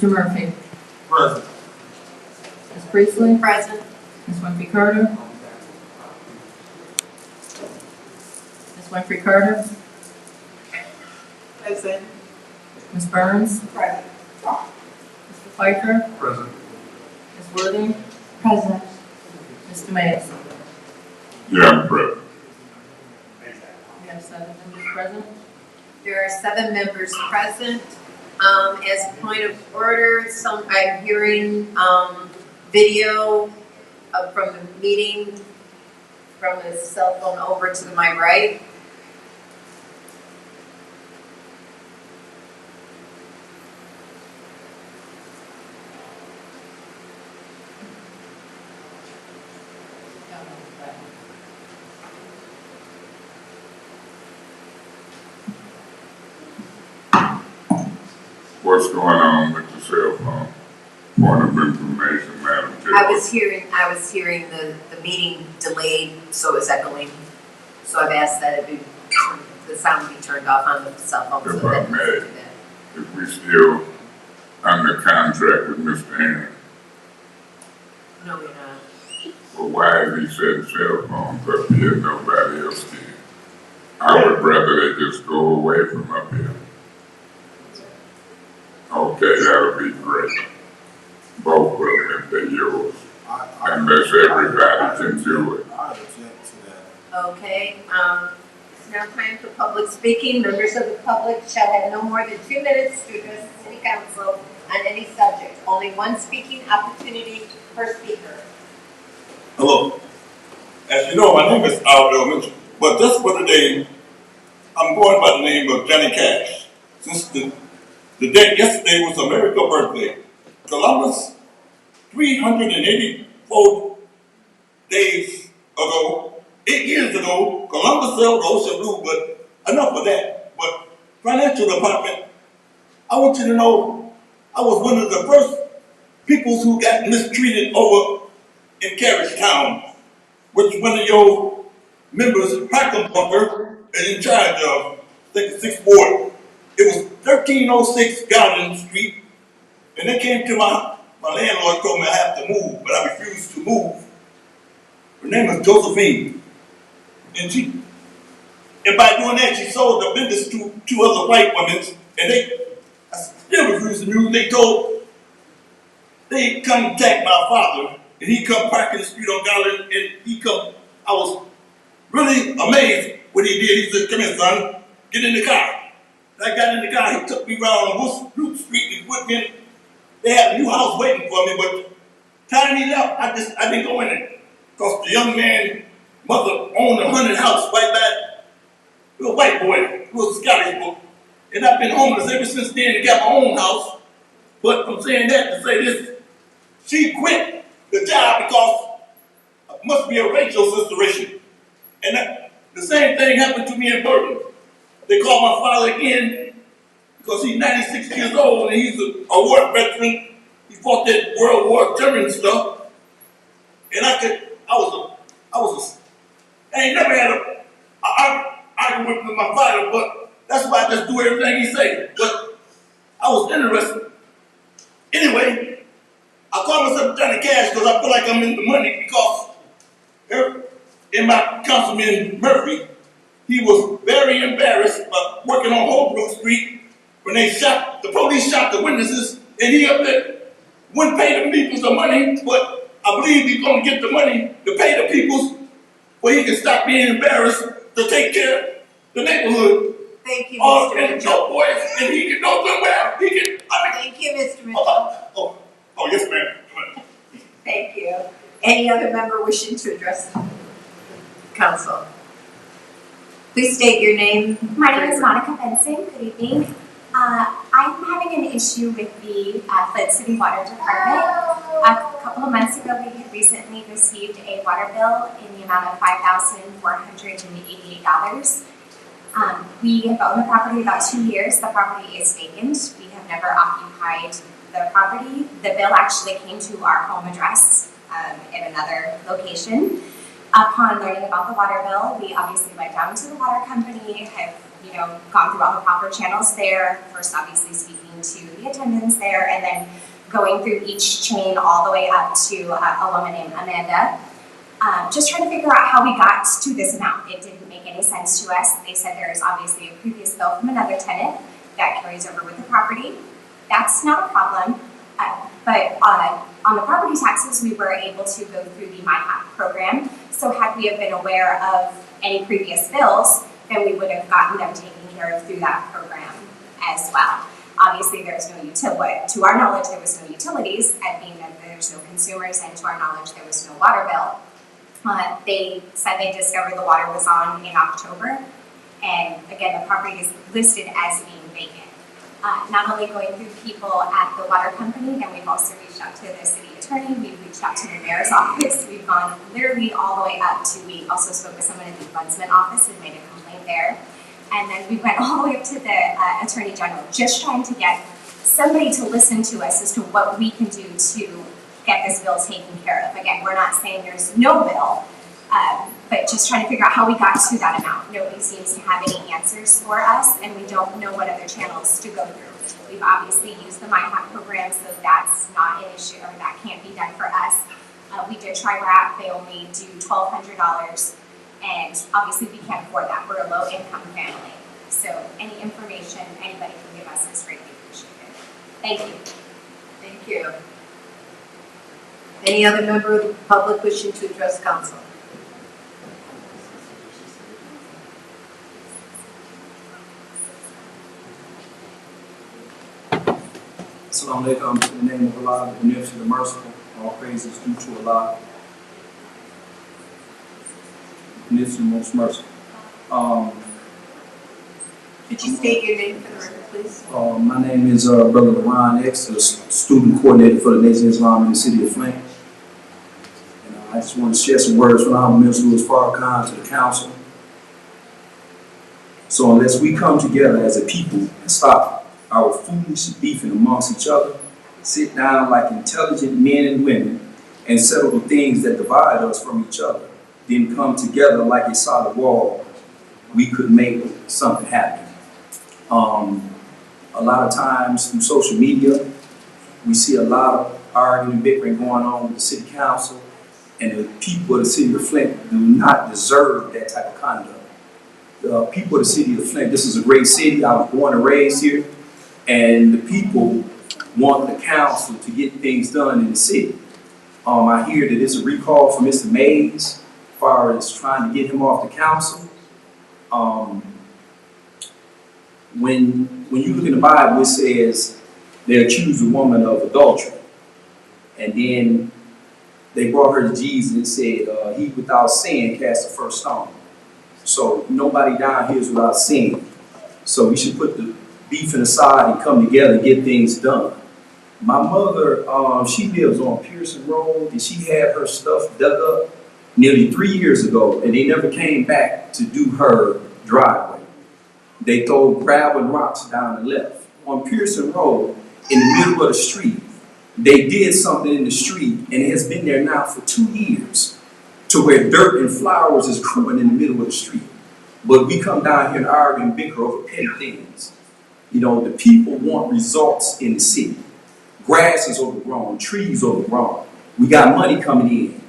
Mr. Murphy. Present. Ms. Priestley. Present. Ms. Winfrey Carter. Ms. Winfrey Carter. Present. Ms. Burns. Present. Mr. Pfeiffer. Present. Ms. Worthing. Present. Mr. Mays. Yeah, I'm present. We have 7 members present. There are 7 members present. As a point of order, I'm hearing video from the meeting from the cell phone over to my right. What's going on with the cell phone? Point of information, Madam Chair. I was hearing the meeting delayed, so it's echoing. So I've asked that the sound be turned off on the cell phone. If So I that may. doesn't do that. If we still under contract with Mr. Henry, No, we're not. well, why is he setting cell phones up here, nobody else did? I would rather they just go away from up here. Okay, that'll be great. Both of them if they're yours. Unless everybody can do it. I object to that. Okay, it's now time for public speaking. Members of the public shall have no more than 2 minutes to address the city council on any subject. Only one speaking opportunity per speaker. Hello. As you know, my name is Al Mitchell, but just for today, I'm going by the name of Johnny Cash. Since the day yesterday was America's birthday, Columbus, 384 days ago, 8 years ago, Columbus sailed the ocean blue, but enough of that. But financial department, I want you to know I was one of the first people who got mistreated over in Carriage Town, which one of your members, Hackenbucker, is in charge of, I think the 6th Ward. It was 1306 Garden Street, and they came to my landlord, told me I have to move, but I refused to move. Her name was Josephine, and by doing that, she sold the business to 2 other white women, and I still refused to move. They contact my father, and he come park in the street on Garland, and I was really amazed what he did. He said, "Come here, son, get in the car." And I got in the car, he took me around on Root Street and put me in. They had a new house waiting for me, but time he left, I didn't go in it. Because the young man, mother owned a 100 house right back. He was a white boy, he was a Scottish boy. And I've been homeless ever since then and got my own house. But I'm saying that to say this, she quit the job because it must be a racial situation. And the same thing happened to me in Burton. They called my father again because he's 96 years old and he's a war veteran. He fought that World War II and stuff. And I ain't never had a argument with my father, but that's why I just do everything he say. But I was interested. Anyway, I call myself Johnny Cash because I feel like I'm in the money because in my Councilman Murphy, he was very embarrassed about working on Holbrook Street when the police shot the witnesses, and he up there wouldn't pay the people the money, but I believe he's going to get the money to pay the people where he can stop being embarrassed to take care of the neighborhood. Thank you, Oh, Mr. and Mitchell. no boys, and he can go somewhere. Thank you, Mr. Mitchell. Oh, yes, ma'am. Thank you. Any other member wishing to address the council? Please state your name. My name is Monica Benson. Good evening. I'm having an issue with the Flint City Water Department. A couple of months ago, we had recently received a water bill in the amount of $5,488. We have owned the property about 2 years. The property is vacant. We have never occupied the property. The bill actually came to our home address in another location. Upon learning about the water bill, we obviously went down to the water company, have, gone through all the proper channels there. First, obviously speaking to the attendants there, and then going through each chain all the way up to a woman named Amanda. Just trying to figure out how we got to this amount. It didn't make any sense to us. They said there is obviously a previous bill from another tenant that carries over with the property. That's not a problem. But on the property taxes, we were able to go through the MyHack program. So had we have been aware of any previous bills, then we would have gotten them taken care of through that program as well. Obviously, there's no to our knowledge, there was no utilities, being that there's no consumers, and to our knowledge, there was no water bill. They said they discovered the water was on in October, and again, the property is listed as being vacant. Not only going through people at the water company, then we've also reached out to the city attorney, we've reached out to the mayor's office, we've gone literally all the way up to, we also spoke with someone in the ombudsman office and made a complaint there. And then we went all the way up to the attorney general, just trying to get somebody to listen to us as to what we can do to get this bill taken care of. Again, we're not saying there's no bill, but just trying to figure out how we got to that amount. Nobody seems to have any answers for us, and we don't know what other channels to go through. We've obviously used the MyHack program, so that's not an issue, or that can't be done for us. We did try RAP, they only do $1,200, and obviously we can't afford that. We're a low-income family. So any information anybody can give us is greatly appreciated. Thank you. Thank you. Any other member of the public wishing to address council? Assalamu alaikum. In the name of Allah, the Beneficent, the Merciful, all praise is due to Allah, the Beneficent, the Most Merciful. Could you state your name for the record, please? My name is Brother Ron X, a student coordinator for the Nation of Islam in the city of Flint. And I just want to share some words from our Minister Louis Farrakhan to the council. So unless we come together as a people and stop our foolish beefing amongst each other, sit down like intelligent men and women and settle the things that divide us from each other, then come together like a solid wall, we could make something happen. A lot of times through social media, we see a lot of arguing and bickering going on with the city council, and the people of the city of Flint do not deserve that type of conduct. The people of the city of Flint, this is a great city. I was born and raised here, and the people want the council to get things done in the city. I hear that it's a recall for Mr. Mays as far as trying to get him off the council. When you look in the Bible, it says they accused a woman of adultery, and then they brought her to Jesus and said, he without sin cast the first stone. So nobody down here is without sin. So we should put the beefing aside and come together and get things done. My mother, she lives on Pearson Road, and she had her stuff dug up nearly 3 years ago, and they never came back to do her driveway. They throw gravel and rocks down the left. On Pearson Road, in the middle of the street, they did something in the street, and it has been there now for 2 years, to where dirt and flowers is growing in the middle of the street. But we come down here and argue and bicker over petty things. You know, the people want results in the city. Grass is overgrown, trees overgrown. We got money coming in.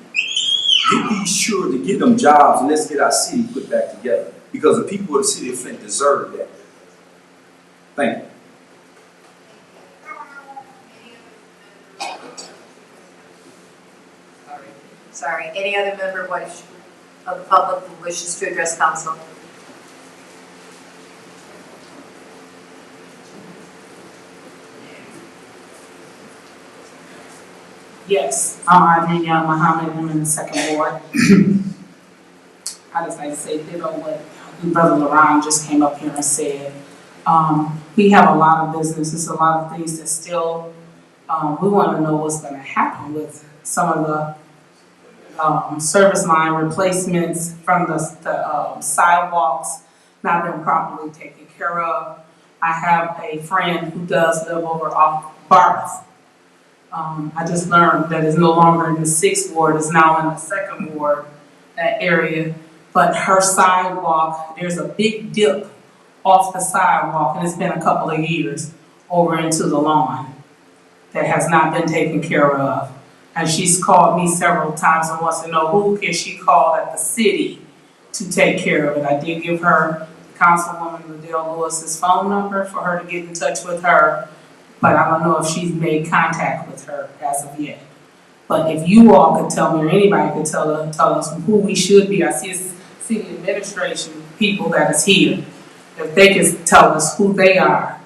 Get these children, get them jobs, and let's get our city put back together. Because the people of the city of Flint deserve that. Thank you. Sorry. Any other member of the public who wishes to address council? Yes, I'm Arden Young Muhammad. I'm in the second ward. I just like to say ditto what Brother Laron just came up here and said. We have a lot of businesses, a lot of things that still, we want to know what's going to happen with some of the service line replacements from the sidewalks not being properly taken care of. I have a friend who does live over off Barth. I just learned that it's no longer in the 6th ward, it's now in the 2nd ward. that area. But her sidewalk, there's a big dip off the sidewalk, and it's been a couple of years over into the lawn that has not been taken care of. And she's called me several times and wants to know who can she call at the city to take care of it. I did give her Councilwoman Liddell Lewis's phone number for her to get in touch with her, but I don't know if she's made contact with her as of yet. But if you all could tell me, or anybody could tell us who we should be, I see city administration people that is here, if they could tell us who they are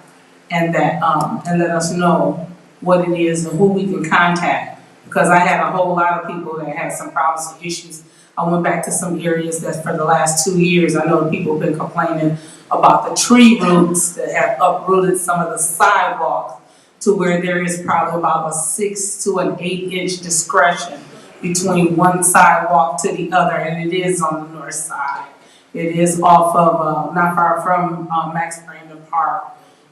and that, and let us know what it is and who we can contact. Because I had a whole lot of people that had some problems and issues. I went back to some areas that for the last 2 years, I know people have been complaining about the tree roots that have uprooted some of the sidewalks to where there is probably about a 6 to an 8 inch discretion between one sidewalk to the other, and it is on the north side. It is off of, not far from Max Brandon Park,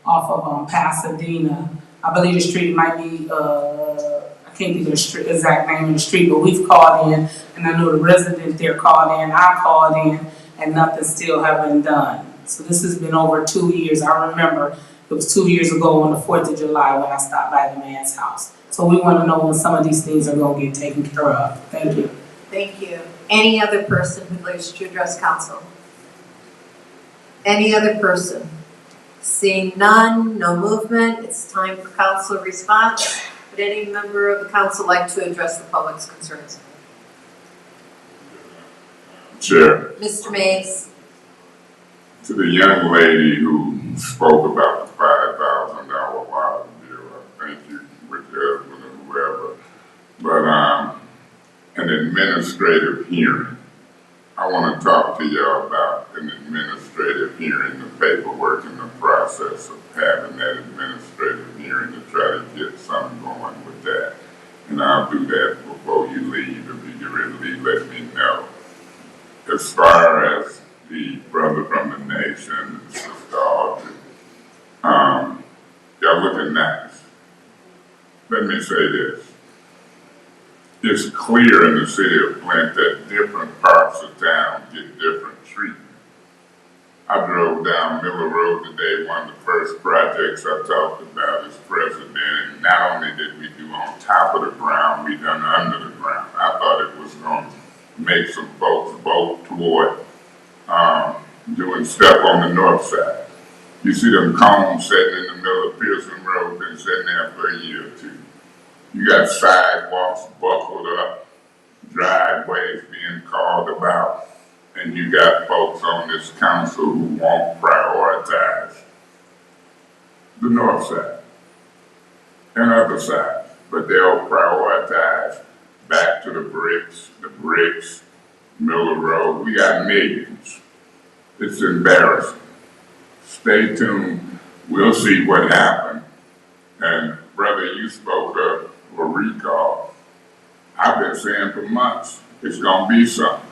off of Pasadena. I believe the street might be, I can't think of the exact name of the street, but we've called in, and I know the resident there called in, I called in, and nothing still have been done. So this has been over 2 years. I remember it was 2 years ago on the 4th of July when I stopped by the man's house. So we want to know when some of these things are going to get taken care of. Thank you. Thank you. Any other person who wishes to address council? Any other person? Seeing none, no movement, it's time for council response. Would any member of the council like to address the public's concerns? Chair, Mr. Mays. to the young lady who spoke about the $5,000 water bill, I thank you with your husband and whoever. But an administrative hearing. I want to talk to y'all about an administrative hearing, the paperwork and the process of having that administrative hearing to try to get something going with that. And I'll do that before you leave, if you can really let me know. As far as the brother from the nation, Sister Audrey, y'all looking nice. Let me say this. It's clear in the city of Flint that different parts of town get different treatment. I drove down Miller Road today. One of the first projects I talked about as president, and not only did we do on top of the ground, we done under the ground. I thought it was going to make some folks vote toward doing stuff on the north side. You see them cones sitting in the middle of Pearson Road, been sitting there for a year or two. You got sidewalks buckled up, driveways being called about, and you got folks on this council who won't prioritize the north side and other sides, but they'll prioritize back to the bricks, Miller Road. We got millions. It's embarrassing. Stay tuned. We'll see what happened. And brother, you spoke of a recall. I've been saying for months, it's gonna be something.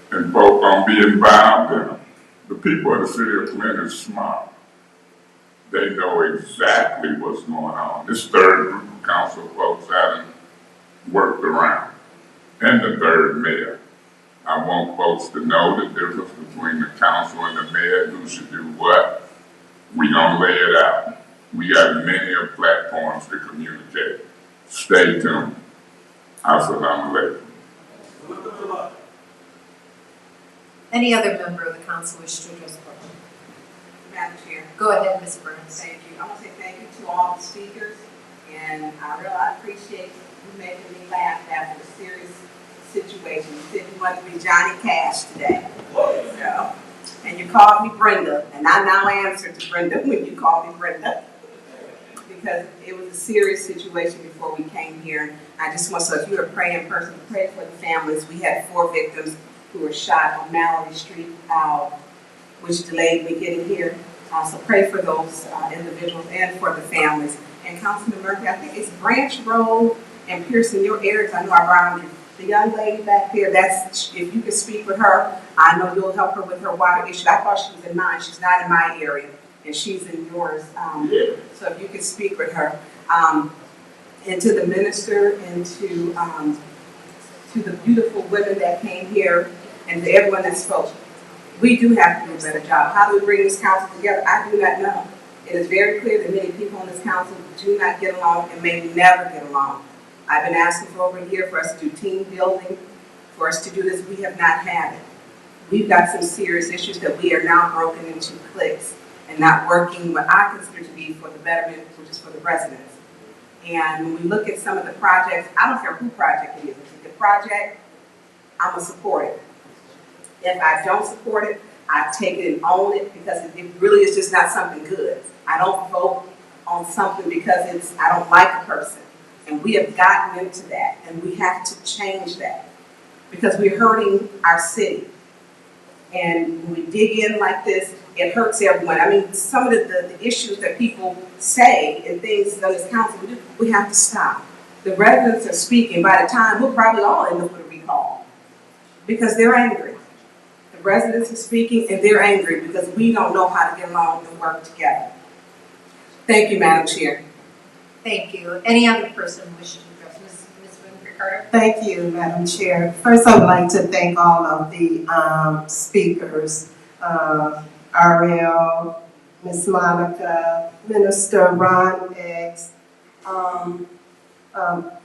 And folks gonna be involved in them. The people of the city of Flint is smart. They know exactly what's going on. This third group of council folks haven't worked around. And the third mayor. I want folks to know the difference between the council and the mayor, who should do what. We gonna lay it out. We got many platforms to communicate. Stay tuned. Assalamu alaikum. Any other member of the council wish to address the public? Madam Chair. Go ahead, Ms. Burns. Thank you. I want to say thank you to all the speakers, and I appreciate you making me laugh after a serious situation. You said you wanted to be Johnny Cash today. So, and you called me Brenda, and I now answer to Brenda when you called me Brenda. Because it was a serious situation before we came here. I just want, so if you're a praying person, pray for the families. We had 4 victims who were shot on Mallory Street, which delayed me getting here. So pray for those individuals and for the families. And Councilman Murphy, I think it's Branch Road and Pearson, your areas, I know I brought you. The young lady back there, that's, if you could speak with her, I know you'll help her with her water issue. I thought she was in mine. She's not in my area, and she's in yours. So if you could speak with her. And to the minister and to to the beautiful women that came here, and to everyone that spoke. We do have to do a better job. How do we bring this council together? I do not know. It is very clear that many people on this council do not get along and may never get along. I've been asking for over a year for us to do team building, for us to do this. We have not had it. We've got some serious issues that we are now broken into cliques and not working what I consider to be for the betterment, which is for the residents. And when we look at some of the projects, I don't care who project it is. If it's a project, I'm gonna support it. If I don't support it, I take it and own it because it really is just not something good. I don't vote on something because I don't like a person. And we have gotten into that, and we have to change that because we're hurting our city. And when we dig in like this, it hurts everyone. I mean, some of the issues that people say and things that this council do, we have to stop. The residents are speaking. By the time, we'll probably all end up with a recall because they're angry. The residents are speaking and they're angry because we don't know how to get along and work together. Thank you, Madam Chair. Thank you. Any other person wishing to address? Ms. Ricardo? Thank you, Madam Chair. First, I would like to thank all of the speakers, Ariel, Ms. Monica, Minister Ron X,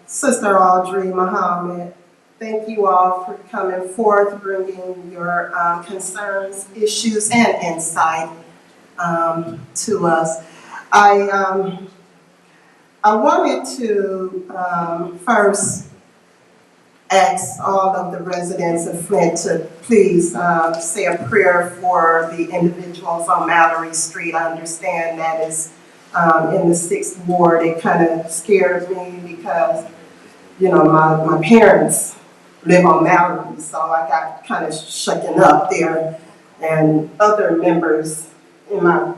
Sister Audrey Muhammad. Thank you all for coming forth, bringing your concerns, issues, and insight to us. I wanted to first ask all of the residents of Flint to please say a prayer for the individuals on Mallory Street. I understand that is in the 6th Ward. It kind of scared me because, you know, my parents live on Mallory, so I got kind of shaken up there. And other members in my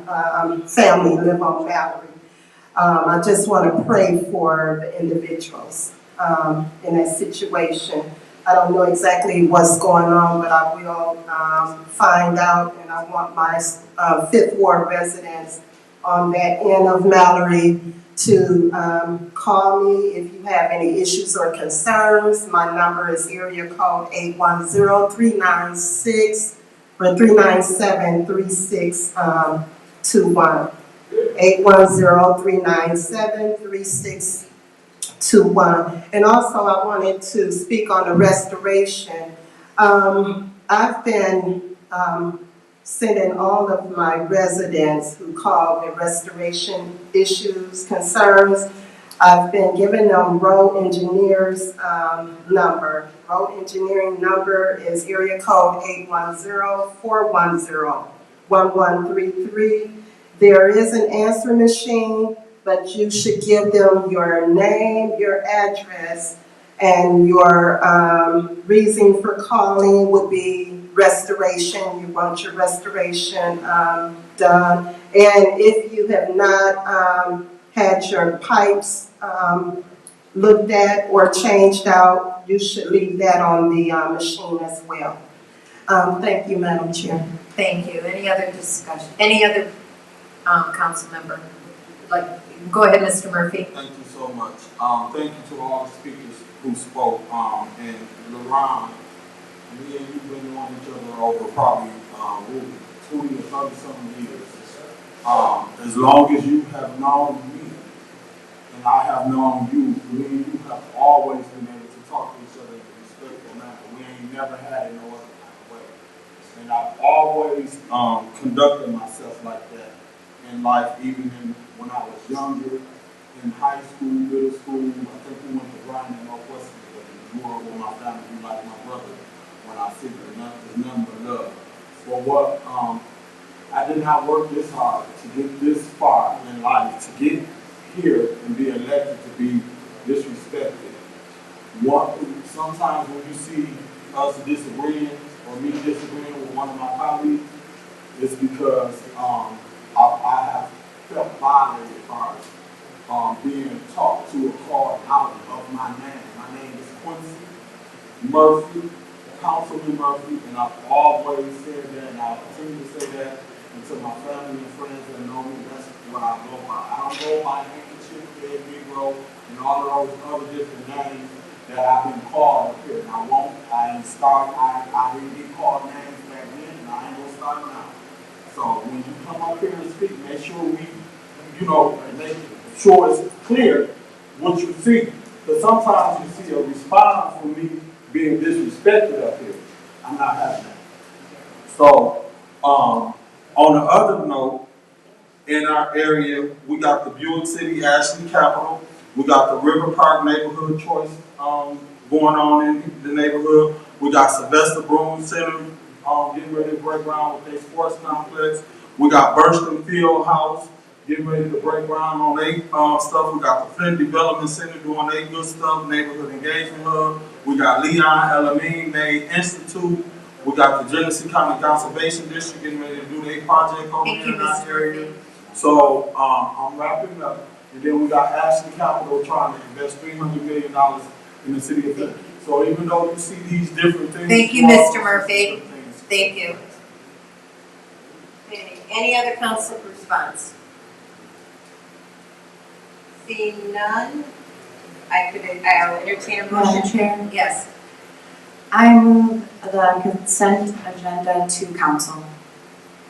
family live on Mallory. I just want to pray for the individuals in that situation. I don't know exactly what's going on, but I will find out, and I want my 5th Ward residents on that end of Mallory to call me if you have any issues or concerns. My number is area code 810-396 or 397-3621. 810-397-3621. And also I wanted to speak on the restoration. I've been sending all of my residents who call with restoration issues, concerns. I've been giving them road engineers number. Road engineering number is area code 810-410-1133. There is an answer machine, but you should give them your name, your address, and your reason for calling would be restoration. You want your restoration done. And if you have not had your pipes looked at or changed out, you should leave that on the machine as well. Thank you, Madam Chair. Thank you. Any other discussion? Any other council member? Go ahead, Mr. Murphy. Thank you so much. Thank you to all the speakers who spoke. And LaRon, me and you've been knowing each other over probably 20 or 30-something years. As long as you have known me and I have known you, me and you have always been able to talk to each other in a respectful manner. We ain't never had it no other kind of way. And I've always conducted myself like that in life, even when I was younger, in high school, middle school. I think we went to Bryan and Northwestern, but you grew up with my family, you like my brother. When I see there's nothing but love. For what I did not work this hard to get this far in life, to get here and be elected to be disrespected. Sometimes when you see us disagreeing or me disagreeing with one of my colleagues, it's because I have felt violated by being talked to or called out of my name. My name is Quincy Murphy, Councilman Murphy, and I've always said that, and I'll continue to say that until my family and friends that know me. That's what I go by. I don't go by handkerchief, dead Negro, and all of those other different names that I've been called up here, and I didn't get called names back then, and I ain't gonna start now. So when you come up here and speak, make sure make sure it's clear what you see. Because sometimes you see a response from me being disrespected up here. I'm not having that. So, on the other note, in our area, we got the Buick City Ashley Capital. We got the River Park Neighborhood Choice going on in the neighborhood. We got Sylvester Broom Center getting ready to break ground with their sports complex. We got Burston Field House getting ready to break ground on their stuff. We got the Flint Development Center doing their good stuff, Neighborhood Engagement Hub. We got Leon Elamine May Institute. We got the Genesee County Conservation District getting ready to do their project over there in that area. So I'm wrapping up. And then we got Ashley Capital trying to invest $300 million in the city of Flint. So even though you see these different things. Thank you, Mr. Murphy. Thank you. Okay. Any other council response? Seeing none, I'll entertain a motion. Madam Chair, Yes. I move the consent agenda to council.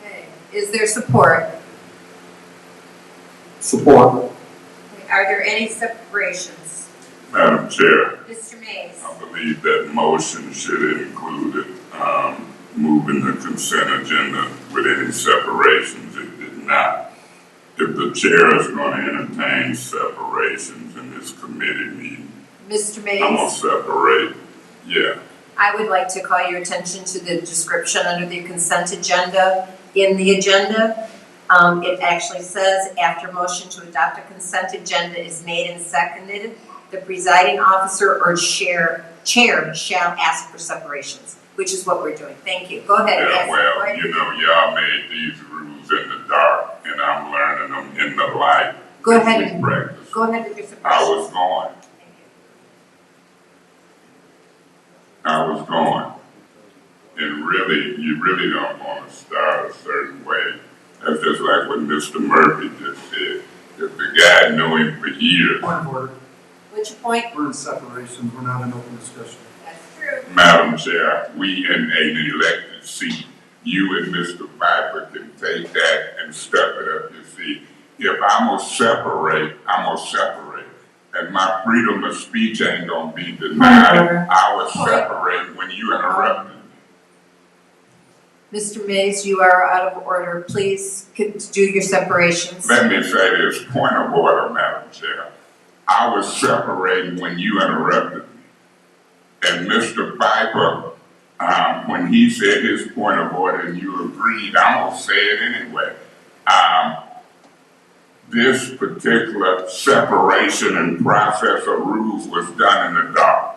Okay. Is there support? Support. Are there any separations? Madam Chair, Mr. Mays? I believe that motion should include moving the consent agenda with any separations. It did not. If the chair is going to entertain separations in this committee meeting, Mr. I'm going to Mays? separate, yeah. I would like to call your attention to the description under the consent agenda. In the agenda, it actually says, after motion to adopt a consent agenda is made and seconded, the presiding officer or chair shall ask for separations, which is what we're doing. Thank you. Go ahead and Yeah, ask. well, y'all made these rules in the dark, and I'm learning them in the light. Go ahead as we and practice. go ahead with your I separations. was going. And really, you really don't want to start a certain way. That's just like what Mr. Murphy just said. If the guy knew him for years. Point of order. Which point? We're in separations. We're not in open discussion. That's true. Madam Chair, we in an elected seat. You and Mr. Viper can take that and step it up your seat. If I'm gonna separate, I'm gonna separate. And my freedom of speech ain't gonna be denied. I was separating when you interrupted me. Mr. Mays, you are out of order. Please do your separations. Let me say this, point of order, Madam Chair. I was separating when you interrupted me. And Mr. Viper, when he said his point of order and you agreed, I'm gonna say it anyway. This particular separation and process of rules was done in the dark.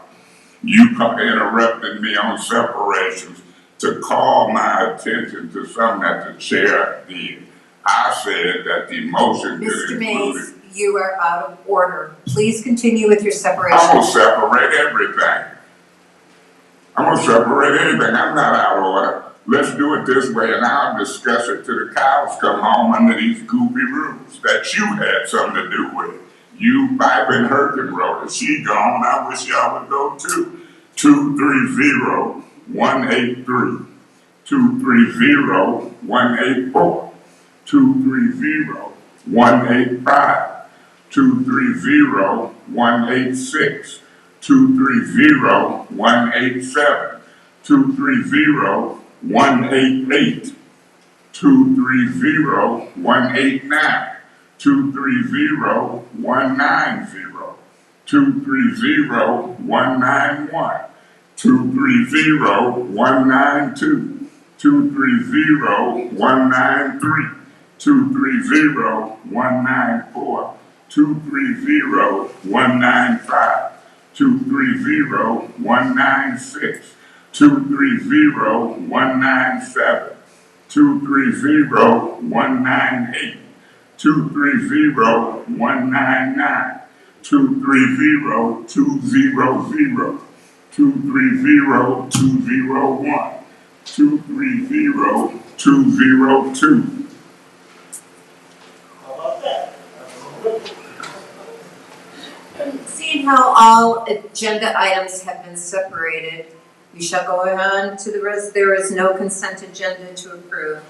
You interrupted me on separations to call my attention to something that the chair did. I said that the motion Mr. included. Mays, you are out of order. Please continue with your I'm separations. gonna separate everything. I'm gonna separate anything. I'm not out of order. Let's do it this way, and I'll discuss it till the cows come home under these goofy rules that you had something to do with. You, Piper, and Herkin wrote it. She gone. I wish y'all would go too. 230-183. 230-184. 230-185. 230-186. 230-187. 230-188. 230-189. 230-190. 230-191. 230-192. 230-193. 230-194. 230-195. 230-196. 230-197. 230-198. 230-199. 230-200. 230-201. 230-202. Seeing how all agenda items have been separated, we shall go on to there is no consent agenda to approve.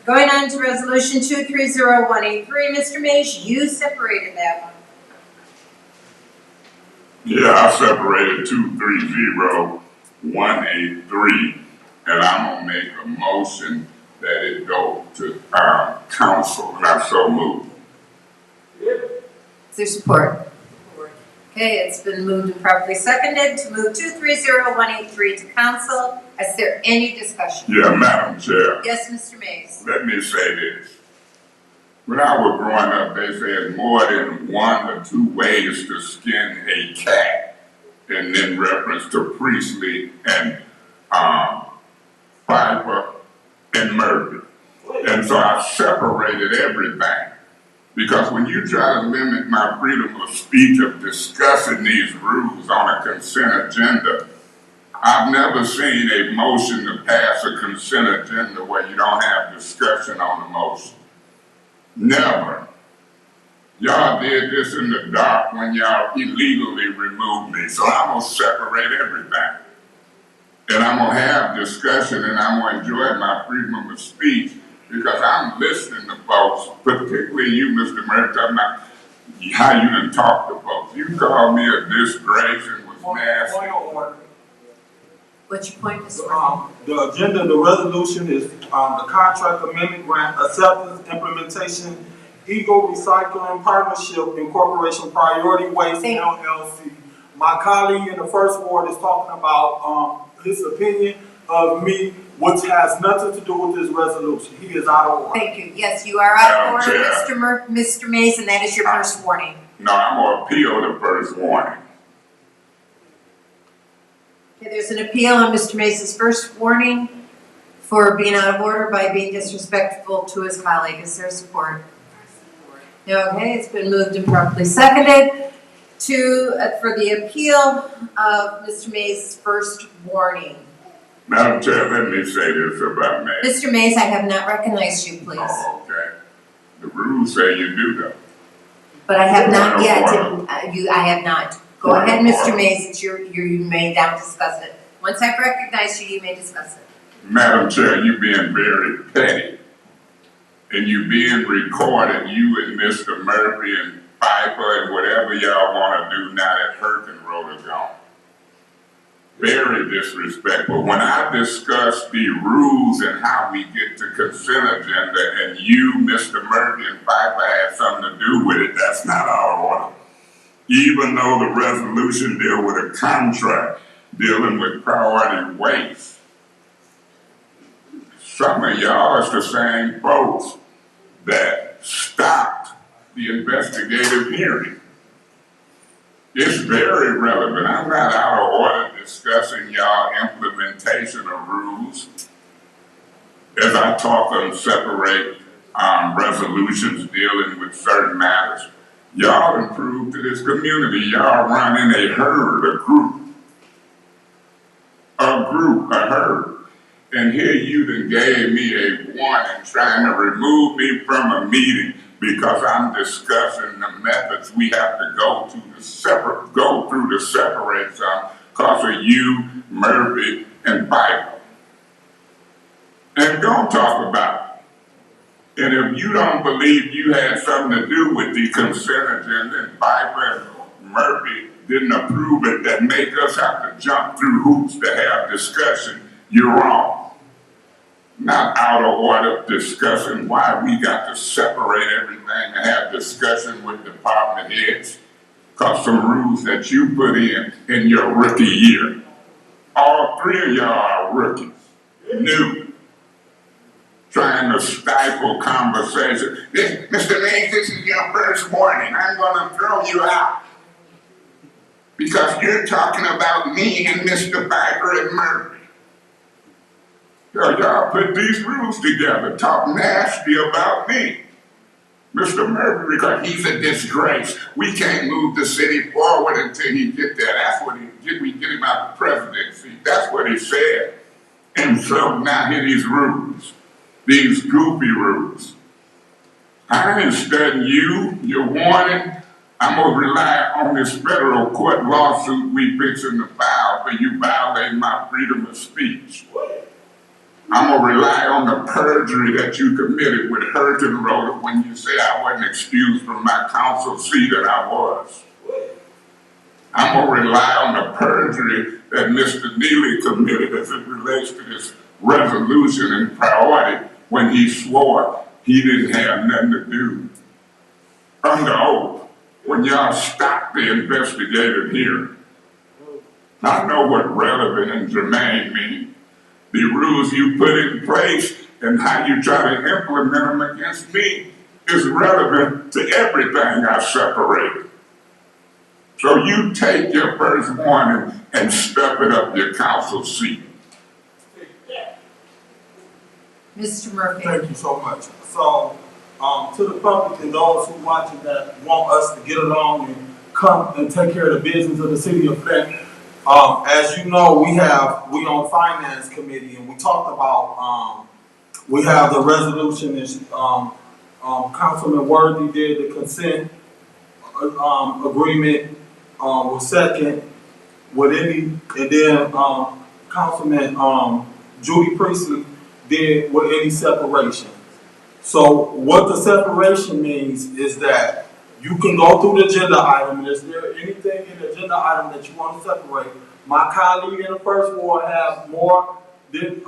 Going on to resolution 230183, Mr. Mays, you separated that one. Yeah, I separated 230183, and I'm gonna make a motion that it go to council, and I so move. Is there support? Okay, it's been moved and properly seconded to move 230183 to council. Is there any discussion? Yeah, Madam Chair, Yes, Mr. Mays. let me say this. When I was growing up, they said more than one or two ways to skin a cat, and in reference to Priestley and Piper and Murphy. And so I separated everything. Because when you try to limit my freedom of speech of discussing these rules on a consent agenda, I've never seen a motion to pass a consent agenda where you don't have discussion on the motion. Never. Y'all did this in the dark when y'all illegally removed me, so I'm gonna separate everything. And I'm gonna have discussion and I'm gonna enjoy my freedom of speech because I'm listening to folks, particularly you, Mr. Murray, talking about how you done talk to folks. You called me a disgrace and was nasty. Point of order. What's your point, Mr. Murphy? The agenda, the resolution is, the contract amendment grant acceptance, implementation, Eagle Recycling Partnership Incorporation Priority Waste LLC. My colleague in the first ward is talking about, his opinion of me, which has nothing to do with this resolution. He is out of order. Thank you. Yes, you are out of order, Chair. Mr. Mays, and that is your first warning. No, I'm gonna appeal the first warning. Okay, there's an appeal on Mr. Mays' first warning for being out of order by being disrespectful to his colleague. Is there support? Okay, it's been moved and properly seconded for the appeal of Mr. Mays' first warning. Madam Chair, let me say this about me. Mr. Mays, I have not recognized you, please. Oh, okay. The rules say you do though. But I have not yet. I have not. Go ahead, Mr. Mays. It's you may now discuss it. Once I've recognized you, you may discuss it. Madam Chair, you being very petty. And you being recorded, you and Mr. Murphy and Piper and whatever y'all want to do now that Hurricane Road is gone. Very disrespectful. When I discuss the rules and how we get to consent agenda and you, Mr. Murphy and Piper had something to do with it, that's not our order. Even though the resolution deal with a contract dealing with priority waste. Some of y'all is the same folks that stopped the investigative hearing. It's very relevant. I'm not out of order discussing y'all implementation of rules as I talk and separate resolutions dealing with certain matters. Y'all improved to this community. Y'all running a herd, a herd. And here you done gave me a warning trying to remove me from a meeting because I'm discussing the methods we have to go through to separate some because of you, Murphy, and Piper. And don't talk about it. And if you don't believe you had something to do with the consent agenda and Piper and Murphy didn't approve it that make us have to jump through hoops to have discussion, you're wrong. Not out of order discussing why we got to separate everything and have discussion with department heads. Because some rules that you put in your rookie year. All three of y'all are rookies, new. Trying to stifle conversation. Mr. Mays, this is your first warning. I'm gonna throw you out. Because you're talking about me and Mr. Piper and Murphy. Y'all put these rules together, talk nasty about me. Mr. Murphy, because he's a disgrace. We can't move the city forward until he get there. That's what we get him out the presidency. That's what he said. And so now here these rules, these goofy rules. I ain't studying you, your warning. I'm gonna rely on this federal court lawsuit we fixing to file for you violating my freedom of speech. I'm gonna rely on the perjury that you committed with Hurton Road when you said I wasn't excused from my council seat and I was. I'm gonna rely on the perjury that Mr. Neely committed as it relates to this resolution and priority when he swore he didn't have nothing to do under oath when y'all stopped the investigative hearing. I know what relevant and germane mean. The rules you put in place and how you try to implement them against me is relevant to everything I separate. So you take your first warning and step it up your council seat. Mr. Murphy. Thank you so much. So, to the public and those who watching that want us to get along and come and take care of the business of the city of Flint, as you know, we on finance committee and we talked about, we have the resolution is, Councilman Worthy did the consent, agreement, was second with any, and then, Councilman, Judy Priestley did with any separation. So what the separation means is that you can go through the agenda item, and is there anything in the agenda item that you want to separate? My colleague in the first ward have more than,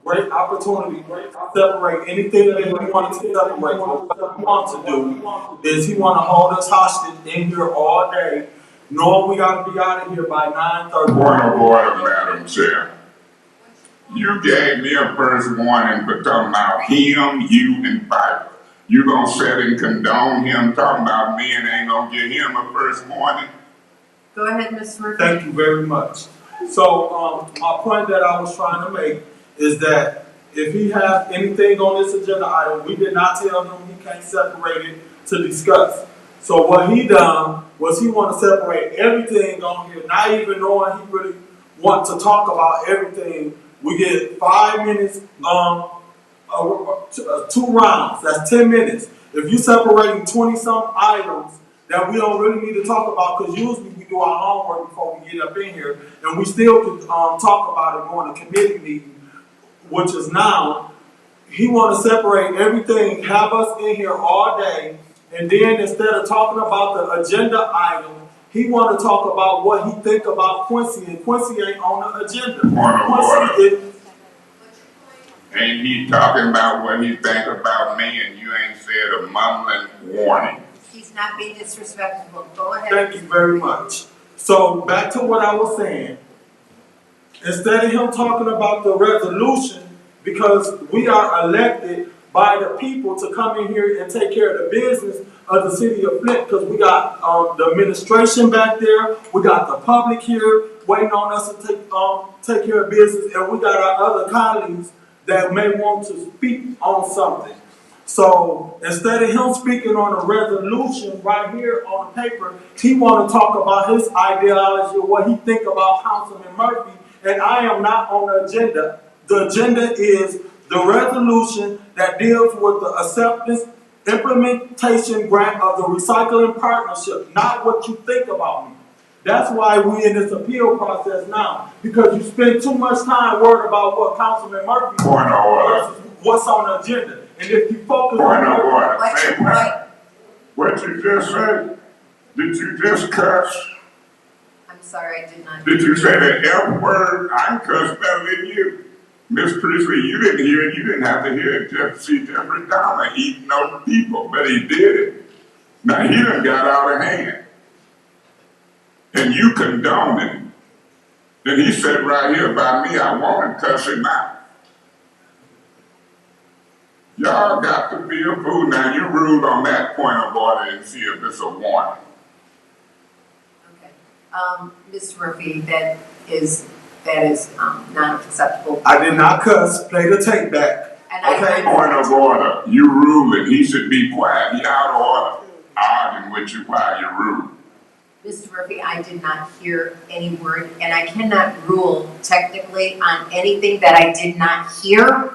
great opportunity to separate anything that he wanted to separate. But what he wants to do is he want to hold us hostage in here all day, knowing we got to be out of here by 9:30. Point of order, Madam Chair. You gave me a first warning for talking about him, you, and Piper. You gonna sit and condone him talking about me and ain't gonna give him a first warning? Go ahead, Mr. Murphy. Thank you very much. So, my point that I was trying to make is that if he has anything on this agenda item, we did not tell him he can't separate it to discuss. So what he done was he want to separate everything on here, not even knowing he really want to talk about everything. We get 5 minutes, 2 rounds, that's 10 minutes. If you separating 20-some items that we don't really need to talk about, because usually we do our homework before we get up in here, and we still could talk about it during a committee meeting, which is now, he want to separate everything, have us in here all day, and then instead of talking about the agenda item, he want to talk about what he think about Quincy, and Quincy ain't on the agenda. Point of order. Ain't he talking about what he think about me and you ain't said a mumbling warning? He's not being disrespectful. Go ahead. Thank you very much. So back to what I was saying. Instead of him talking about the resolution, because we are elected by the people to come in here and take care of the business of the city of Flint, because we got the administration back there, we got the public here waiting on us to take care of business, and we got our other colleagues that may want to speak on something. So instead of him speaking on a resolution right here on the paper, he want to talk about his ideology, what he think about Councilman Murphy, and I am not on the agenda. The agenda is the resolution that deals with the acceptance implementation grant of the recycling partnership, not what you think about me. That's why we in this appeal process now, because you spend too much time worried about what Councilman Murphy Point of order. versus what's on the agenda. And if you focus Point of on order. What's your Hey, point? what you just said? Did you just cuss? I'm sorry, I did not. Did you say the F word? I cuss better than you. Miss Priestley, you didn't hear it. You didn't have to hear it. See Jeffrey Dahmer eating over people, but he did it. Now he done got out of hand. And you condone it. Then he said right here about me, I want to cuss him out. Y'all got to be a fool. Now you ruled on that point of order and see if it's a warning. Okay. Mr. Murphy, that is not acceptable. I did not cuss. Play the tape back. And Okay. Point of order. You ruling. He should be quiet. He out of order. Arguing with you while you rule. Mr. Murphy, I did not hear any word, and I cannot rule technically on anything that I did not hear.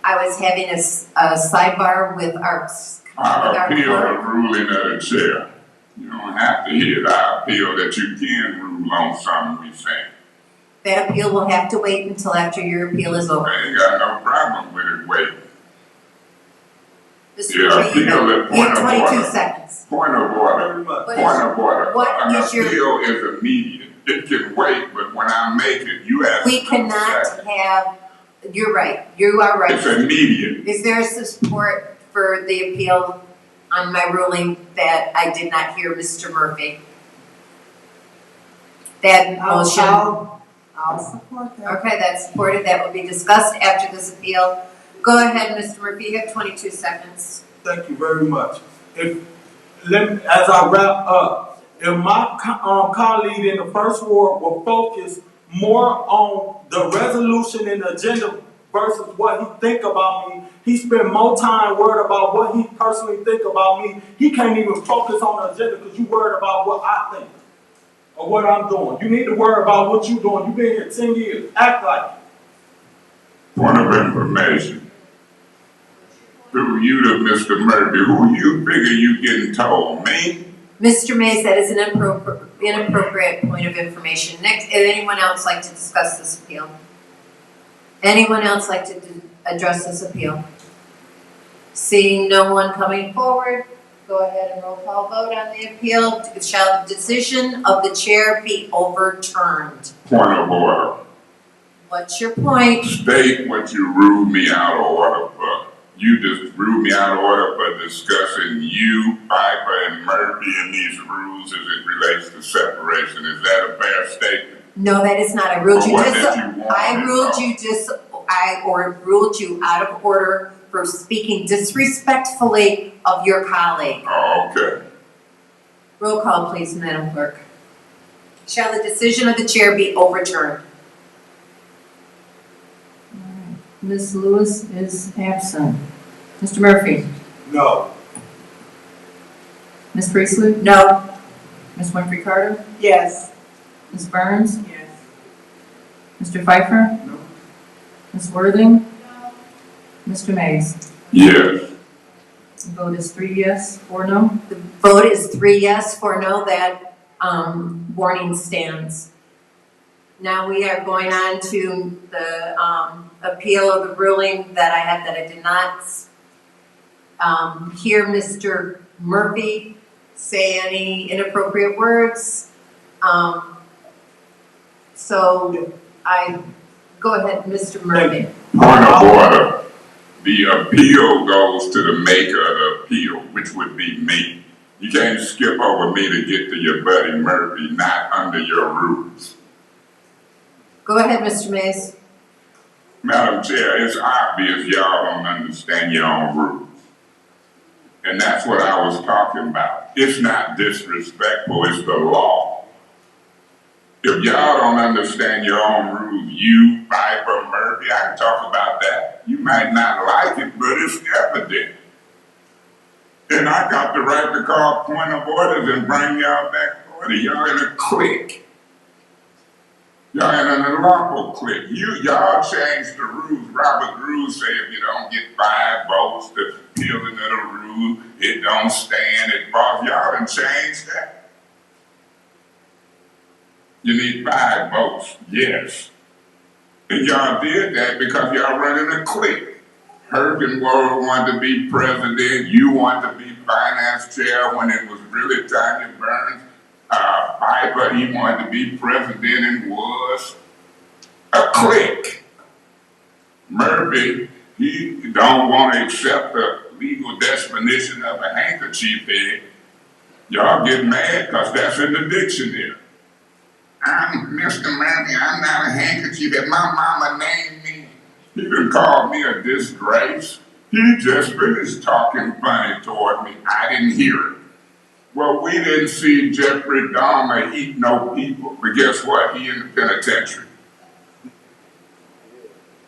I was having a sidebar with our I appeal the ruling of the chair. You don't have to hear it. I appeal that you can rule on something we say. That appeal will have to wait until after your appeal is over. I ain't got no problem with it waiting. Mr. Yeah, Murphy, appeal you it. Point have of 22 order. seconds. Point of order. Very much. What Point is- of order. what An is your- appeal is immediate. It can wait, but when I make it, you ask. We cannot have, you're right, you are right. It's immediate. Is there support for the appeal on my ruling that I did not hear Mr. Murphy? That motion, I'll support that. okay, that's supported, that will be discussed after this appeal. Go ahead, Mr. Murphy, you have 22 seconds. Thank you very much. As I wrap up, if my colleague in the first ward will focus more on the resolution and the agenda versus what he think about me, he spend more time worried about what he personally think about me. He can't even focus on the agenda because you worried about what I think or what I'm doing. You need to worry about what you're doing. You've been here 10 years. Act like it. Point of information. Through you to Mr. Murphy, who you figure you getting told? Me? Mr. Mays, that is an inappropriate point of information. Next, would anyone else like to discuss this appeal? Anyone else like to address this appeal? Seeing no one coming forward, go ahead and roll call vote on the appeal. Shall the decision of the chair be overturned? Point of order. What's your point? State what you ruled me out of order for. You just ruled me out of order for discussing you, Piper, and Murphy and these rules as it relates to separation. Is that a fair statement? No, that is not. I ruled you Or what dis- did you want I me to ruled know? you dis- I or ruled you out of order for speaking disrespectfully of your colleague. Oh, okay. Roll call, please, Madam Clerk. Shall the decision of the chair be overturned? Ms. Lewis is absent. Mr. Murphy? No. Ms. Priestley? No. Ms. Winfrey Carter? Yes. Ms. Burns? Yes. Mr. Pfeiffer? No. Ms. Worthing? Mr. Mays? Yes. The vote is 3 yes, 4 no. The vote is 3 yes, 4 no. That warning stands. Now we are going on to the appeal of the ruling that I had that I did not hear Mr. Murphy say any inappropriate words. So I go ahead, Mr. Murphy. Point of order. The appeal goes to the maker of the appeal, which would be me. You can't skip over me to get to your buddy Murphy, not under your rules. Go ahead, Mr. Mays. Madam Chair, it's obvious y'all don't understand your own rules. And that's what I was talking about. It's not disrespectful, it's the law. If y'all don't understand your own rules, you, Piper, Murphy, I can talk about that. You might not like it, but it's evident. And I got the right to call point of orders and bring y'all back to order. Y'all in a clique. Y'all in an unlawful clique. Y'all changed the rules. Robert Rules say if you don't get 5 votes, the peeling of the rule, it don't stand, it falls. Y'all done changed that. You need 5 votes, yes. And y'all did that because y'all running a clique. Hergenwald wanted to be president, you wanted to be finance chair when it was really Tanya Burns. Piper, he wanted to be president and was a clique. Murphy, he don't want to accept the legal definition of a handkerchief head. Y'all get mad because that's in the dictionary. I'm Mr. Murphy, I'm not a handkerchief. If my mama named me, he done called me a disgrace. He just finished talking funny toward me. I didn't hear it. Well, we didn't see Jeffrey Dahmer eat no people, but guess what? He in the penitentiary.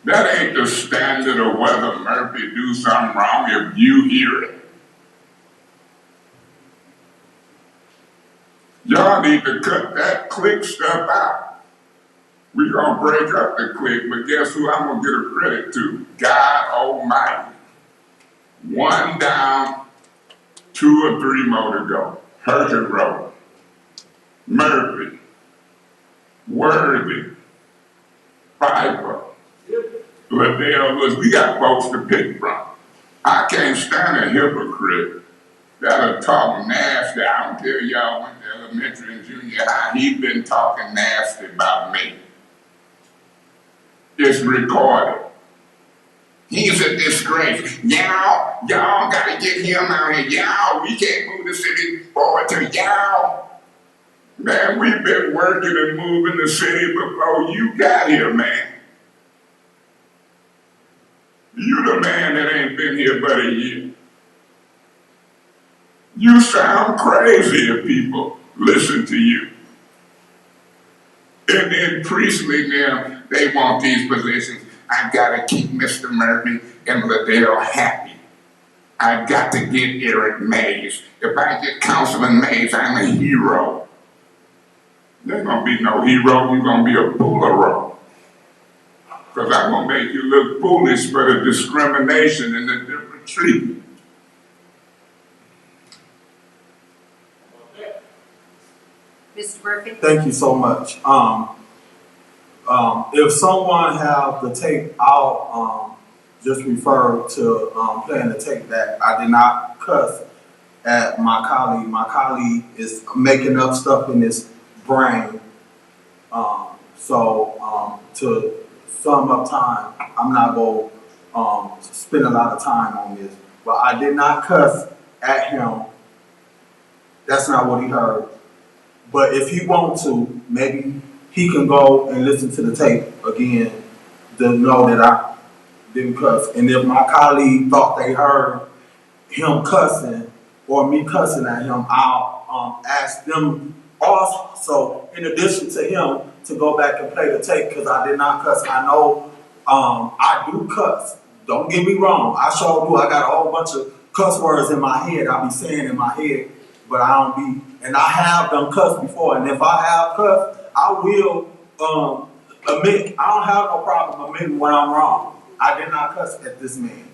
That ain't the standard of whether Murphy do something wrong if you hear it. Y'all need to cut that clique stuff out. We gonna break up the clique, but guess who I'm gonna give a credit to? God Almighty. One down, 2 or 3 more to go. Hershey Road, Murphy, Worthy, Piper, Liddell Woods. We got folks to pick from. I can't stand a hypocrite that'll talk nasty. I don't care y'all went to elementary and junior high. He been talking nasty about me. It's recorded. He's a disgrace. Y'all gotta get him out here. Y'all, we can't move the city forward to y'all. Man, we've been working and moving the city before you got here, man. You the man that ain't been here but a year. You sound crazy if people listen to you. And then Priestley now, they want these positions. I've got to keep Mr. Murphy and Liddell happy. I've got to get Eric Mays. If I get Councilman Mays, I'm a hero. There's gonna be no hero, you're gonna be a bularo. Because I'm gonna make you look foolish for the discrimination and the different treatment. Mr. Murphy? Thank you so much. If someone have the tape, I'll just refer to playing the tape that I did not cuss at my colleague. My colleague is making up stuff in his brain. To sum up time, I'm not going to spend a lot of time on this, but I did not cuss at him. That's not what he heard. But if he wants to, maybe he can go and listen to the tape again to know that I didn't cuss. And if my colleague thought they heard him cussing or me cussing at him, I'll ask them also, in addition to him, to go back and play the tape because I did not cuss. I know I do cuss. Don't get me wrong. I sure do. I got a whole bunch of cuss words in my head I be saying in my head, but I don't be, and I have done cuss before. And if I have cuss, I will admit. I don't have no problem admitting when I'm wrong. I did not cuss at this man.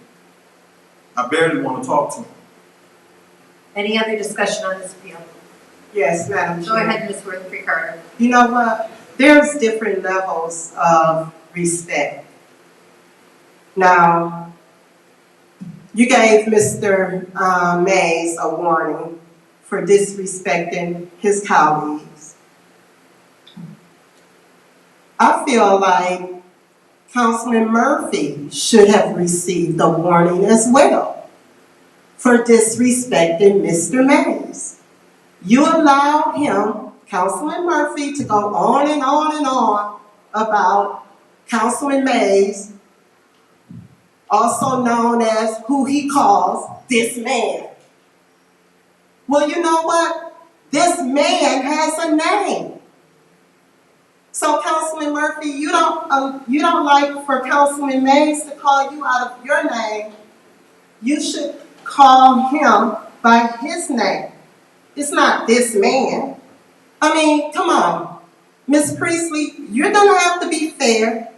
I barely want to talk to him. Any other discussion on this appeal? Yes, Madam Go Chair. ahead, Ms. Worthington Carter. You know what? There's different levels of respect. Now, you gave Mr. Mays a warning for disrespecting his colleagues. I feel like Councilman Murphy should have received a warning as well for disrespecting Mr. Mays. You allowed him, Councilman Murphy, to go on and on and on about Councilman Mays, also known as who he calls this man. Well, you know what? This man has a name. So, Councilman Murphy, you don't like for Councilman Mays to call you out of your name. You should call him by his name. It's not this man. I mean, come on. Ms. Priestley, you're going to have to be fair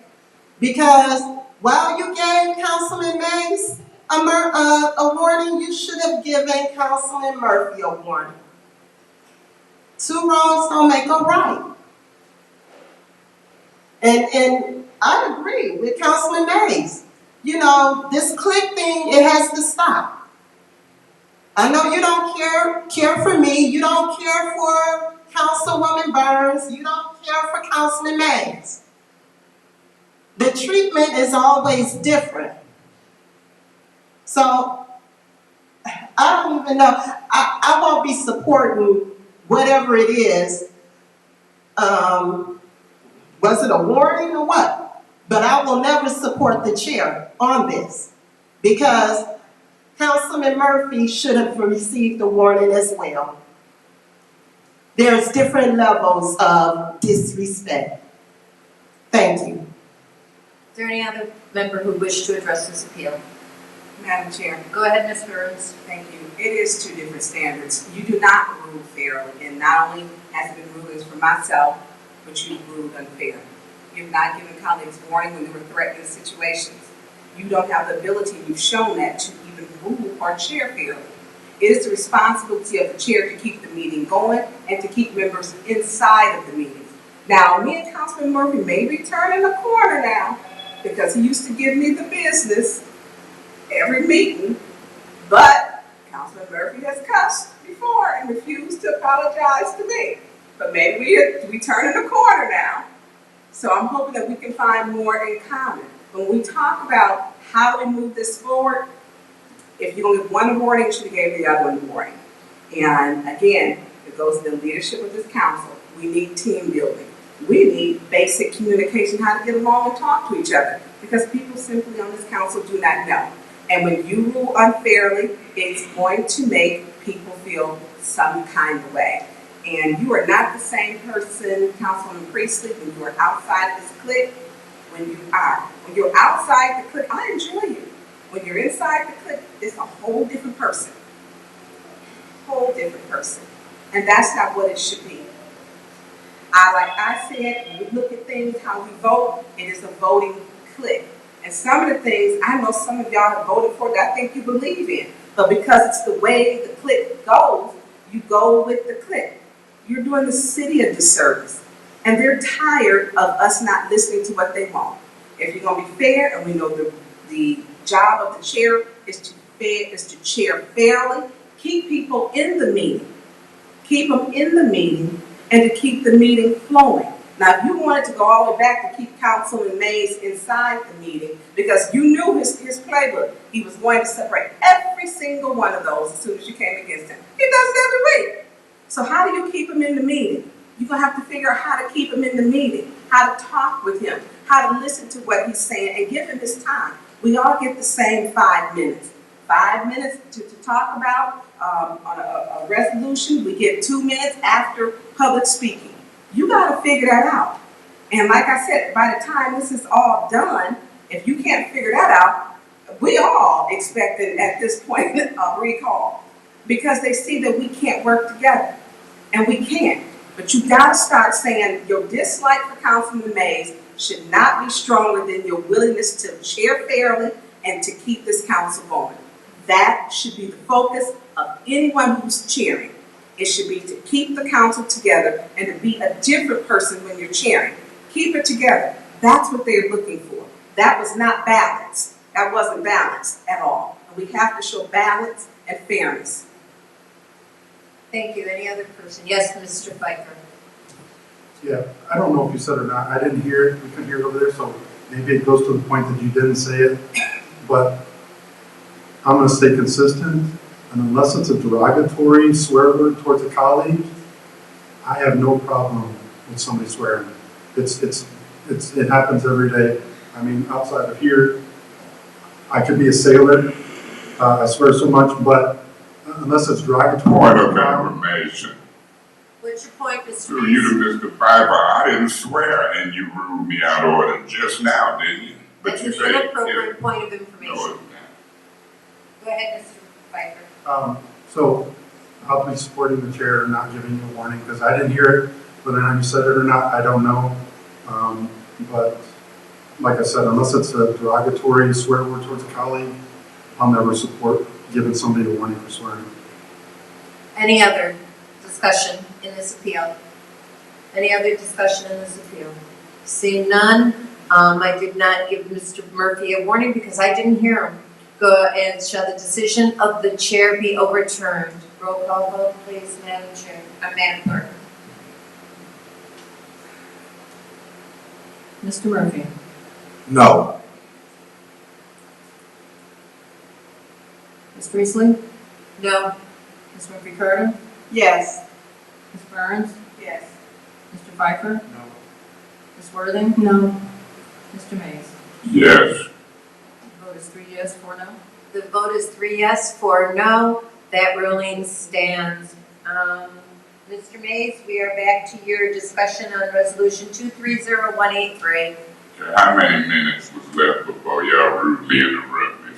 because while you gave Councilman Mays a warning, you should have given Councilman Murphy a warning. 2 wrongs don't make a right. And I agree with Councilman Mays. You know, this click thing, it has to stop. I know you don't care for me. You don't care for Councilwoman Burns. You don't care for Councilman Mays. The treatment is always different. So, I don't even know. I won't be supporting whatever it is. Was it a warning or what? But I will never support the chair on this because Councilman Murphy should have received a warning as well. There's different levels of disrespect. Thank you. Is there any other member who wished to address this appeal? Madam Chair, Go ahead, Ms. Burns. thank you. It is 2 different standards. You do not rule fairly, and not only has it been rulings for myself, but you ruled unfair. You have not given colleagues warning when they were threatening situations. You don't have the ability, you've shown that, to even rule or chair fairly. It is the responsibility of the chair to keep the meeting going and to keep members inside of the meeting. Now, me and Councilman Murphy may be turning a corner now because he used to give me the business every meeting, but Councilman Murphy has cussed before and refused to apologize to me. But maybe we turning a corner now. So I'm hoping that we can find more in common. When we talk about how do we move this forward, if you're gonna give one warning, you should have gave the other one a warning. And again, it goes to the leadership of this council. We need team building. We need basic communication, how to get along and talk to each other, because people simply on this council do not know. And when you rule unfairly, it's going to make people feel some kind of way. And you are not the same person, Councilwoman Priestley, when you are outside of this clique, when you are. When you're outside the clique, I enjoy you. When you're inside the clique, it's a whole different person. Whole different person. And that's not what it should be. Like I said, when we look at things, how we vote, it is a voting clique. And some of the things, I know some of y'all have voted for that I think you believe in. But because it's the way the clique goes, you go with the clique. You're doing the city a disservice. And they're tired of us not listening to what they want. If you're going to be fair, and we know the job of the chair is to chair fairly, keep people in the meeting. Keep them in the meeting and to keep the meeting flowing. Now, if you wanted to go all the way back to keep Councilman Mays inside the meeting, because you knew his playbook, he was going to separate every single one of those as soon as you came against him. He does it every week. So how do you keep him in the meeting? You're going to have to figure out how to keep him in the meeting, how to talk with him, how to listen to what he's saying, and give him his time. We all get the same 5 minutes. 5 minutes to talk about on a resolution. We get 2 minutes after public speaking. You got to figure that out. And like I said, by the time this is all done, if you can't figure that out, we all expected at this point a recall, because they see that we can't work together, and we can't. But you got to start saying your dislike for Councilman Mays should not be stronger than your willingness to chair fairly and to keep this council going. That should be the focus of anyone who's chairing. It should be to keep the council together and to be a different person when you're chairing. Keep it together. That's what they're looking for. That was not balanced. That wasn't balanced at all. And we have to show balance and fairness. Thank you. Any other person? Yes, Mr. Pfeiffer. Yeah, I don't know if you said it or not. I didn't hear it. We couldn't hear it over there, so maybe it goes to the point that you didn't say it. But I'm going to stay consistent. And unless it's a derogatory swear word towards a colleague, I have no problem with somebody swearing. It happens every day. I mean, outside of here, I could be a sailor. I swear so much, but unless it's derogatory. Point of information. What's your point, Mr. To you to Mr. Pfeiffer, I didn't swear and you ruled me out of order just now, didn't you? But That's you an say inappropriate point of information. No, it's not. Go ahead, Mr. Pfeiffer. So I'll be supporting the chair and not giving you a warning because I didn't hear it. Whether or not you said it or not, I don't know. But like I said, unless it's a derogatory swear word towards a colleague, I'll never support giving somebody a warning for swearing. Any other discussion in this appeal? Any other discussion in this appeal? Seeing none, I did not give Mr. Murphy a warning because I didn't hear him. Go and shall the decision of the chair be overturned? Roll call vote, please, Madam Chair. Madam Clerk. Mr. Murphy. No. Ms. Priestley? No. Ms. Murphy Carter? Yes. Ms. Burns? Yes. Mr. Pfeiffer? No. Ms. Worthing? No. Mr. Mays? Yes. The vote is 3 yes, 4 no. The vote is 3 yes, 4 no. That ruling stands. Mr. Mays, we are back to your discussion on resolution 230183. Okay, how many minutes was left before y'all rudely interrupted me?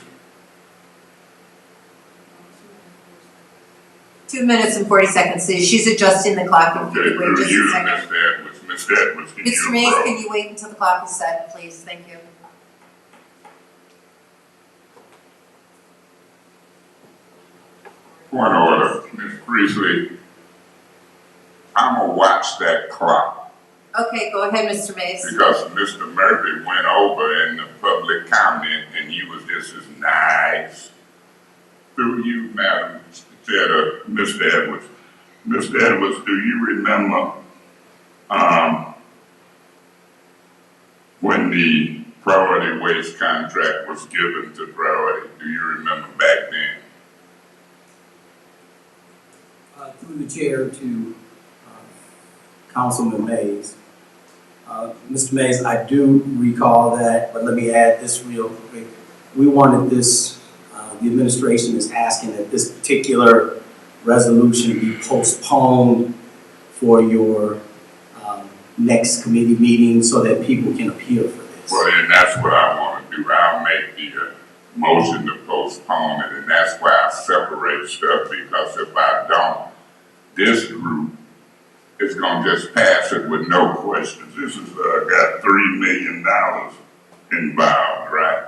2 minutes and 40 seconds. See, she's adjusting the clock. If you Okay, could wait just you a and second. Miss Edwards, can you Mr. Mays, approach? can you wait until the clock is set, please? Thank you. Point of order, Ms. Priestley. I'm gonna watch that clock Okay, go ahead, Mr. Mays. because Mr. Murphy went over in the public comment and you was just as nice. Through you, Madam Chair, to Mr. Edwards. Mr. Edwards, do you remember when the priority waste contract was given to priority? Do you remember back then? Through the chair to Councilman Mays. Mr. Mays, I do recall that, but let me add this real quick. We wanted this, the administration is asking that this particular resolution be postponed for your next committee meeting so that people can appear for this. Well, then that's what I want to do. I'll make the motion to postpone it, and that's why I separate stuff, because if I don't, this group is going to just pass it with no questions. This is got $3 million involved, right?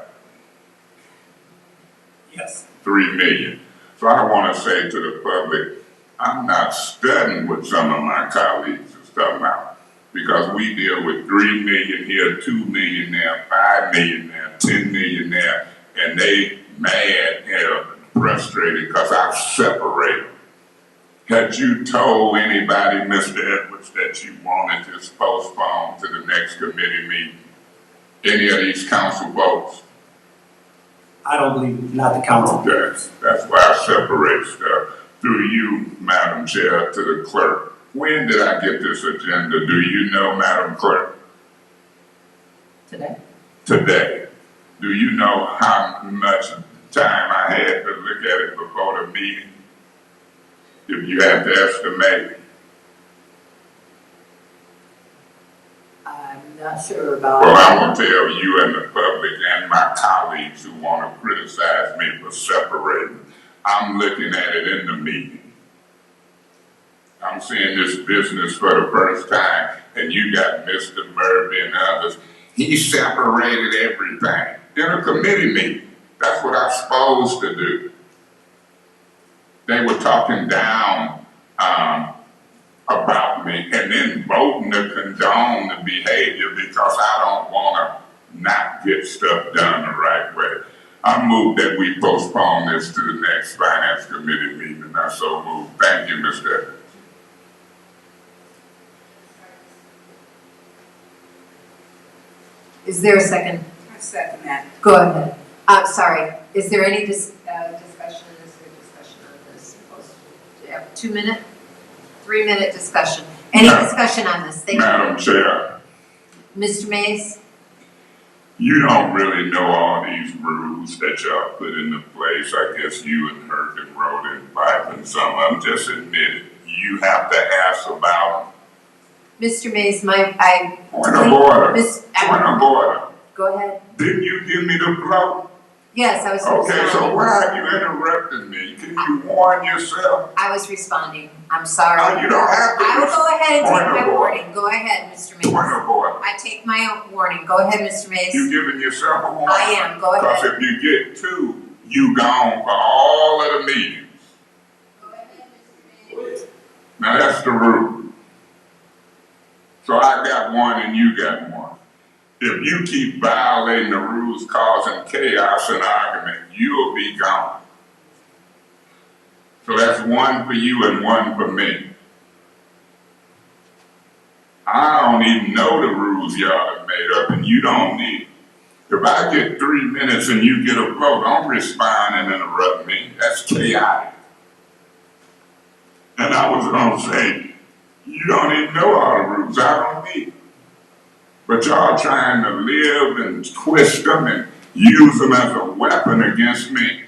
Yes. 3 million. So I want to say to the public, I'm not studying what some of my colleagues is talking about, because we deal with 3 million here, 2 million there, 5 million there, 10 million there, and they mad and frustrated because I've separated. Had you told anybody, Mr. Edwards, that you wanted this postponed to the next committee meeting? Any of these council votes? I don't believe, not the council. That's why I separate stuff. Through you, Madam Chair, to the clerk. When did I get this agenda? Do you know, Madam Clerk? Today. Today. Do you know how much time I had to look at it before the meeting? If you had to estimate. I'm not sure about Well, that. I'm going to tell you and the public and my colleagues who want to criticize me for separating, I'm looking at it in the meeting. I'm seeing this business for the first time, and you got Mr. Murphy and others. He separated everything in a committee meeting. That's what I'm supposed to do. They were talking down about me and then voting to condone the behavior because I don't want to not get stuff done the right way. I move that we postpone this to the next Finance Committee meeting, and I so move. Thank you, Mr. Evans. Is there a second? I second that. Go ahead. I'm sorry. Is there any discussion? Is there discussion on this? Do you have 2 minute, 3 minute discussion? Any discussion on this? Thank you. Madam Chair, Mr. Mays? you don't really know all these rules that y'all put into place. I guess you and Herc and wrote in Pipe and some of them just admitted. You have to ask about Mr. Mays, point of order. Point of order. Go ahead. Didn't you give me the floor? Yes, I was Okay, responding. so why are you interrupting me? Can you warn yourself? I was responding. I'm sorry. You don't have to. I will go ahead and Point take of my order. warning. Go ahead, Mr. Mays. Point of order. I take my own warning. Go ahead, Mr. Mays. You giving yourself a warning? I am. Go Because ahead. if you get 2, you gone for all of the meetings. Go ahead, Mr. Mays. Now that's the rule. So I got 1 and you got 1. If you keep violating the rules, causing chaos and argument, you'll be gone. So that's 1 for you and 1 for me. I don't even know the rules y'all have made up, and you don't need. If I get 3 minutes and you get a vote, don't respond and interrupt me. That's chaotic. And I was gonna say, you don't even know all the rules. I don't need. But y'all trying to live and twist them and use them as a weapon against me.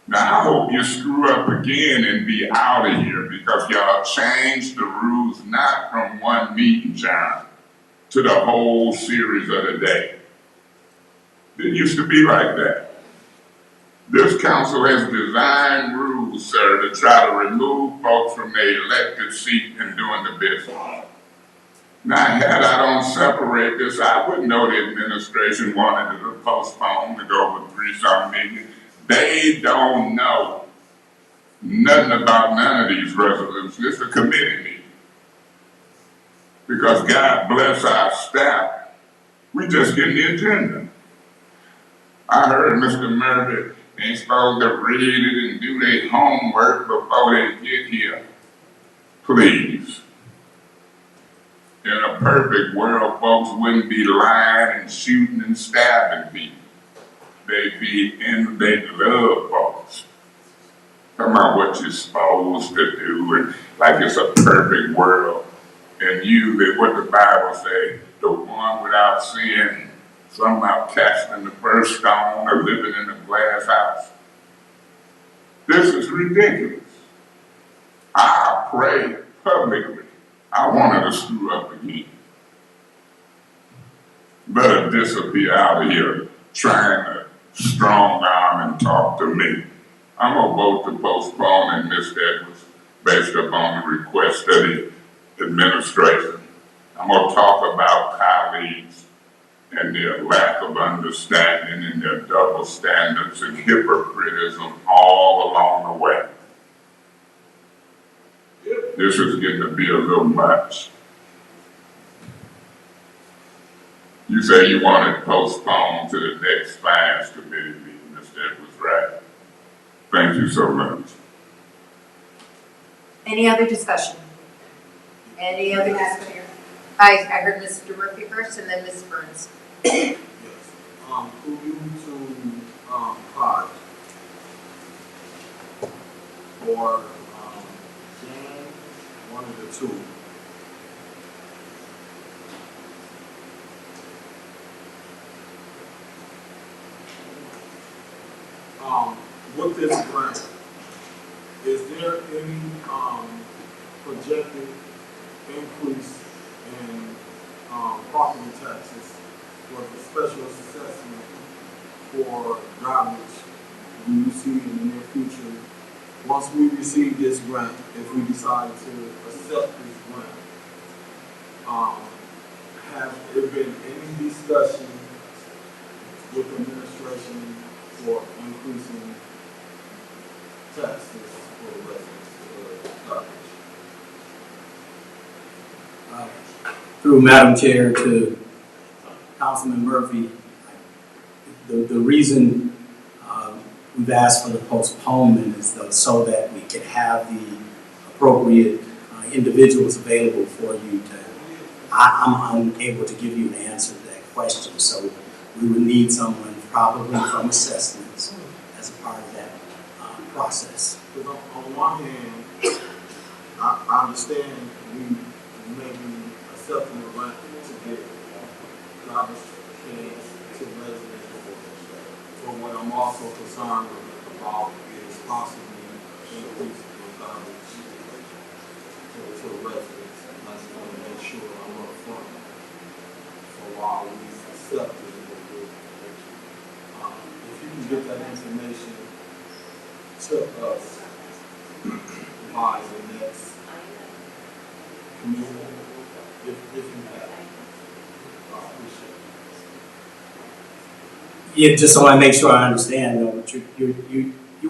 Now I hope you screw up again and be out of here, because y'all changed the rules not from 1 meeting, John, to the whole series of the day. It used to be like that. This council has designed rules, sir, to try to remove folks from their elected seat and doing the business. Now, had I don't separate this, I wouldn't know the administration wanted to postpone to go with 3-something million. They don't know nothing about none of these resolutions. It's a committee meeting. Because God bless our staff, we just getting the agenda. I heard Mr. Murphy ain't supposed to read it and do their homework before they get here. Please. In a perfect world, folks wouldn't be lying and shooting and stabbing people. They love folks. Talking about what you're supposed to do and like it's a perfect world. And what the Bible say, the one without sin, somehow casting the first stone or living in a glass house. This is ridiculous. I pray publicly. I wanted to screw up again. Better disappear out of here trying to strong arm and talk to me. I'm gonna vote to postpone Ms. Edwards based upon the request of the administration. I'm gonna talk about colleagues and their lack of understanding and their double standards and hypocritism all along the way. This is getting to be a little much. You say you want it postponed to the next finance committee meeting, Mr. Edwards, right? Thank you so much. Any other discussion? Any other discussion? I heard Mr. Murphy first and then Ms. Burns. Yes. Who you to, Clyde? Or, Jan, one of the two. With this grant, is there any, projected increase in, property taxes for the special assessment for garbage? Do you see in the near future, once we receive this grant, if we decide to accept this grant, have there been any discussion with the administration for increasing taxes for the residents for garbage? Through Madam Chair to Councilman Murphy, the reason we've asked for the postponement is so that we can have the appropriate individuals available for you to. I'm unable to give you an answer to that question, so we would need someone probably from assessments as a part of that process. Because on one hand, I understand we may be accepting the grant to get garbage cans to residents. But what I'm also concerned about is possibly increasing the garbage to the residents. And I just want to make sure I'm up front for while we accept it. If you can get that information to us by the next committee, if you have it, I appreciate it. Yeah, just so I make sure I understand, though, but you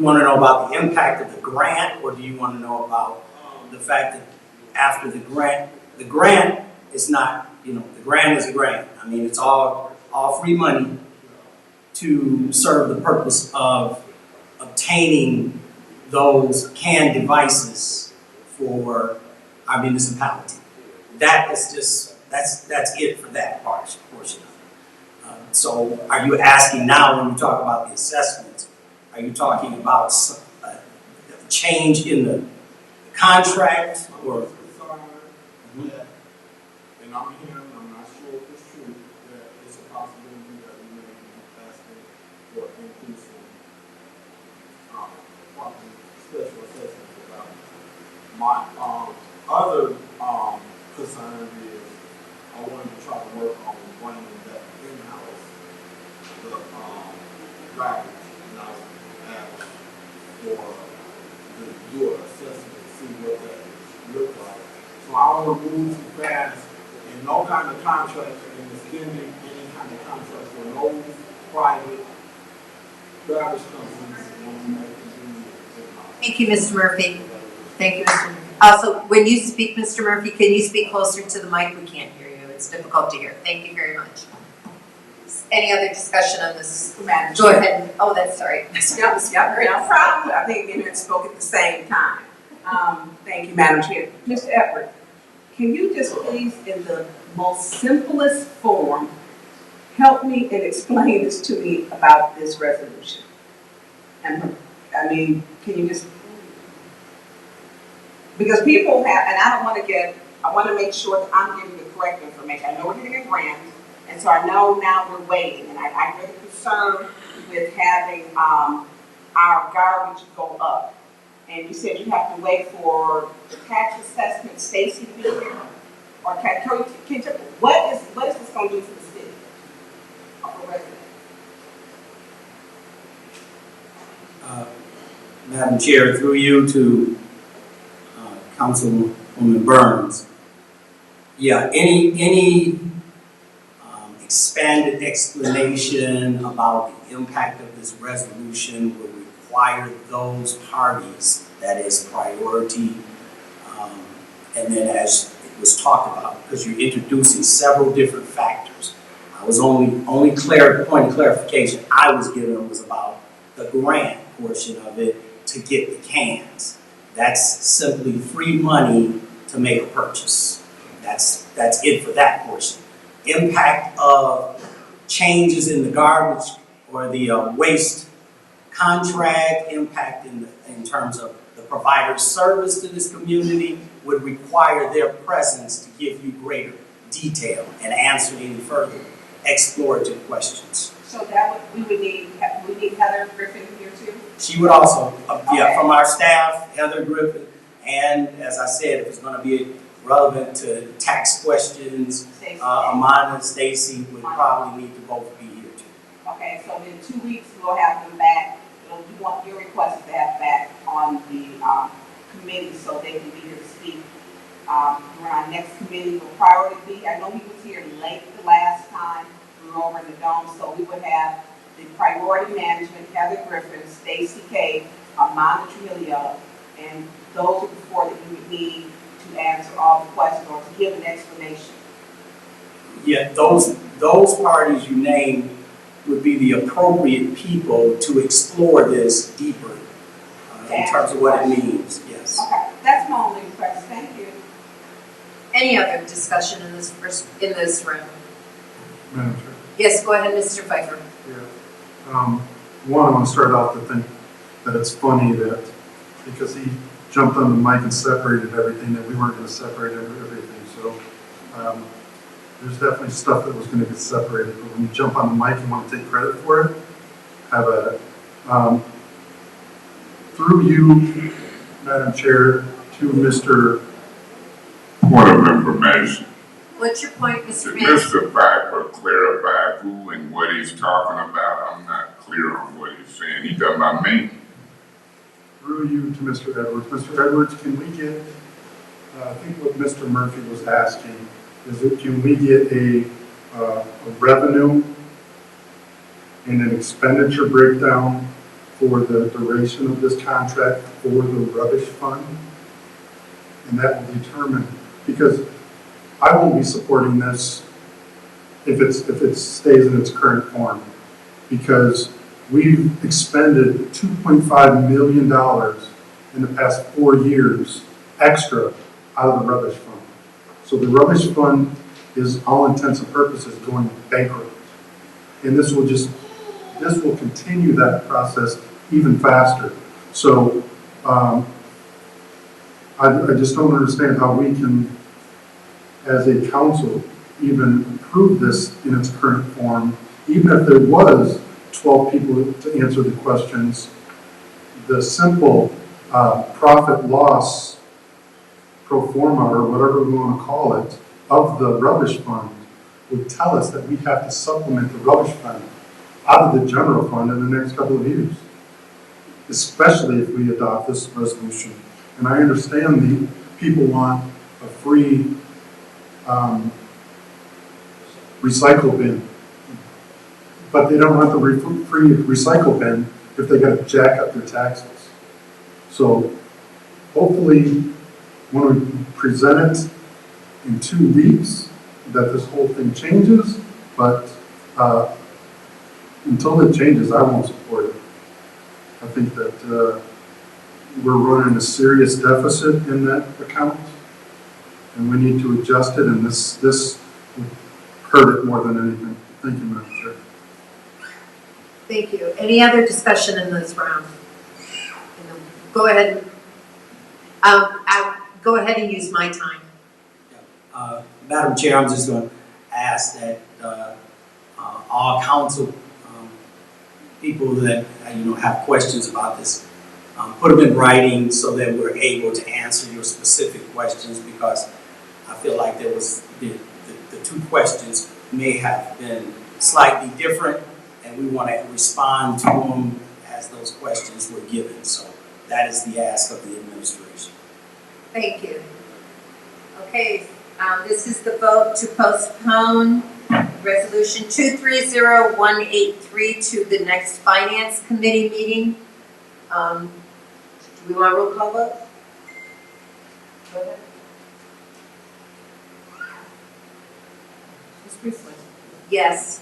want to know about the impact of the grant, or do you want to know about the fact that after the grant is not, the grant is a grant. I mean, it's all free money to serve the purpose of obtaining those canned devices for our municipality. That is just, that's it for that portion of it. So are you asking now, when you talk about the assessments, are you talking about a change in the contract or? And I'm hearing, I'm not sure if it's true, that it's a possibility that we may be asking for increasing property special assessments about it. My other concern is I wanted to try to work on bringing that in-house, the garbage, and I was asked for the do an assessment, see what that look like. So I don't want to move too fast and no kind of contract and extending any kind of contract for no private garbage companies when we make the in-house. Thank you, Mr. Murphy. Thank you, Mr. Murphy. Also, when you speak, Mr. Murphy, can you speak closer to the mic? We can't hear you. It's difficult to hear. Thank you very much. Any other discussion on this? Madam Go Chair. ahead. Oh, that's sorry. Yep, no problem. I think we spoke at the same time. Thank you, Madam Chair. Mr. Edward, can you just please, in the most simplest form, help me and explain this to me about this resolution? And, I mean, can you just, because people have, and I don't want to get, I want to make sure that I'm giving the correct information. I know we're getting a grant, and so I know now we're waiting, and I'm really concerned with having our garbage go up. And you said you have to wait for the tax assessment, Stacy, to be here? Or can you tell, what is this going to do for the city? Or for residents? Madam Chair, through you to Councilwoman Burns. Yeah, any expanded explanation about the impact of this resolution would require those parties, that is priority, and then as it was talked about, because you're introducing several different factors. I was only point of clarification I was given was about the grant portion of it to get the cans. That's simply free money to make a purchase. That's it for that portion. Impact of changes in the garbage or the waste contract, impact in terms of the provider's service to this community would require their presence to give you greater detail and answer any further explorative questions. So that we would need Heather Griffin here too? She would also, from our staff, Heather Griffin, and as I said, if it's going to be relevant to tax questions, Amanda and Stacy would probably need to both be here too. Okay, so in 2 weeks we'll have them back. You want your request to have back on the committee so they can be here to speak during our next committee. Will priority be? I know he was here late the last time we were over in the dome, so we would have the priority management, Heather Griffin, Stacy K, Amanda Trujillo, and those are the four that you would need to answer all the questions or to give an explanation. Yeah, those parties you named would be the appropriate people to explore this deeper in terms of what it means. Yes. Okay, that's my only request. Thank you. Any other discussion in this room? Madam Chair. Yes, go ahead, Mr. Pfeiffer. Yeah. One, I want to start off to think that it's funny that because he jumped on the mic and separated everything, that we weren't going to separate everything. So there's definitely stuff that was going to get separated. But when you jump on the mic and want to take credit for it, have at it. Through you, Madam Chair, to Mr. Point of information. What's your point, Mr. To Mayor? Mr. Pfeiffer clarify who and what he's talking about, I'm not clear on what he's saying. He talking about me. Through you to Mr. Edwards. Mr. Edwards, can we get, I think what Mr. Murphy was asking, is that can we get a revenue and an expenditure breakdown for the duration of this contract for the rubbish fund? And that will determine, because I won't be supporting this if it stays in its current form, because we've expended $2.5 million in the past 4 years extra out of the rubbish fund. So the rubbish fund is, all intents and purposes, going bankrupt. And this will continue that process even faster. So I just don't understand how we can, as a council, even approve this in its current form, even if there was 12 people to answer the questions. The simple profit loss pro forma, or whatever we want to call it, of the rubbish fund would tell us that we have to supplement the rubbish fund out of the general fund in the next couple of years, especially if we adopt this resolution. And I understand the people want a free recycle bin, but they don't want the free recycle bin if they got to jack up their taxes. So hopefully, when we present it in 2 weeks, that this whole thing changes, but until it changes, I won't support it. I think that we're running a serious deficit in that account, and we need to adjust it, and this would hurt it more than anything. Thank you, Madam Chair. Thank you. Any other discussion in this round? Go ahead. I'll go ahead and use my time. Madam Chair, I'm just going to ask that all council people that have questions about this, put them in writing so that we're able to answer your specific questions, because I feel like there was the 2 questions may have been slightly different, and we want to respond to them as those questions were given. So that is the ask of the administration. Thank you. Okay, this is the vote to postpone Resolution 230183 to the next Finance Committee meeting. Do we want a roll call vote? Go ahead. Ms. Priestley? Yes.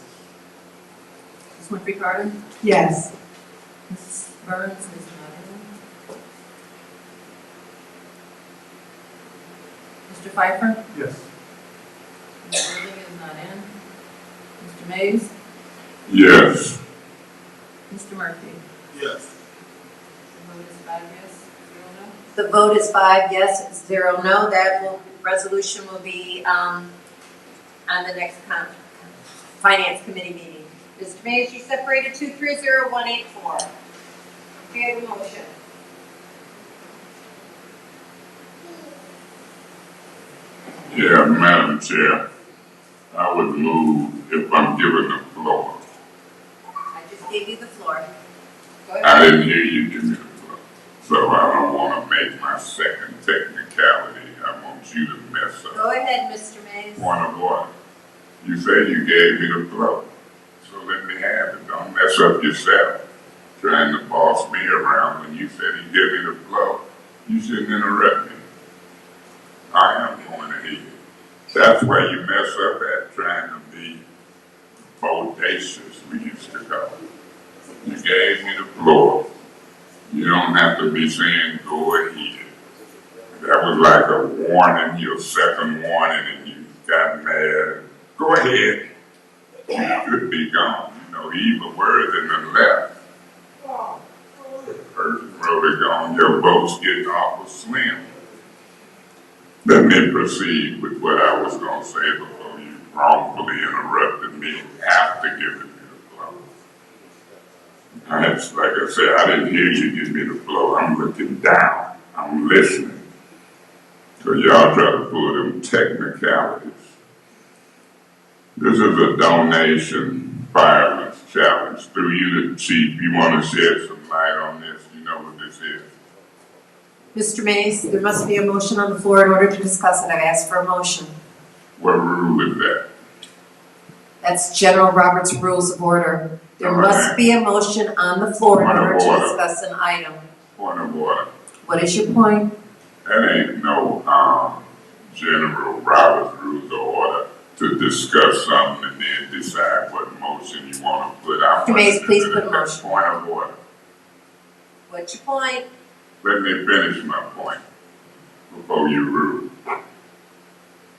Ms. Winfrey Carter? Yes. Ms. Burns is not in. Mr. Pfeiffer? Yes. Ms. Irving is not in. Mr. Mays? Yes. Mr. Murphy? Yes. The vote is 5 yes, 0 no. The vote is 5 yes, 0 no. That resolution will be on the next Finance Committee meeting. Mr. Mays, you separated 230184. Do you have a motion? Yeah, Madam Chair, I would move if I'm given the floor. I just gave you the floor. Go ahead. I didn't hear you give me the floor. So I don't want to make my second technicality. I want you to mess up. Go ahead, Mr. Mays. Point of order. You say you gave me the floor. So let me have it. Don't mess up yourself trying to boss me around when you said he gave me the floor. You shouldn't interrupt me. I am going to hear you. That's where you mess up at, trying to be bodacious, we used to call it. You gave me the floor. You don't have to be saying go ahead. That was like a warning, your second warning, and you got mad. Go ahead. You could be gone. Evil words in the left. The person wrote it on, your vote's getting awful slim. Let me proceed with what I was going to say before you wrongfully interrupted me. You have to give it me the floor. Like I said, I didn't hear you give me the floor. I'm looking down. I'm listening. So y'all try to pull them technicalities. This is a donation violence challenge. Through you, the chief, you want to shed some light on this? You know what this is. Mr. Mays, there must be a motion on the floor in order to discuss it. I've asked for a motion. What rule is that? That's General Roberts Rules of Order. There must be a motion on the floor in order to discuss an item. Point of order. What is your point? That ain't no General Roberts Rules of Order to discuss something and then decide what motion you want to put out. Mr. Mays, please put a motion. Point of order. What's your point? Let me finish my point before you rule.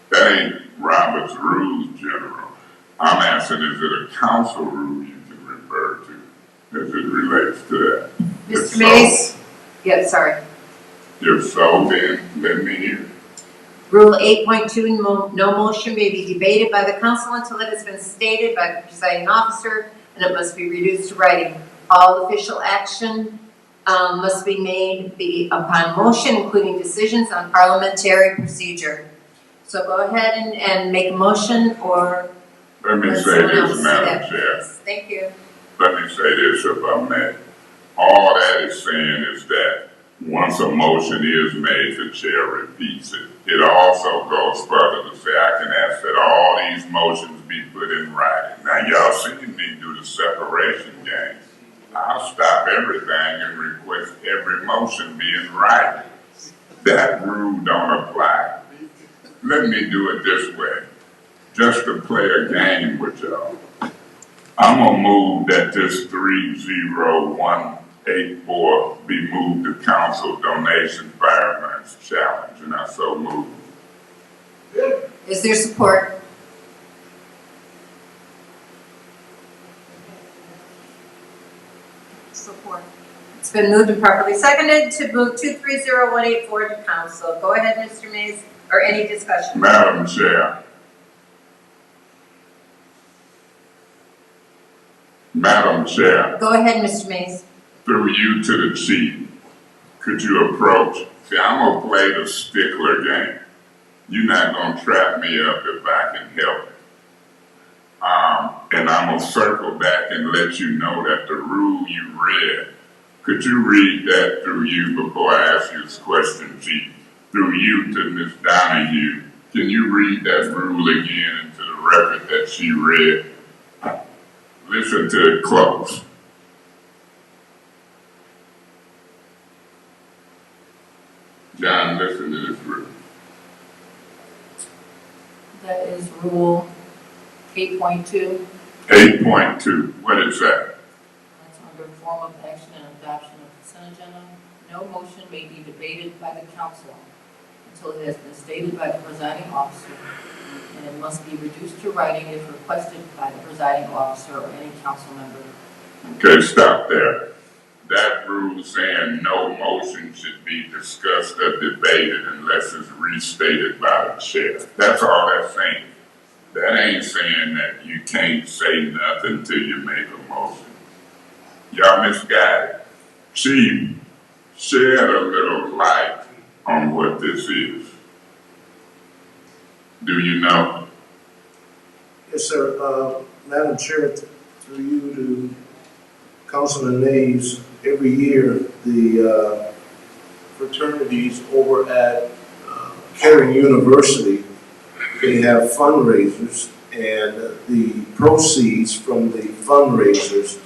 That ain't Robert's Rules, General. I'm asking, is it a council rule you can refer to as it relates to that? Mr. Mays? Yeah, sorry. If so, then let me hear. Rule 8.2, no motion may be debated by the council until it has been stated by the presiding officer, and it must be reduced to writing. All official action must be made upon motion, including decisions on parliamentary procedure. So go ahead and make a motion, or Let me let say someone else this, do Madam that. Chair. Thank you. Let me say this, if I may. All that is saying is that once a motion is made, the chair repeats it. It also goes further to say I can ask that all these motions be put in writing. Now, y'all seen me do the separation game. I'll stop everything and request every motion be in writing. That rule don't apply. Let me do it this way, just to play a game with y'all. I'm gonna move that this 30184 be moved to council donation fireman's challenge, and I so move. Is there support? Support. It's been moved and properly seconded to move 230184 to council. Go ahead, Mr. Mays, or any discussion? Madam Chair. Madam Chair, Go ahead, Mr. Mays. through you to the chief, could you approach? See, I'm gonna play the stickler game. You're not gonna trap me up if I can help it. And I'm gonna circle back and let you know that the rule you read, could you read that through you before I ask you this question, Chief? Through you to Ms. Donahue, can you read that rule again into the record that she read? Listen to it close. John, listen to this rule. That is Rule 8.2. 8.2, what is that? That's under form of action and adoption of consent agenda. No motion may be debated by the council until it has been stated by the presiding officer, and it must be reduced to writing if requested by the presiding officer or any council member. Okay, stop there. That rule saying no motion should be discussed or debated unless it's restated by the chair. That's all that's saying. That ain't saying that you can't say nothing till you make a motion. Y'all misguided. Chief, shed a little light on what this is. Do you know? Yes, sir. Madam Chair, through you to Councilman Mays, every year the fraternities over at Caring University, they have fundraisers, and the proceeds from the fundraisers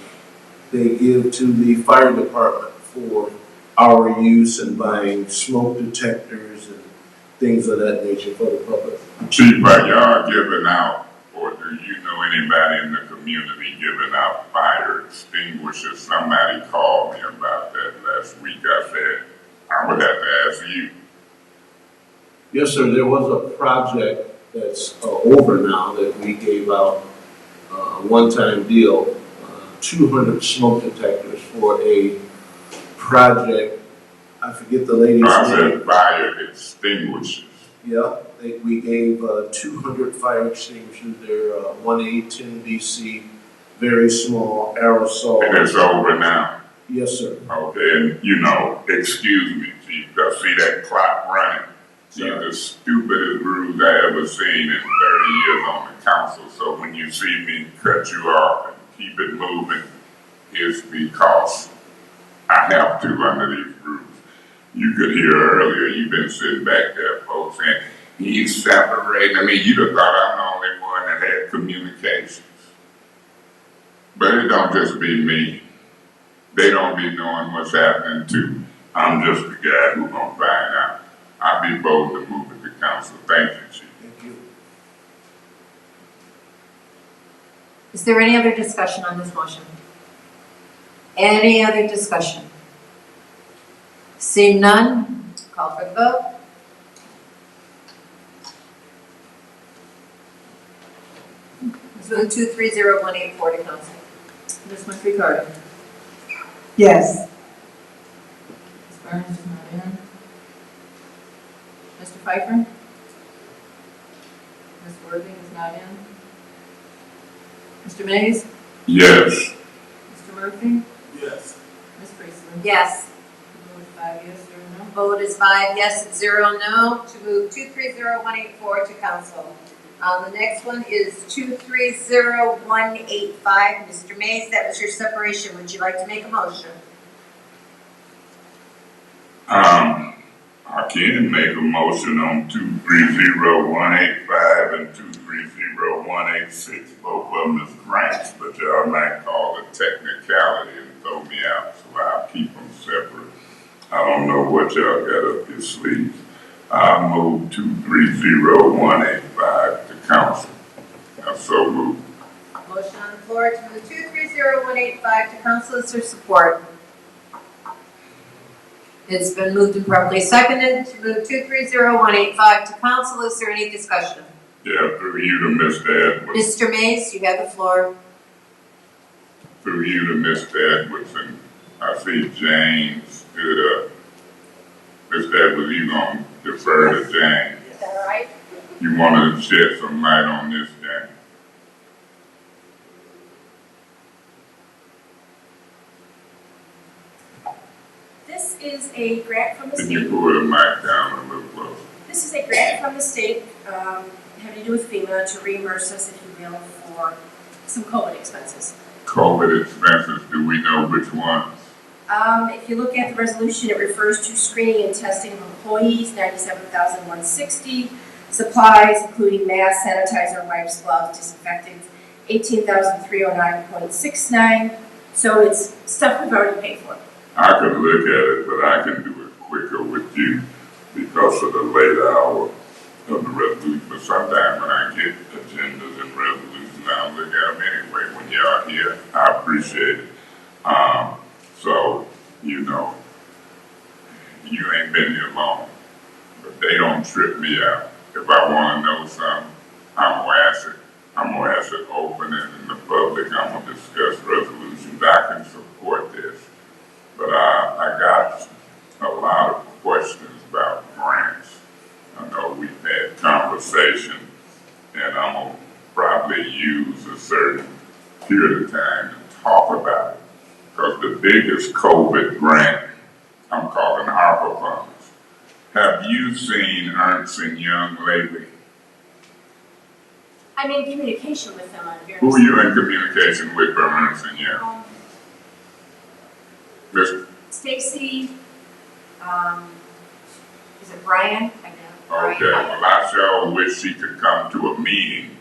they give to the fire department for our use in buying smoke detectors and things of that nature for the public. Chief, are y'all giving out, or do you know anybody in the community giving out fire extinguishers? Somebody called me about that last week. I said, I would have to ask you. Yes, sir. There was a project that's over now that we gave out a one-time deal, 200 smoke detectors for a project. I forget the lady's No, I name. said fire extinguishers. Yeah, we gave 200 fire extinguishers. They're 1A10 DC, very small aerosol. And it's over now. Yes, sir. Okay, and you know, excuse me, Chief, because see that clock running. These are the stupidest rules I ever seen in 30 years on the council. So when you see me cut you off and keep it moving, it's because I have to under these rules. You could hear earlier, you've been sitting back there, folks, saying, he's separating. I mean, you'd have thought I'm the only one that had communications. But it don't just be me. They don't be knowing what's happening too. I'm just the guy who's gonna find out. I'll be bold to move it to council. Thank you, Chief. Thank you. Is there any other discussion on this motion? Any other discussion? Seeing none, call for the vote. Let's move 230184 to council. Ms. McCricarty. Yes. Ms. Burns is not in. Mr. Pfeiffer? Ms. Worthing is not in. Mr. Mays? Yes. Mr. Murphy? Yes. Ms. Priestley? Yes. Vote 5 yes, 0 no. Vote is 5 yes, 0 no to move 230184 to council. The next one is 230185. Mr. Mays, that was your separation. Would you like to make a motion? I can make a motion on 230185 and 230186. Both of them is grants, but y'all might call it technicality and throw me out, so I'll keep them separate. y'all got up your sleeves. I move 230185 to council. I so move. Motion on the floor to move 230185 to council. Is there support? It's been moved and properly seconded to move 230185 to council. Is there any discussion? Yeah, through you to Mr. Edwards. Mr. Mays, you have the floor. Through you to Mr. Edwards, and I see James stood up. Mr. Edwards, you gonna defer to James. Is that all right? You wanna shed some light on this, James? This is a grant from the Can state. you pull the mic down a little closer? This is a grant from the state having to do with FEMA to reimburse us, if you will, for some COVID expenses. COVID expenses, do we know which ones? If you look at the resolution, it refers to screening and testing of employees, $97,160. Supplies, including masks, sanitizer, wipes, gloves, disinfectants, $18,309.69. So it's stuff we've already paid for. I could look at it, but I can do it quicker with you because of the late hour of the resolution. But sometimes when I get agendas and resolutions, I'll look at them anyway. When y'all here, I appreciate it. So, you know, you ain't been here long, but they don't trip me out. If I want to know something, I'm gonna ask it. I'm gonna ask it open and in the public. I'm gonna discuss resolutions. I can support this. But I got a lot of questions about grants. I know we've had conversation, and I'm gonna probably use a certain period of time to talk about it. Because the biggest COVID grant, I'm calling ARPA funds. Have you seen Ernst & Young lately? I'm in communication with them on various. Who are you in communication with from Ernst & Young? Mr. Stacy, is it Brian? I know. Okay, well, I sure wish she could come to a meeting,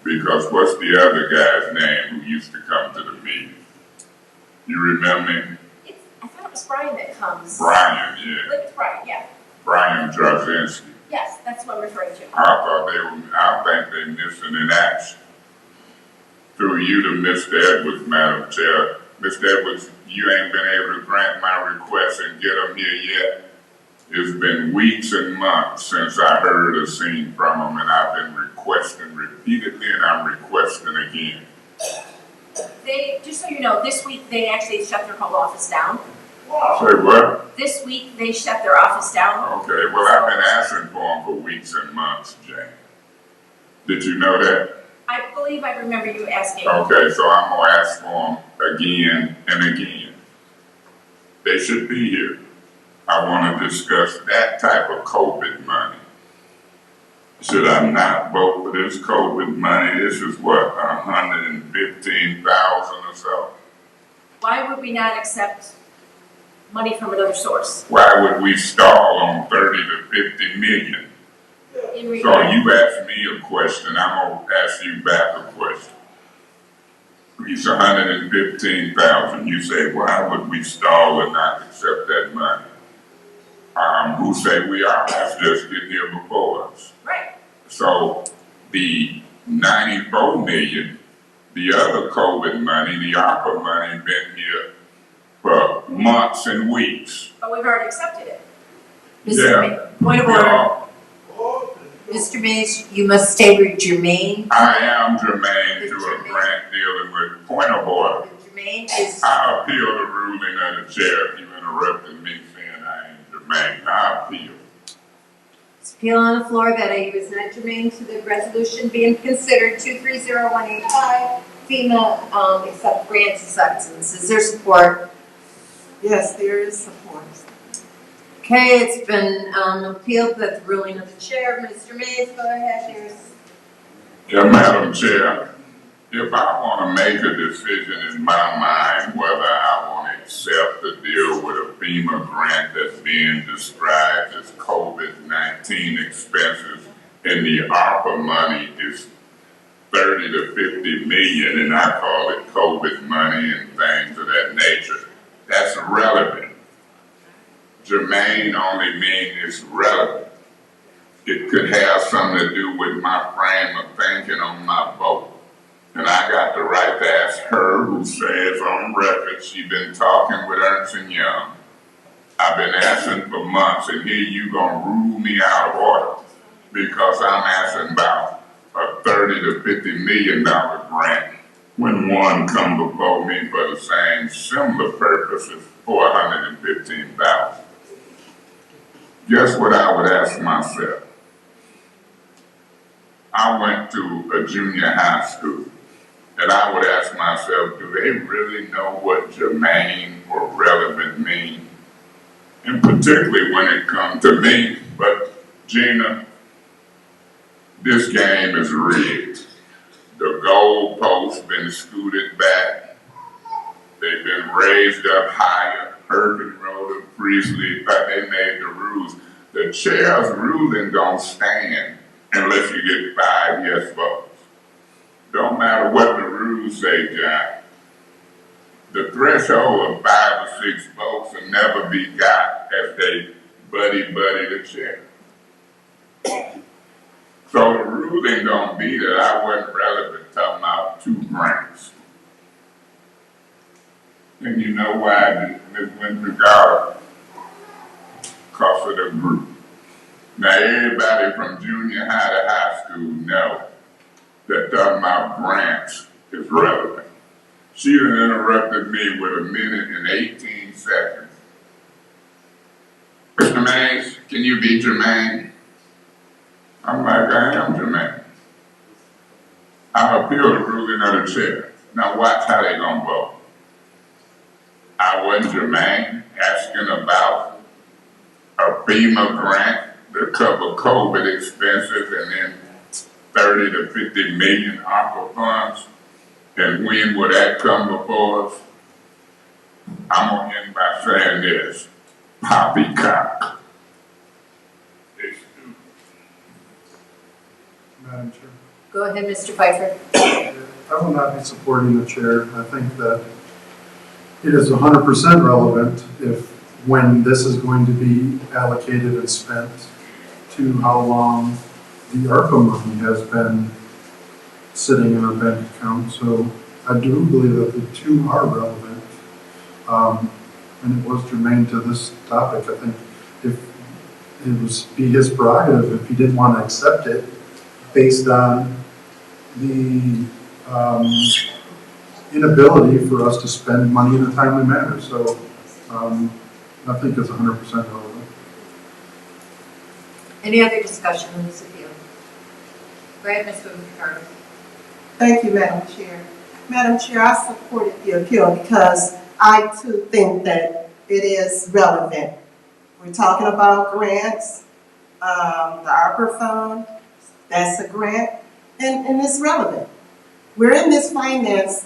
because what's the other guy's name who used to come to the meeting? You remember him? I thought it was Brian that comes. Brian, yeah. I believe it's Brian, yeah. Brian Jarzinski. Yes, that's what I'm referring to. I think they missing in action. Through you to Mr. Edwards, Madam Chair. Mr. Edwards, you ain't been able to grant my request and get them here yet. It's been weeks and months since I heard or seen from them, and I've been requesting repeatedly, and I'm requesting again. They, just so you know, this week they actually shut their whole office down. Say what? This week they shut their office down. Okay, well, I've been asking for them for weeks and months, Jane. Did you know that? I believe I remember you asking. Okay, so I'm gonna ask for them again and again. They should be here. I want to discuss that type of COVID money. Should I not vote for this COVID money? This is what, 115,000 or so? Why would we not accept money from another source? Why would we stall on 30 to 50 million? In So regard, you asked me a question, I'm gonna ask you back a question. It's 115,000. You say, why would we stall and not accept that money? Who say we are? That's just getting here before us. right. So the 94 million, the other COVID money, the ARPA money, been here for months and weeks. But we've already accepted it. Mr. Mays, point of order. Mr. Mays, you must stay germane. I am germane to a grant dealing with point of order. Germane is. I appeal the ruling of the chair if you interrupted me saying I ain't germane. I appeal. It's appeal on the floor that I was not germane to the resolution being considered 230185 FEMA accept grants acceptance. Is there support? Yes, there is support. Okay, it's been appealed that the ruling of the chair. Mr. Mays, go ahead. Yeah, Madam Chair, if I want to make a decision in my mind whether I want to accept the deal with a FEMA grant that's being described as COVID-19 expenses and the ARPA money is 30 to 50 million and I call it COVID money and things of that nature, that's irrelevant. Germane germane only means it's relevant. It could have something to do with my frame of thinking on my vote. And I got the right to ask her, who says on record she's been talking with Ernst & Young. I've been asking for months, and here you gonna rule me out of order because I'm asking about a $30 to $50 million grant when one come before me for the same similar purposes for $115,000. Guess what I would ask myself? I went to a junior high school, and I would ask myself, do they really know what germane or relevant means? And particularly when it comes to me. But Gina, this game is rigged. The goalposts been scooted back. They've been raised up higher. Perkins, Rhoda, Priestley, but they made the rules. The chair's ruling don't stand unless you get 5 yes votes. Don't matter what the rules say, John. The threshold of 5 or 6 votes will never be got as they buddy the chair. So the ruling gonna be that I wasn't relevant talking about 2 grants. And you know why, Ms. Winfrey got it? Because of the group. Now everybody from junior high to high school know that talking about grants is relevant. She done interrupted me with 1 minute and 18 seconds. Mr. Mays, can you be germane? I'm like, I am germane. I appeal the ruling of the chair. Now watch how they gonna vote. I wasn't germane, asking about a FEMA grant to cover COVID expenses and then 30 to 50 million ARPA funds. And when will that come before us? I'm gonna end by saying this. Poppycock. It's stupid. Madam Chair. Go ahead, Mr. Pfeiffer. I will not be supporting the chair. I think that it is 100% relevant when this is going to be allocated and spent to how long the ARPA money has been sitting in our bank account. So I do believe that the two are relevant. And it was germane to this topic. I think if it was be his prerogative if he didn't want to accept it based on the inability for us to spend money in a timely manner. So I think it's 100% relevant. Any other discussion on this appeal? Go ahead, Ms. Carter. Thank you, Madam Chair. Madam Chair, I supported the appeal because I too think that it is relevant. We're talking about grants, the ARPA fund, that's a grant, and it's relevant. We're in this finance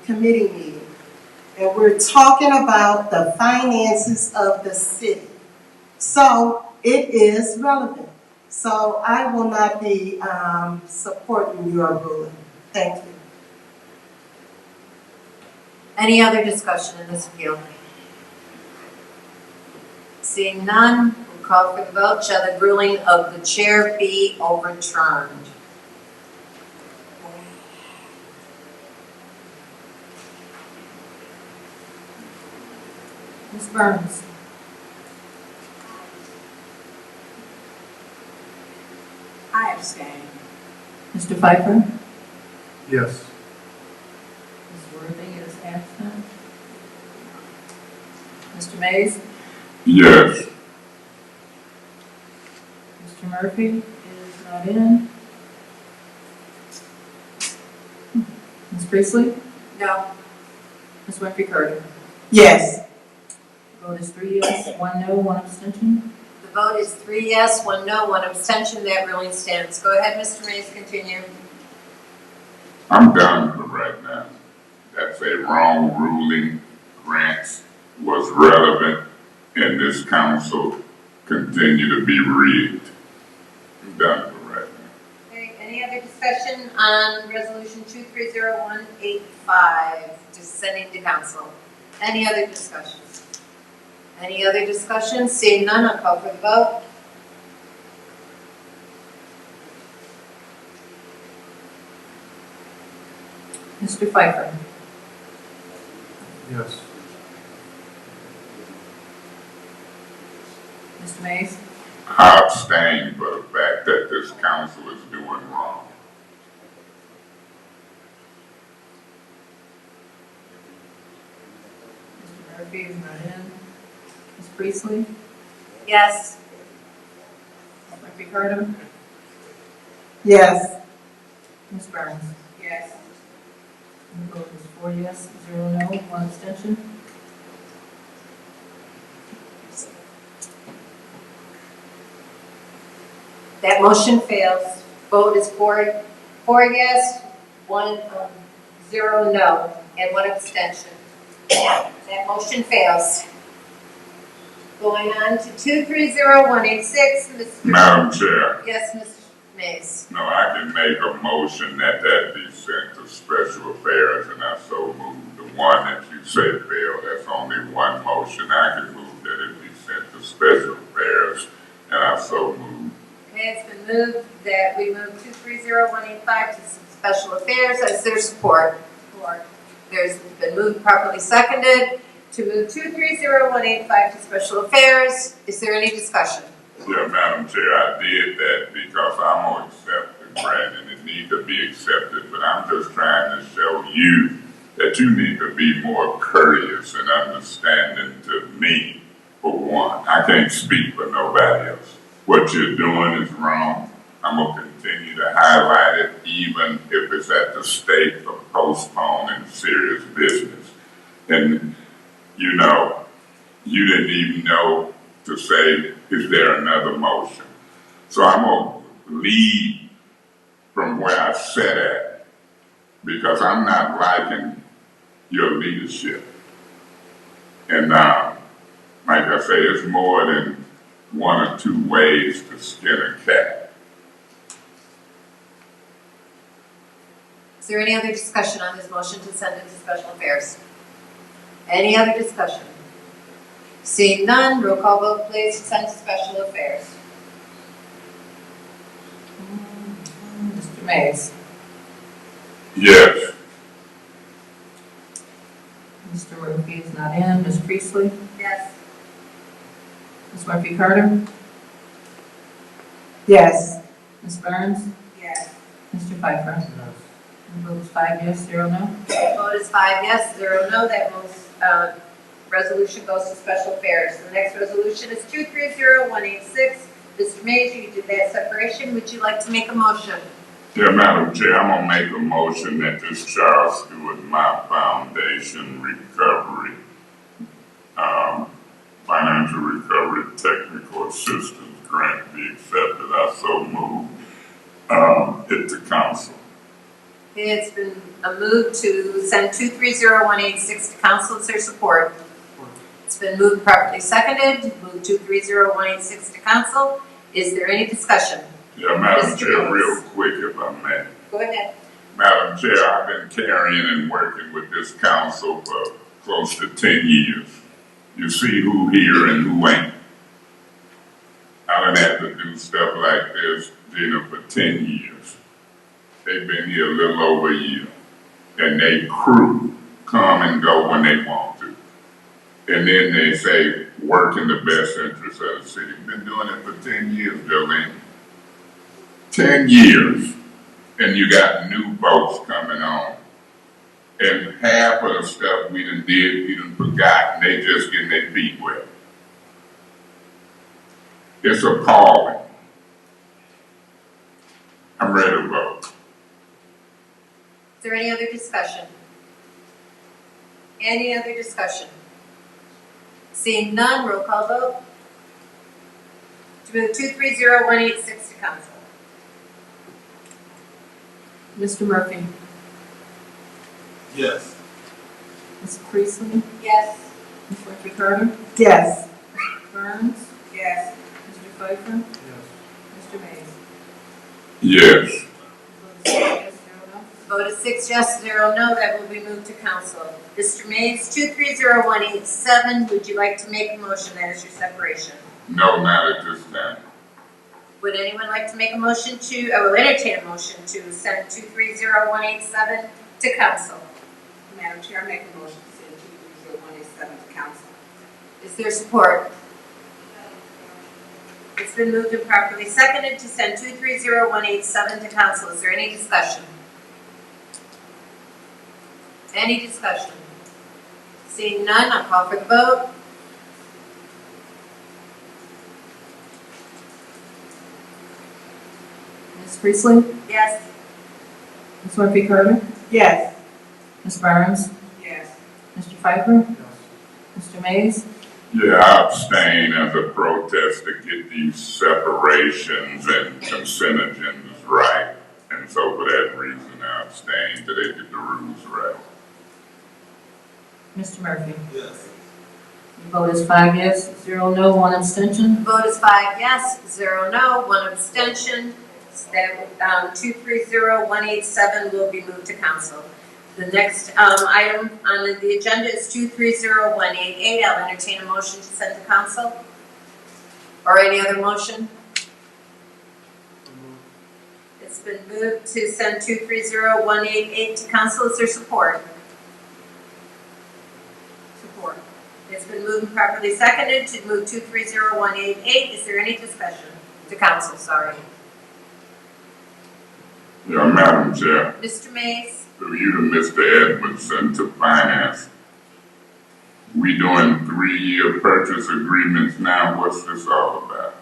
committee meeting, and we're talking about the finances of the city. So it is relevant. So I will not be supporting your ruling. Thank you. Any other discussion in this appeal? Seeing none, we'll call for the vote. Shall the ruling of the chair be overturned? Ms. Burns. I abstain. Mr. Pfeiffer? Yes. Ms. Worthing is absent. Mr. Mays? Yes. Mr. Murphy is not in. Ms. Priestley? No. Ms. Winfrey Carter? Yes. Vote is 3 yes, 1 no, 1 abstention. The vote is 3 yes, 1 no, 1 abstention. That ruling stands. Go ahead, Mr. Mays, continue. I'm done for right now. That's a wrong ruling. Grants was relevant, and this council continue to be rigged. I'm done for right now. Okay, any other discussion on resolution 230185, just sending to council? Any other discussions? Any other discussion? Seeing none, I'll call for the vote. Mr. Pfeiffer? Yes. Mr. Mays? I abstain for the fact that this council is doing wrong. Mr. Murphy is not in. Ms. Priestley? Yes. Ms. Murphy Carter? Yes. Ms. Burns? Yes. And the vote is 4 yes, 0 no, 1 abstention. That motion fails. Vote is four yes, 0 no, and 1 abstention. That motion fails. Going on to 230186, Mr. Madam Chair, Yes, Mr. Mays. no, I can make a motion that be sent to special affairs, and I so move. The one that you say failed, that's only one motion. I can move that it be sent to special affairs, and I so move. Okay, it's been moved that we move 230185 to special affairs. Is there support? Support. There's been moved properly seconded to move 230185 to special affairs. Is there any discussion? Yeah, Madam Chair, I did that because I'm gonna accept the grant and it needs to be accepted, but I'm just trying to show you that you need to be more courteous and understanding to me, for one. I can't speak for nobody else. What you're doing is wrong. I'm gonna continue to highlight it, even if it's at the stake of postponing serious business. And, you know, you didn't even know to say, is there another motion? So I'm gonna lead from where I sat at, because I'm not liking your leadership. And like I say, it's more than 1 or 2 ways to skin a cat. Is there any other discussion on this motion to send it to special affairs? Any other discussion? Seeing none, roll call vote please to send to special affairs. Mr. Mays? Yes. Mr. Murphy is not in. Ms. Priestley? Yes. Ms. Murphy Carter? Yes. Ms. Burns? Yes. Mr. Pfeiffer? And the vote is 5 yes, 0 no. Vote is 5 yes, 0 no. That resolution goes to special affairs. The next resolution is 230186. Mr. Mays, you did that separation. Would you like to make a motion? Yeah, Madam Chair, I'm gonna make a motion that this Charles Stewart My Foundation Recovery, Financial Recovery Technical Assistance Grant be accepted. I so move it to council. Okay, it's been moved to send 230186 to council. Is there support? It's been moved properly seconded to move 230186 to council. Is there any discussion? Yeah, Madam Mr. Chair, Mays. real quick if I may. Go ahead. Madam Chair, I've been carrying and working with this council for close to 10 years. You see who here and who ain't. I done had to do stuff like this, Gina, for 10 years. They've been here a little over a year. And they crew come and go when they want to. And then they say, work in the best interest of the city. Been doing it for 10 years, Jolene. 10 years. And you got new folks coming on. And half of the stuff we done did, we done forgotten. They just getting their feet wet. It's appalling. I'm ready to vote. Is there any other discussion? Any other discussion? Seeing none, roll call vote. To move 230186 to council. Mr. Murphy? Yes. Ms. Priestley? Yes. Ms. Murphy Carter? Yes. Ms. Burns? Yes. Mr. Pfeiffer? Yes. Mr. Mays? Yes. The vote is 5 yes, 0 no. Vote vote is 6 yes, 0 no, that will be moved to council. Mr. Mays, 230187, would you like to make a motion? That is your separation. No, not at this time. Would anyone like to make a motion to, I will entertain a motion to send 230187 to council. Madam Chair, I make a motion to send 230187 to council. Is there support? It's been moved and properly seconded to send 230187 to council. Is there any discussion? Any discussion? Seeing none, I'll call for the vote. Ms. Priestley? Yes. Ms. Murphy Carter? Yes. Ms. Burns? Yes. Mr. Pfeiffer? Mr. Mays? Yeah, I abstain as a protest to get these separations and consent agendas right. And so for that reason, I abstain till they get the rules right. Mr. Murphy? Yes. Your vote is 5 yes, 0 no, 1 abstention. Vote is 5 yes, 0 no, 1 abstention. That 230187 will be moved to council. The next item on the agenda is 230188. I'll entertain a motion to send to council. Or any other motion? It's been moved to send 230188 to council. Is there support? Support. It's been moved and properly seconded to move 230188. Is there any discussion? To council, sorry. Yeah, Madam Chair, Mr. Mays? through you to Mr. Edmondson to finance. We doing 3-year purchase agreements now. What's this all about?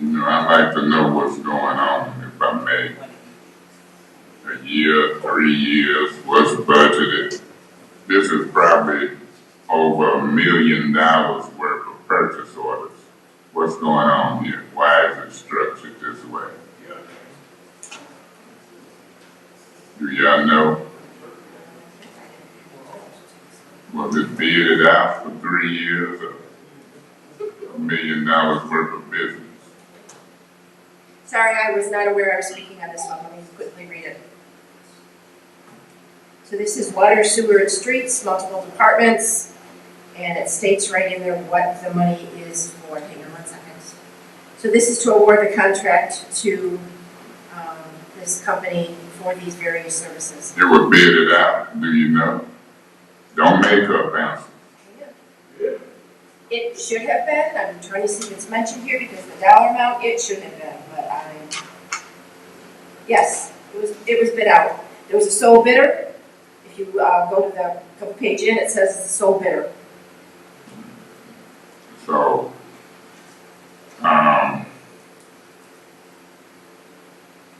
You know, I'd like to know what's going on, if I may. A year, 3 years, what's budgeted? This is probably over $1 million worth of purchase orders. What's going on here? Why is it structured this way? Do y'all know? Was it bidded out for 3 years or $1 million worth of business? Sorry, I was not aware I was speaking on this one. Let me quickly read it. So this is water, sewer, and streets, multiple departments, and it states right in there what the money is for. Hang on 1 second. So this is to award the contract to this company for these various services. It was bidded out, do you know? Don't make up answers. It should have been. I'm trying to see if it's mentioned here because the dollar amount, it should have been, but yes, it was bid out. There was a sole bidder. If you go to the couple page in, it says it's the sole bidder. So,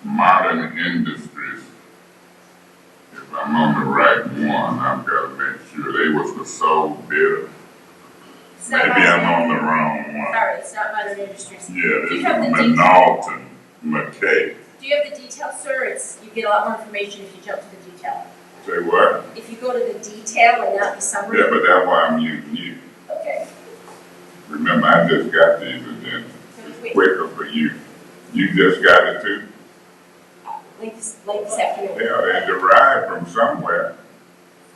Modern Industries, if I'm on the right one, I've got to make sure they was the sole bidder. It's not Maybe I'm Modern- on the wrong one. Sorry, it's not Modern Industries. Yeah, Do this you is have the Minalton McKay. Do you have the details, sir? You get a lot more information if you jump to the detail. Say what? If you go to the detail and not the summary. Yeah, but that's why I'm using you. Okay. Remember, I just got these agendas. It's quicker for you. You just got it too? Late this afternoon. Yeah, they derived from somewhere.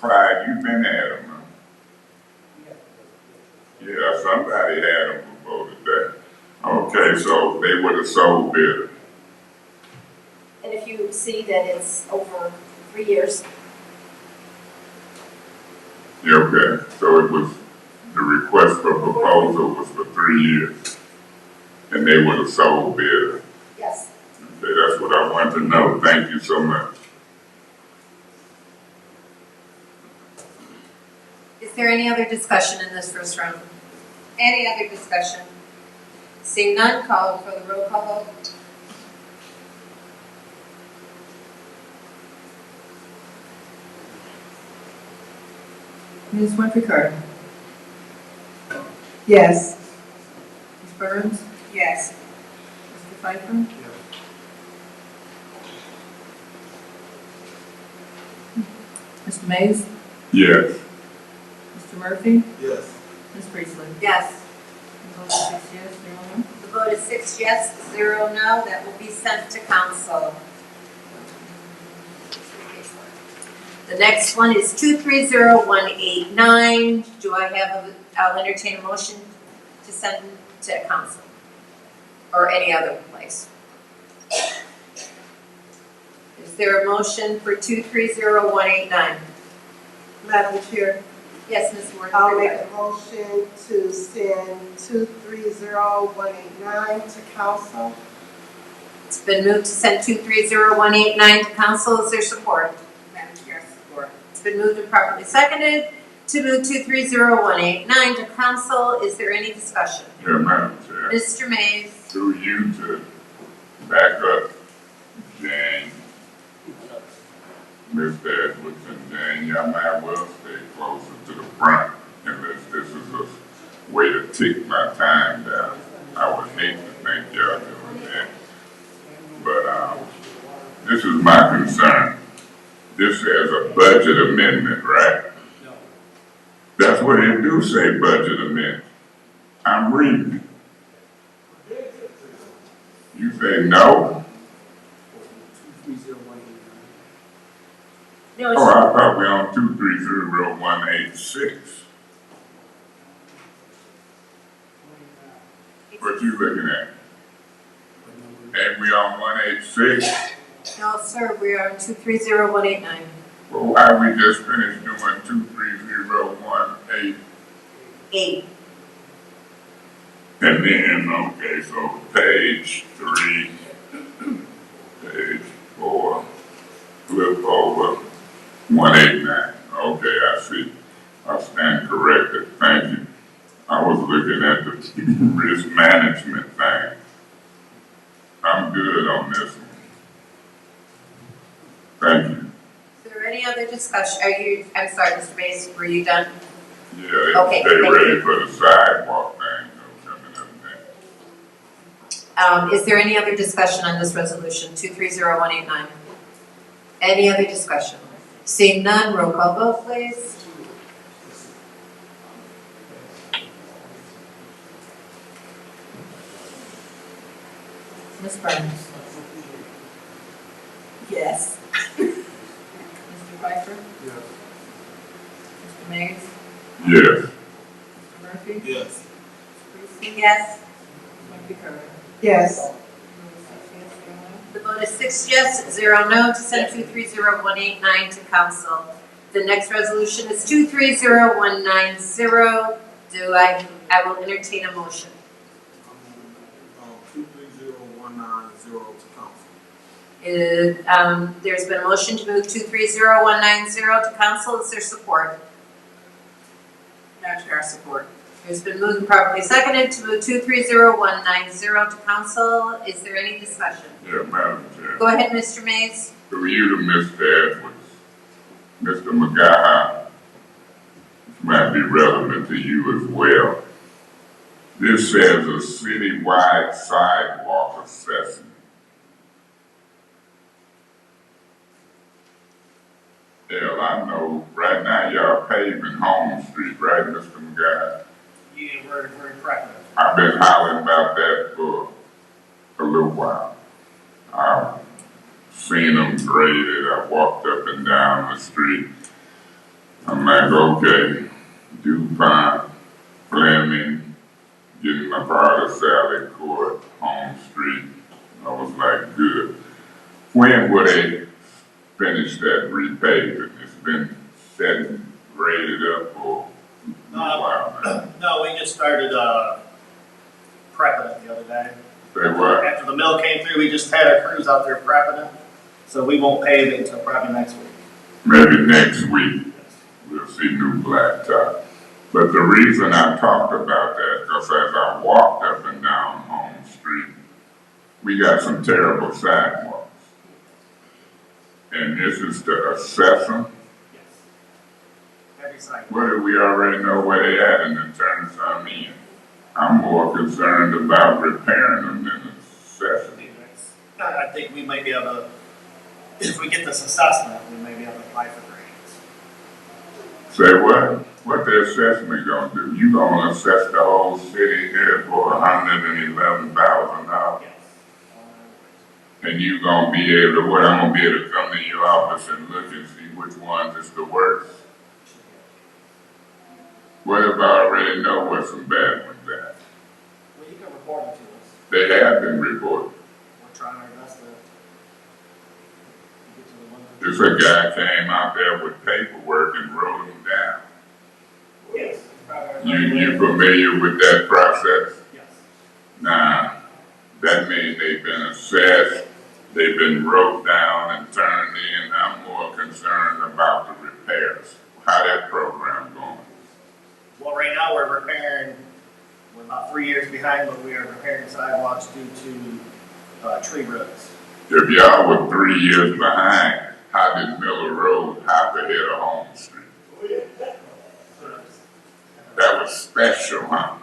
Clyde, you've been at them, huh? Yeah, somebody had them before today. Okay, so they were the sole bidder. And if you see that it's over 3 years, Yeah, okay, so it was, the request for proposal was for 3 years. And they were the sole bidder. yes. Okay, that's what I want to know. Thank you so much. Is there any other discussion in this first round? Any other discussion? Seeing none, call for the roll call vote. Ms. Murphy Carter? Yes. Ms. Burns? Yes. Mr. Pfeiffer? Mr. Mays? Yes. Mr. Murphy? Yes. Ms. Priestley? Yes. The vote is 6 yes, 0 no. The vote is 6 yes, 0 no. That will be sent to council. The next one is 230189. Do I have I'll entertain a motion to send to council or any other place. Is there a motion for 230189? Madam Chair, Yes, Ms. Moore. I'll make a motion to send 230189 to council. It's been moved to send 230189 to council. Is there support? Madam Chair, support. It's been moved and properly seconded to move 230189 to council. Is there any discussion? Yeah, Madam Chair. Mr. Mays. Through you to back up Jane, Mr. Edwards and Jane, y'all might well stay closer to the front unless this is a way to tick my time down. I would hate to think y'all doing that. But this is my concern. This says a budget amendment, right? No. That's what it do say, budget amendment. I'm reading it. You say no? 230189. No, Oh, I thought we on 230186. What you looking at? And we on 186? no, sir, we are on 230189. Well, why we just finished doing 230188? 8. And then, okay, so page 3, page 4, flip over 189. Okay, I see. I stand corrected. Thank you. I was looking at the risk management thing. I'm good on this one. Thank you. Is there any other discussion? I'm sorry, Mr. Mays, were you done? Yeah, Okay, they thank ready you. for the sidewalk thing, coming up next. Is there any other discussion on this resolution, 230189? Any other discussion? Seeing none, roll call vote, please. Ms. Burns? Yes. Mr. Pfeiffer? Yes. Mr. Mays? Yes. Mr. Murphy? Yes. Ms. Priestley? Yes. Dr. Carter? Yes. The vote is 6 yes, 0 no. The vote is 6 yes, 0 no to send 230189 to council. The next resolution is 230190. I will entertain a motion. 230190 to council. There's been a motion to move 230190 to council. Is there support? Madam Chair, support. There's been moved and properly seconded to move 230190 to council. Is there any discussion? Yeah, Madam Chair. Go ahead, Mr. Mays. Through you to Mr. Edwards. Mr. McGuire, this might be relevant to you as well. This says a citywide sidewalk assessment. Hell, I know right now y'all paving Home Street, right, Mr. McGuire? Yeah, we're cracking it. I've been hollering about that for a little while. I've seen them graded. I walked up and down the street. I'm like, okay, DuPont, Fleming, getting my father Sally Court, Home Street. I was like, good. When will they finish that repaving? It's been set and graded up for a while now. No, we just started prepping it the other day. Say what? After the mill came through, we just had our crews out there prepping it. So we won't pave it until probably next week. Maybe next week we'll see new blacktop. But the reason I talked about that, because as I walked up and down Home Street, we got some terrible sidewalks. And this is to assess them. Yes. Every site. What do we already know where they at and then turn some in? I'm more concerned about repairing them than assessing. I think we might be able to, if we get this assessment, we may be able to apply for grants. Say what? what the assessment gonna do? You gonna assess the whole city here for $111,000? And you gonna be able to, what, I'm gonna be able to come to your office and look and see which ones is the worst? What if I already know what some bad ones are? Well, you can report them to us. They have been reported. We're trying our best to get to the ones. Just a guy came out there with paperwork and wrote them down. Yes. You familiar with that process? Yes. Now, that means they've been assessed, they've been wrote down and turned in. I'm more concerned about the repairs. How that program going? Well, right now we're about 3 years behind, but we are repairing sidewalks due to tree roots. If y'all were 3 years behind, how did Miller Road have to hit a home street? That was special, huh?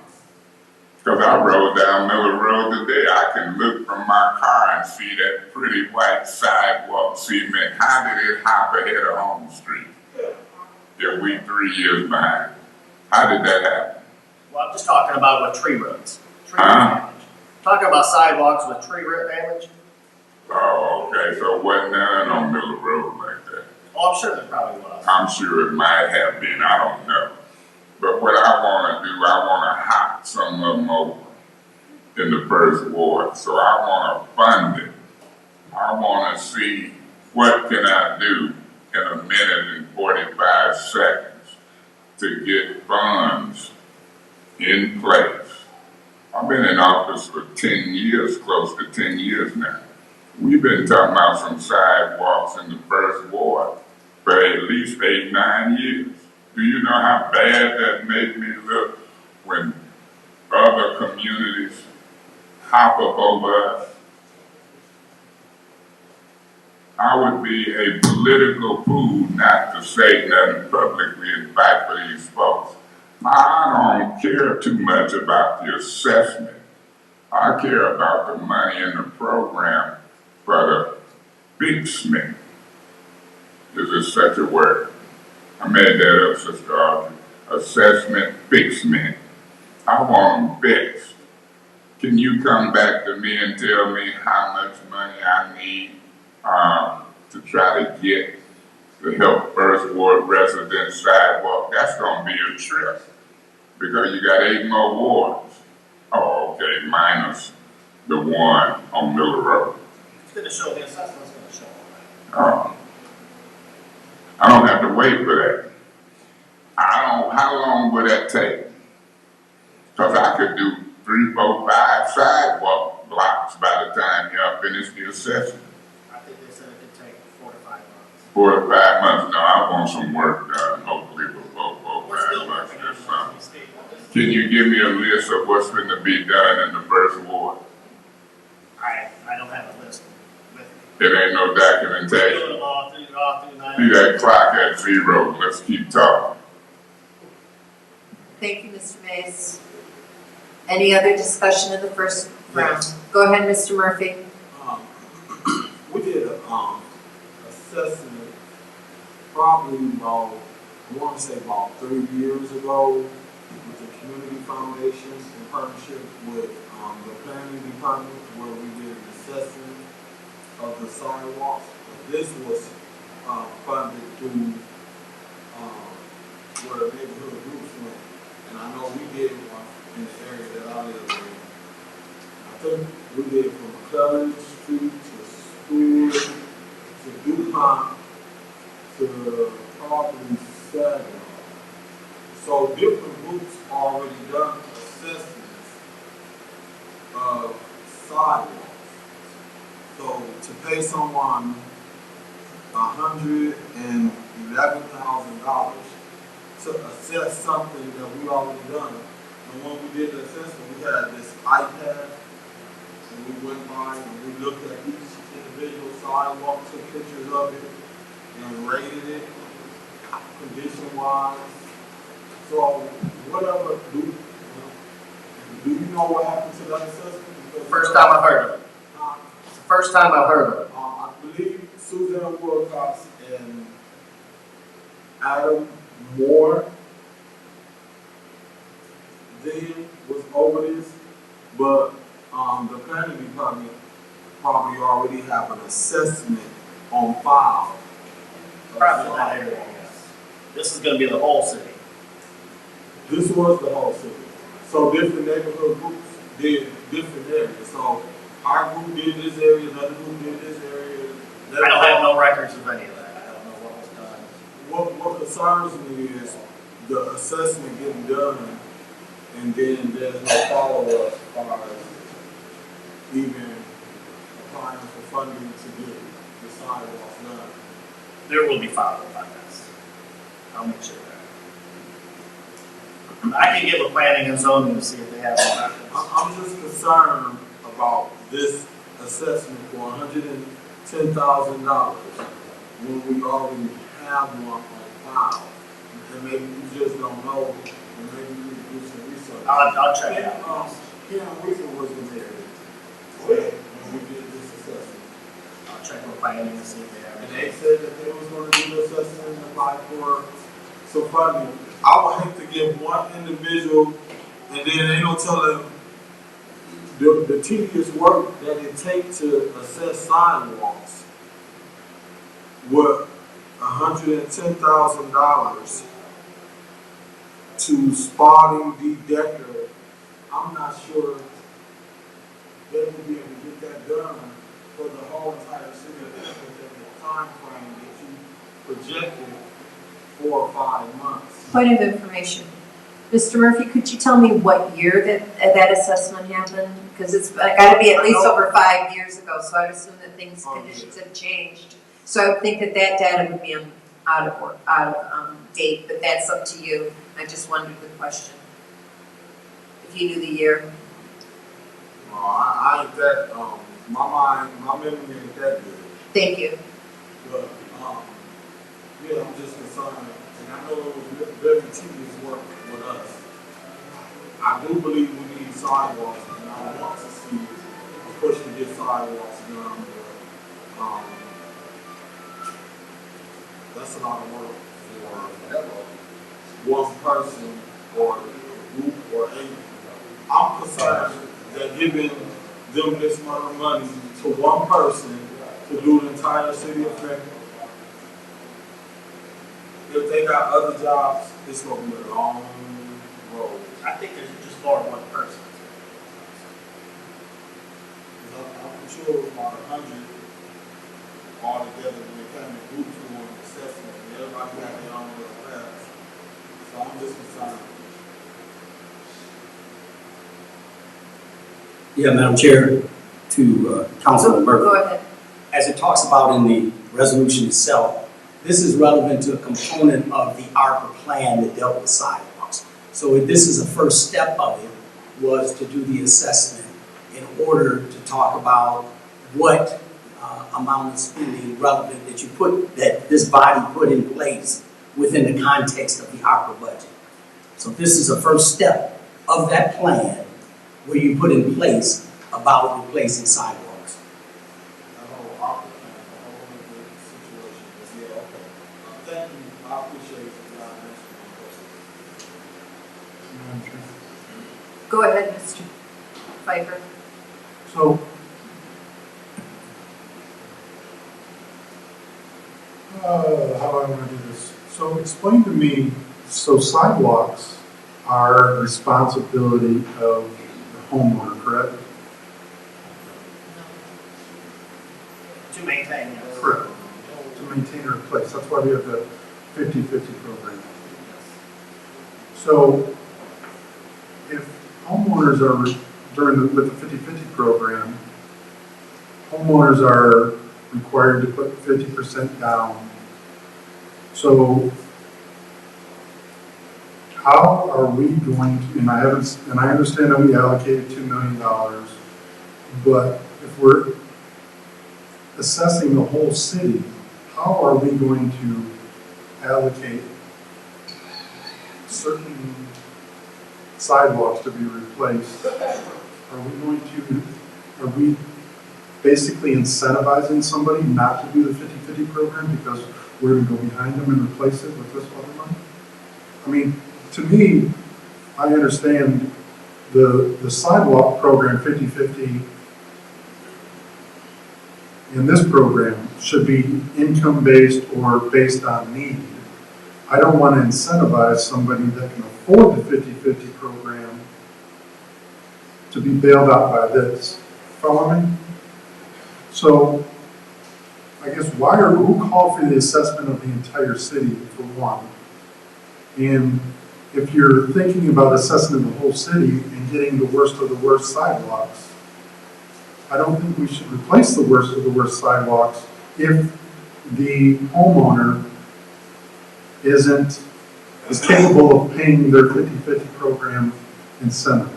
Because I rode down Miller Road today. I can look from my car and see that pretty white sidewalk cement. How did it hop ahead of home street? If we 3 years behind. How did that happen? Well, I'm just talking about with tree roots. Tree root damage. Talking about sidewalks with tree root damage. Oh, okay. So it wasn't none on Miller Road like that. Oh, I'm sure there probably was. I'm sure it might have been. I don't know. But what I want to do, I want to hop some of them over in the first ward. So I want to fund it. I want to see what can I do in a minute and 45 seconds to get funds in place. I've been in office for 10 years, close to 10 years now. We've been talking about some sidewalks in the first ward for at least 8, 9 years. Do you know how bad that made me look when other communities hop up over us? I would be a political fool not to say nothing publicly and fight for these folks. I don't care too much about the assessment. I care about the money in the program for the big Smith. Is there such a word? I made that up, Sister Audrey. Assessment fixment. I want them fixed. Can you come back to me and tell me how much money I need to try to get to help First Ward residents sidewalk? That's gonna be a trip because you got 8 more wards. Oh, okay, minus the one on Miller Road. It's going to show, the assessment's going to show. Oh. I don't have to wait for that. How long would that take? Because I could do 3, 4, 5 sidewalk blocks by the time y'all finish the assessment. I think they said it could take 4 to 5 months. 4 to 5 months. No, I want some work done, hopefully before 4 or 5 months this summer. Can you give me a list of what's going to be done in the first ward? I don't have a list with me. There ain't no documentation. Do it all through See that clock at 0. Let's keep talking. Thank you, Mr. Mays. Any other discussion in the first round? Go ahead, Mr. Murphy. We did a assessment probably about, I want to say about 3 years ago with the Community Foundation in partnership with the Planning Department where we did an assessment of the sidewalks. This was funded through where the neighborhood groups went. And I know we did one in the area that I live in. I think we did from Cleveland Street to School to DuPont to probably 7. So different groups already done assessments of sidewalks. So to pay someone $111,000 to assess something that we already done. And when we did the assessment, we had this iPad, and we went by and we looked at each individual sidewalk, took pictures of it, and rated it condition-wise. So whatever, do you know what happened to that assessment? Because First time I've heard of it. It's the first time I've heard of it. I believe Suzanne Wilcox and Adam Moore then was over this, but, the planning department probably already have an assessment on file. Probably in that area, yes. This is gonna be the whole city. This was the whole city. So different neighborhood groups did different areas. So our group did this area, another group did this area. I don't have no records of any of that. I don't know what was done. What concerns me is the assessment getting done, and then there's no follow-up as far as even applying for funding to get the sidewalks done. There will be follow-up on this. I'll make sure of that. I can give a planning and zoning to see if they have any records. I'm just concerned about this assessment for $110,000 when we already have one on file. And maybe you just don't know, and maybe you need to do some research. I'll check it out. Karen Weaver was in there when we did this assessment. I'll check with planning and see if they have And any. they said that they was gonna do the assessment and apply for some funding. I would hate to give one individual, and then ain't no telling the tedious work that it takes to assess sidewalks with $110,000 to spotting de-decker. I'm not sure they will be able to get that done for the whole entire city of Flint within the time frame that you projected 4 or 5 months. Point of information. Mr. Murphy, could you tell me what year that assessment happened? Because it's got to be at least over 5 years ago, so I would assume that conditions have changed. So I would think that data would be out of date, but that's up to you. I just wondered the question. If you knew the year. I ain't that, my memory ain't that good. Thank you. But, yeah, I'm just concerned, and I know it was very tedious work with us. I do believe we need sidewalks, and I want to see a push to get sidewalks done, but, that's a lot of work for one person or a group or anything. I'm concerned that giving them this amount of money to one person to do the entire city of Flint, if they got other jobs, it's gonna be a long road. I think there's just more than one person. I'm sure it was about 100 all together when they came in groups who wanted assessment, and everybody got their own little class. So I'm just concerned. Yeah, Madam Chair, to Councilman Murphy. Go ahead. As it talks about in the resolution itself, this is relevant to a component of the ARPA plan that dealt with sidewalks. So this is a first step of it, was to do the assessment in order to talk about what amount of spending relevant that this body put in place within the context of the ARPA budget. So this is a first step of that plan where you put in place about replacing sidewalks. That whole opera plan, the whole situation, but yeah, okay. Thank you, I appreciate you guys answering my question. Go ahead, Mr. Pfeiffer. So, how do I want to do this? So explain to me, so sidewalks are responsibility of the homeowner, correct? To maintain, yes. Correct. To maintain or replace, that's why we have the 50-50 program. So if homeowners are, with the 50-50 program, homeowners are required to put 50% down. So how are we going to, and I understand that we allocated $2 million, but if we're assessing the whole city, how are we going to allocate certain sidewalks to be replaced? Are we basically incentivizing somebody not to do the 50-50 program because we're going to go behind them and replace it with this other money? I mean, to me, I understand the sidewalk program 50/50 in this program should be income-based or based on need. I don't want to incentivize somebody that can afford the 50/50 program to be bailed out by this. Follow me? So I guess who called for the assessment of the entire city for one? And if you're thinking about assessing the whole city and getting the worst of the worst sidewalks, I don't think we should replace the worst of the worst sidewalks if the homeowner is capable of paying their 50/50 program incentive.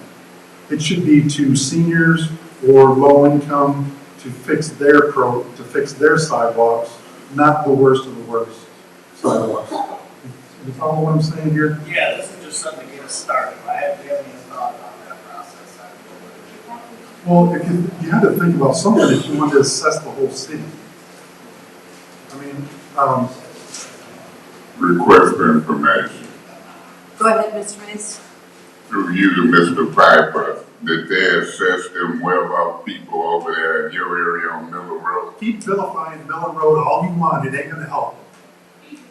It should be to seniors or low income to fix their sidewalks, not the worst of the worst sidewalks. You follow what I'm saying here? Yeah, this is just something to get us started. I haven't even thought about that process. Well, if you had to think about something if you wanted to assess the whole city. I mean, Request for information Go ahead, Mr. Mays. through you to Mr. Piper. Did they assess them well-off people over there in your area on Miller Road? keep vilifying Miller Road all you want, it ain't gonna help.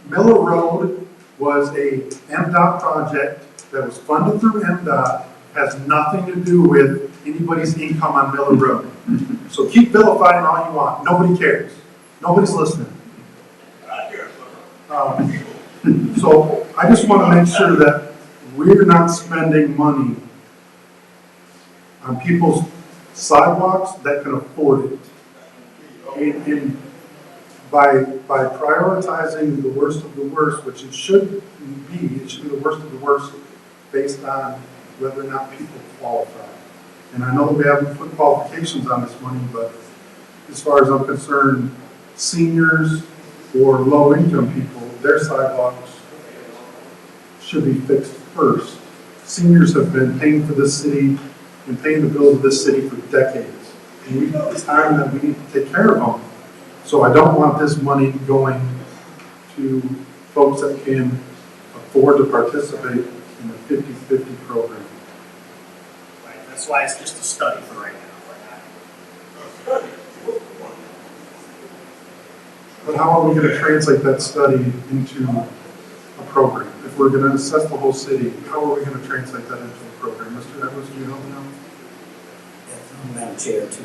Miller Road was a MDOT project that was funded through MDOT, has nothing to do with anybody's income on Miller Road. So keep vilifying all you want, nobody cares, nobody's listening. So I just want to make sure that we're not spending money on people's sidewalks that can afford it. And by prioritizing the worst of the worst, which it should be the worst of the worst based on whether or not people qualify. And I know that we haven't put qualifications on this money, but as far as I'm concerned, seniors or low-income people, their sidewalks should be fixed first. Seniors have been paying for this city and paying the bills of this city for decades. And it's time that we need to take care of them. So I don't want this money going to folks that can afford to participate in the 50/50 program. Right, that's why it's just a study for right now. But how are we going to translate that study into a program? If we're going to assess the whole city, how are we going to translate that into a program? Mr. Edwards, do you help me out? Madam Chair, to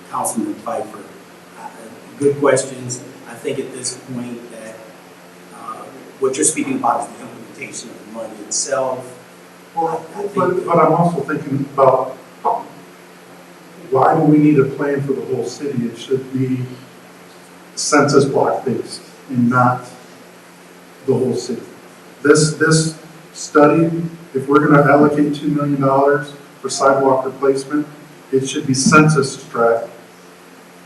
Councilman Pfeiffer. Good questions. I think at this point that what you're speaking about is the implementation of the money itself. Well, but I'm also thinking about why do we need a plan for the whole city? It should be census block based and not the whole city. This study, if we're going to allocate $2 million for sidewalk replacement, it should be census tract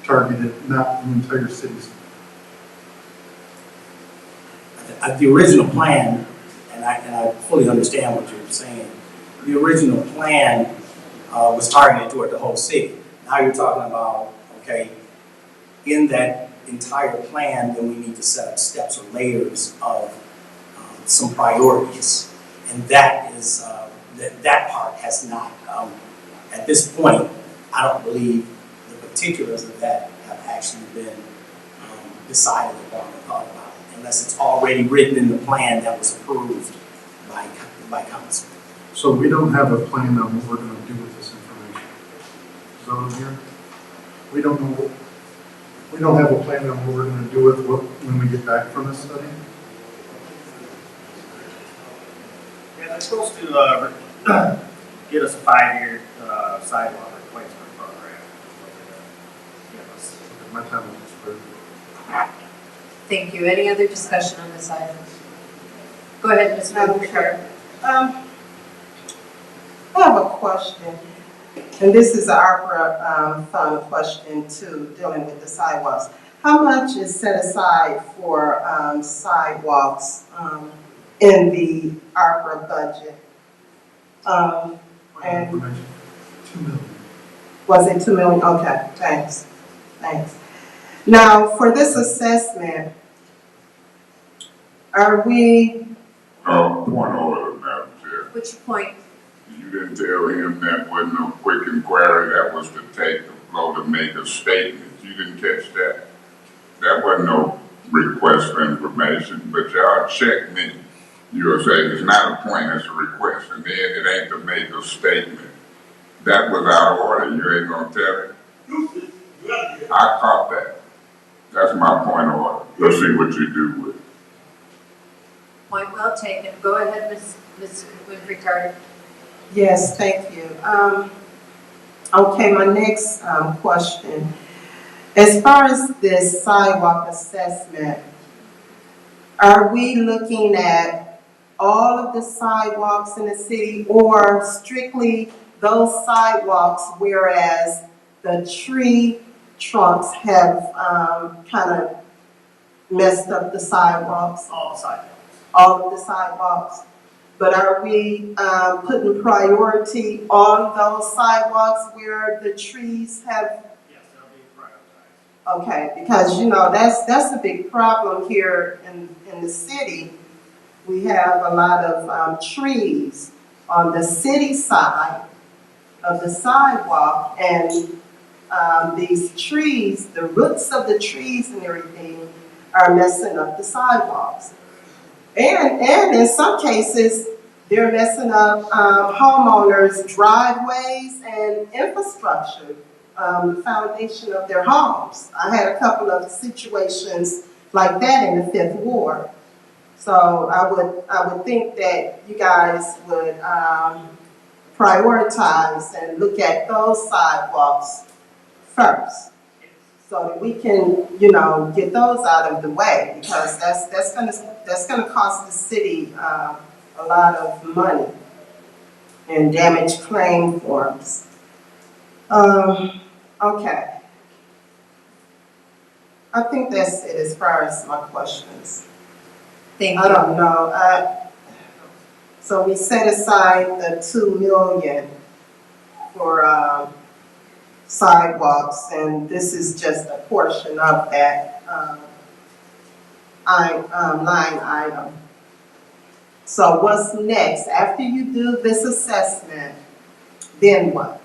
targeted, not the entire cities. The original plan, and I fully understand what you're saying, the original plan was targeted toward the whole city. Now you're talking about, okay, in that entire plan, then we need to set up steps or layers of some priorities. And that is, that part has not, at this point, I don't believe the particulars of that have actually been decided upon or thought about, unless it's already written in the plan that was approved by council. So we don't have a plan on what we're going to do with this information. Is that what I'm hearing? We don't know. We don't have a plan on what we're going to do with when we get back from this study. Yeah, they're supposed to get us a 5-year sidewalk replacement program. My time is expired. Thank you. Any other discussion on this item? Go ahead, Ms. Whitaker. I have a question, and this is an ARPA fund question too, dealing with the sidewalks. How much is set aside for sidewalks in the ARPA budget? And 2 million. was it 2 million? Okay, thanks. Now, for this assessment, are we? Point order, Madam Chair. What's your point? You didn't tell him that wasn't no quick inquiry, that was to take the floor to make a statement. You didn't catch that? That wasn't no request for information, but y'all check me. You'll say, it's not a point, it's a request, and then it ain't to make a statement. That was out of order, you ain't gonna tell it? I caught that. That's my point of order. Let's see what you do with it. Point well taken. Go ahead, Ms. Winfrey Carter. Yes, thank you. Okay, my next question. As far as this sidewalk assessment, are we looking at all of the sidewalks in the city or strictly those sidewalks whereas the tree trunks have kind of messed up the sidewalks? All the sidewalks. All of the sidewalks? But are we putting priority on those sidewalks where the trees have? Yes, they'll be prioritized. Okay, because you know that's a big problem here in the city. We have a lot of trees on the city side of the sidewalk, and these trees, the roots of the trees and everything, are messing up the sidewalks. And in some cases, they're messing up homeowners' driveways and infrastructure, the foundation of their homes. I had a couple of situations like that in the 5th Ward. So I would think that you guys would prioritize and look at those sidewalks first, so that we can, you know, get those out of the way, because that's gonna cost the city a lot of money and damage claim forms. Okay. I think that's it as far as my questions. Thank you. I don't know. So we set aside the $2 million for sidewalks, and this is just a portion of that line item. So what's next? After you do this assessment, then what?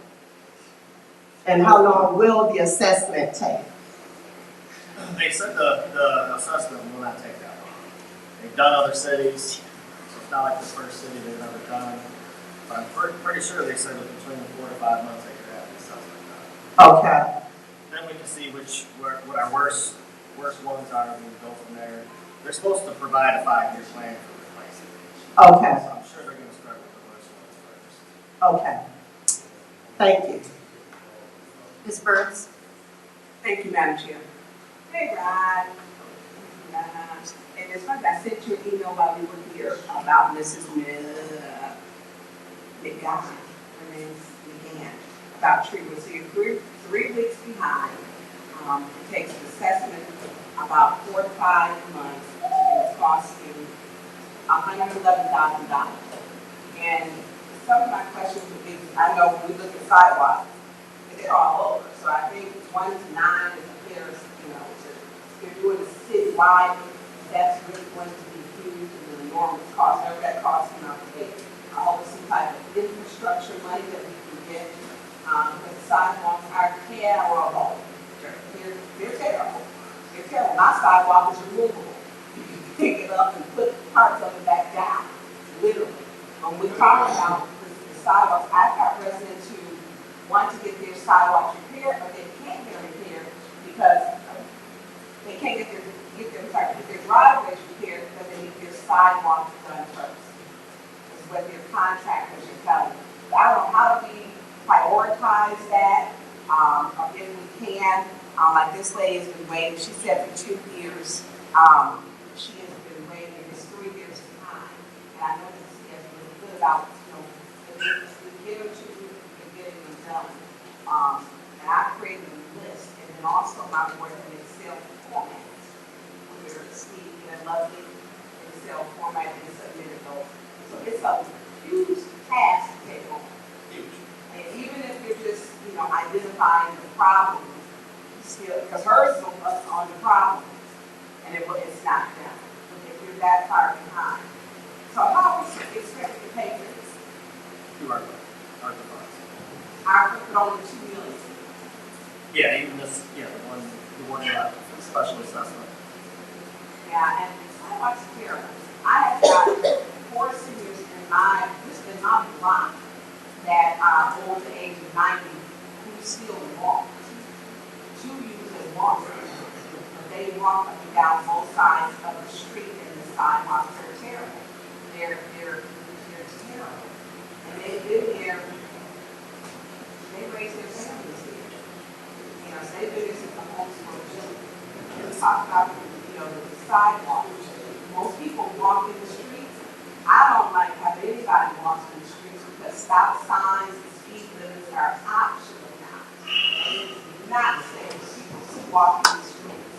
And how long will the assessment take? They said the assessment will not take that long. They've done other cities, so it's not like the first city they've ever done. But I'm pretty sure they said that between 4 to 5 months they could have the assessment done. Okay. Then we can see what our worst ones are, and we can go from there. They're supposed to provide a 5-year plan for replacing. Okay. So I'm sure they're going to start with the worst ones first. Okay. Thank you. Ms. Burns. Thank you, Madam Chair. Hey, Rod. And as far as I sent you an email while we were here about Mrs. McGowan, her name's McGann, about treatment. So you're 3 weeks behind. It takes an assessment about 4 to 5 months, and it's costing $111,000. And some of my questions would be, I know when we look at sidewalks, they're all over. So I think 1 to 9 is a fair, you know, if you're doing a citywide, that's really going to be huge and an enormous cost. Whatever that costs, you know, take some type of infrastructure money that we can get. Because the sidewalks are terrible. They're terrible. They're terrible. My sidewalk is removable. You can pick it up and put parts of it back down, literally. When we talk about the sidewalks, I've got residents who want to get their sidewalks repaired, but they can't get them repaired because they can't get their driveways repaired because they need their sidewalks done first. Is what their contractors are telling me. So I don't know, how do we prioritize that? Or if we can, like this lady has been waiting, she said for 2 years, she has been waiting, it's 3 years behind. And I know that she has been good about, you know, the year or 2 and getting them done. And I created a list, and then also my board had Excel formats, where Steve and Lovely Excel format and submitted those. So it's a huge task to take on. Huge. And even if you're just, you know, identifying the problem, still, because hers is on the problem, and it's not done. If you're that far behind. So how are we expected to pay for this? Through ARPA funds. I put on the 2 million. Yeah, even this, yeah, the one, special assessment. Yeah, and sidewalks are terrible. I have got 4 seniors in my block that are over the age of 90 who still walk. 2 use as walkers. But they walk up and down both sides of the street, and the sidewalks are terrible. They're terrible. And they've been here, they raised their families here. You know, so they've been here since the homes were built. And we talk about, the sidewalks. Most people walk in the streets. I don't like having anybody walk in the streets because stop signs and speed limits are optional now. And it's not safe for people to walk in the streets.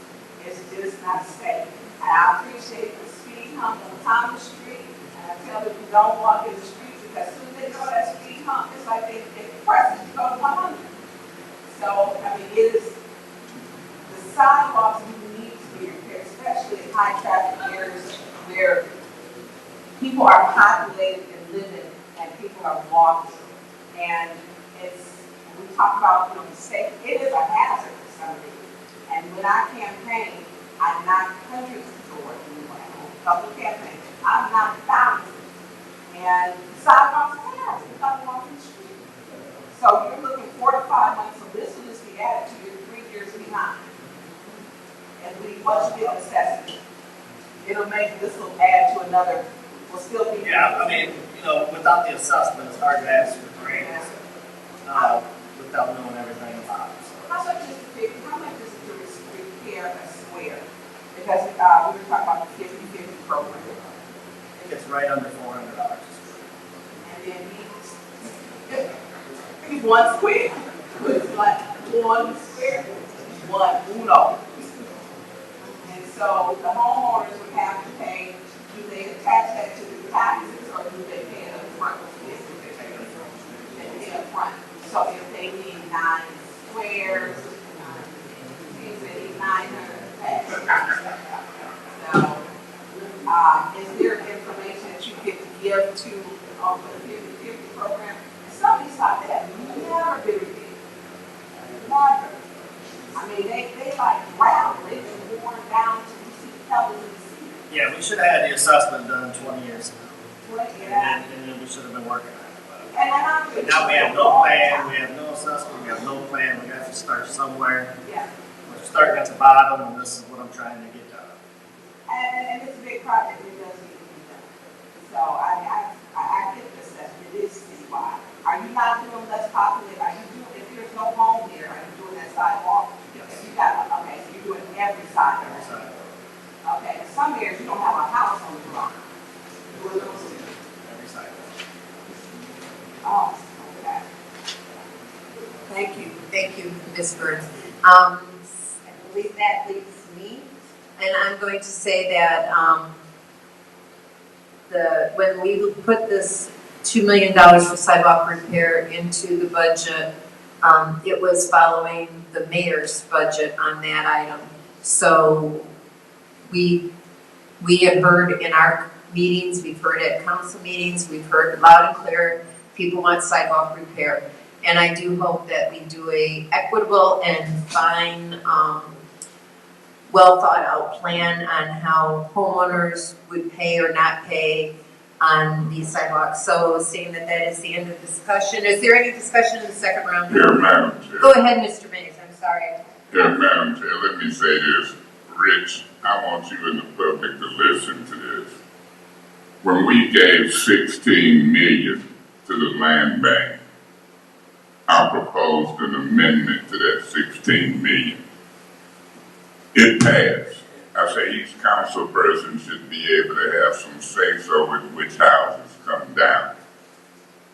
It's just not safe. And I appreciate the speed hump on Thomas Street. And I tell people don't walk in the streets because as soon as they go that speed hump, it's like they press it to go to 100. So, I mean, it is, the sidewalks need to be repaired, especially in high traffic areas where people are populated and living and people are walking. And when we talk about, the safety, it is a hazard for some reason. And when I campaign, I knock hundreds of doors, a couple of campaigns, I've knocked thousands. And sidewalks are terrible, you gotta walk in the street. So you're looking 4 to 5 months, so this will just be added to your 3 years behind. And we must get assessment. This will add to another, will still be. Yeah, I mean, without the assessment, it's hard to ask for grants, without knowing everything about it. So. How much is it to repair a square? Because we were talking about the 50-50 program. I think it's right under $400. And then he's 1 square. It's like 1 square, uno. And so the homeowners would have to pay, do they attach that to the taxes or do they pay it up front? Yes, they pay up front. So if they need 9 squares, they need 900 tax. So, is there information that you get to give to the 50-50 program? Some of these sites have never been reviewed. Never. I mean, they like gravel. They've been worn down to you see pebbles in the sea. Yeah, we should have had the assessment done 20 years ago. Yeah. And then we should have been working on it. And now we have no plan, we have no assessment, we have no plan, we have to start somewhere. Yeah. We're starting at the bottom, and this is what I'm trying to get done. And it's a big project, it does need to be done. So I get this, that it is citywide. Are you not doing less populated? Are you doing, if there's no home here, are you doing that sidewalk? Yes. If you got, okay, so you're doing every sidewalk. Every side, Okay, some areas you don't have a house on the block. every side. Oh, okay. Thank you, Ms. Burns. I believe that leaves me, and I'm going to say that when we put this $2 million for sidewalk repair into the budget, it was following the mayor's budget on that item. So we had heard in our meetings, we've heard at council meetings, we've heard loud and clear, people want sidewalk repair. And I do hope that we do a equitable and fine, well thought out plan on how homeowners would pay or not pay on these sidewalks. So seeing that is the end of discussion, is there any discussion in the second round? Yeah, Madam Chair. Go ahead, Mr. Mays, I'm sorry. Yeah, Madam Chair, let me say this. Rich, I want you in the public to listen to this. When we gave 16 million to the land bank, I proposed an amendment to that 16 million. It passed. I say each council person should be able to have some say-so with which houses come down.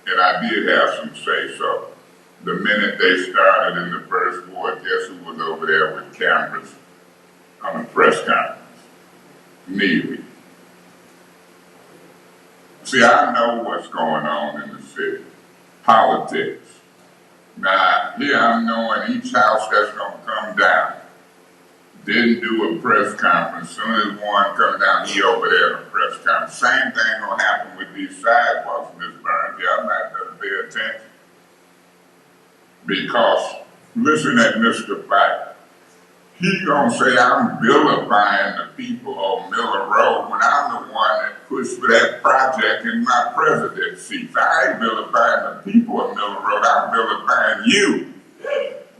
And I did have some say-so. The minute they started in the first ward, guess who was over there with cameras on a press conference? Me. See, I know what's going on in the city. Politics. Now, here I'm knowing each house that's going to come down didn't do a press conference. As soon as one come down, he over there in a press conference. Same thing going to happen with these sidewalks, Ms. Burns. Yeah, I'm not going to attention. Because, listen at Mr. Fight. He gonna say I'm vilifying the people of Miller Road when I'm the one that pushed for that project in my presidency. I ain't vilifying the people of Miller Road, I'm vilifying you.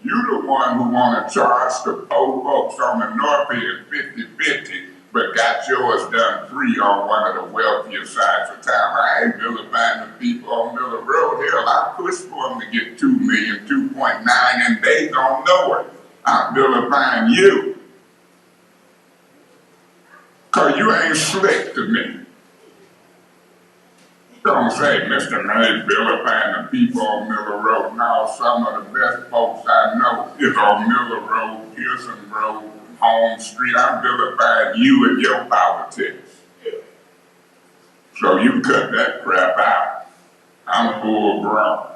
You the one who wanna charge the poor folks on the north end 50-50, but got yours done free on one of the wealthier sides of town. I ain't vilifying the people on Miller Road. Hell, I pushed for them to get 2 million, 2.9, and they don't know it. I'm vilifying you. Cause you ain't slick to me. Don't say Mr. May vilifying the people on Miller Road. Now some of the best folks I know is on Miller Road, Pearson Road, Home Street. I'm vilifying you and your politics. So you cut that crap out. I'm full grown.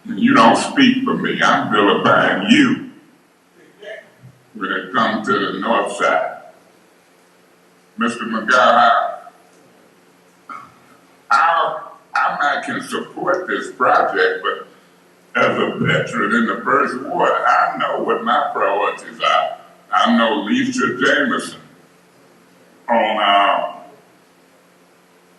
You don't speak for me. I'm vilifying you when it comes to the north side. Mr. McGuire, I can support this project, but as a veteran in the first ward, I know what my priorities are. I know Lisa Jameson on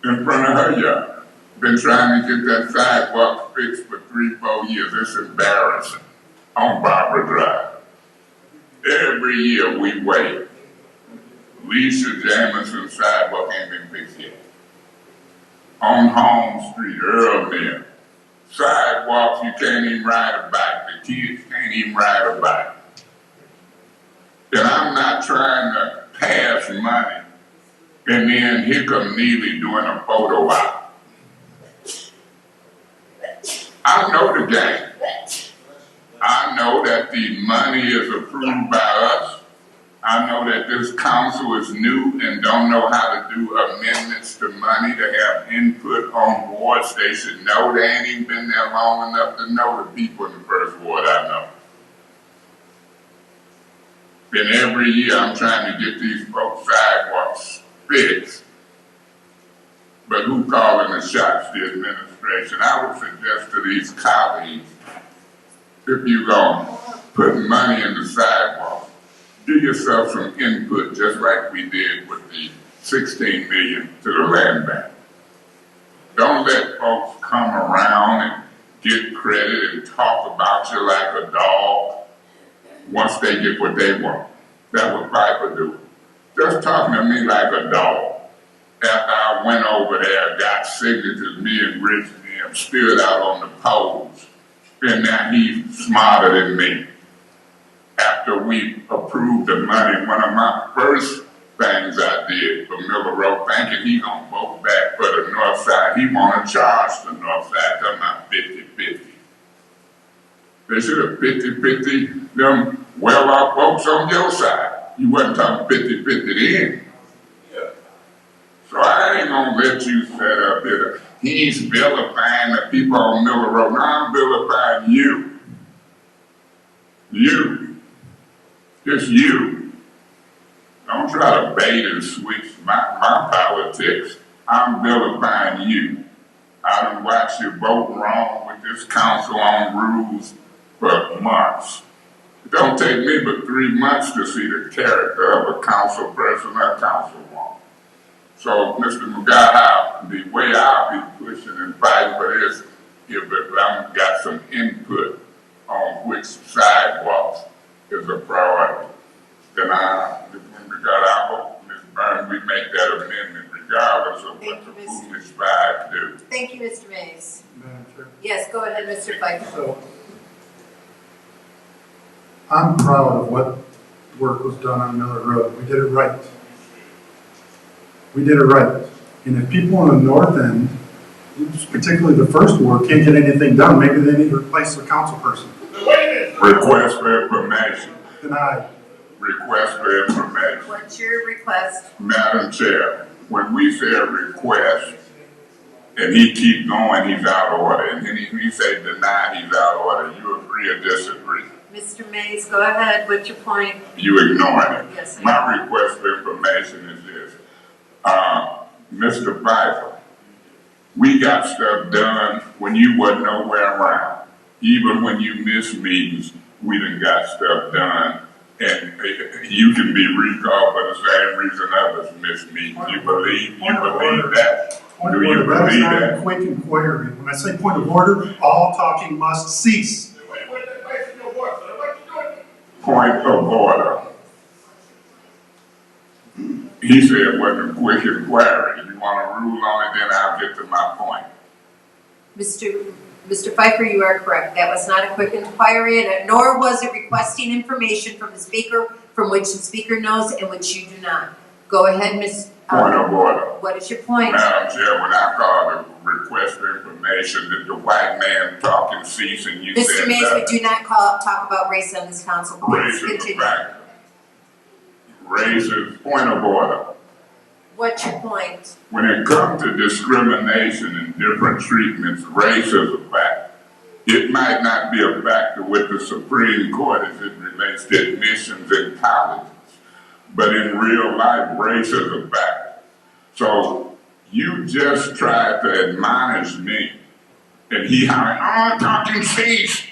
in front of her yard. Been trying to get that sidewalk fixed for 3-4 years. It's embarrassing on Barbara Drive. Every year we wait. Lisa Jameson's sidewalk ain't been fixed yet. On Home Street, Earl Mill. Sidewalks, you can't even ride a bike. The kids can't even ride a bike. And I'm not trying to pass money and then here come Neely doing a photo op. I know the game. I know that the money is approved by us. I know that this council is new and don't know how to do amendments to money to have input on boards. They should know. They ain't even been there long enough to know the people in the first ward I know. And every year I'm trying to get these folks sidewalks fixed. But who calling the shots? The administration. I would suggest to these colleagues, if you gonna put money in the sidewalks, give yourself some input just like we did with the 16 million to the land bank. Don't let folks come around and get credit and talk about you like a dog once they get what they want. That's what Piper do. Just talking to me like a dog. After I went over there, got signatures, me and Rich and him stood out on the polls, and now he's smarter than me. After we approved the money, one of my first things I did for Miller Road, thinking he gonna vote back for the north side. He wanna charge the north side, talking about 50-50. They should have 50-50 them well-off folks on your side. You wasn't talking 50-50 then. Yeah. So I ain't gonna let you set up here. He's vilifying the people on Miller Road. Now I'm vilifying you. You. Just you. Don't try to bait and switch my politics. I'm vilifying you. I done watched you vote wrong with this council on rules for months. It don't take me but 3 months to see the character of a council person or councilwoman. So, Mr. McGuire, the way I'll be pushing and fighting for this, if I've got some input on which sidewalks is a priority, then I hope, Ms. Byrne, we make that amendment regardless of what the foolish five do. Thank you, Mr. Mays. Madam Chair. Yes, go ahead, Mr. Pfeiffer. So, I'm proud of what work was done on Miller Road. We did it right. We did it right. And if people on the north end, particularly the first ward, can't get anything done, maybe they need to replace their council person. Request for information. Denied. Request for information. What's your request? Madam Chair, when we say a request, and he keep going, he's out of order. And then he say deny, he's out of order. You agree or disagree? Mr. Mays, go ahead. What's your point? You ignoring it. Yes, My request for information is this. Mr. Pfeiffer, We got stuff done when you wasn't nowhere around. Even when you missed meetings, we done got stuff done. And you can be recalled for the same reason others miss meetings. You believe that? Point Do of you order, that is believe not that? a quick inquiry. When I say point of order, all talking must cease. Point of order. He said it wasn't a quick inquiry. If you want to rule on it, then I'll get to my point. Mr. Pfeiffer, you are correct. That was not a quick inquiry, and nor was it requesting information from the speaker from which the speaker knows and which you do not. Go ahead, Ms. Point of order. What is your point? Madam Chair, when I called to request for information, did the white man talking cease and you Mr. said Mays, that? we do not talk about race on this council. Please Race is a continue. factor. Race is point of order. What's your point? When it comes to discrimination and different treatments, race is a factor. It might not be a factor with the Supreme Court as it relates to admissions in colleges, but in real life, race is a factor. So you just tried to admonish me, and he hollered, "Oh, talking cease."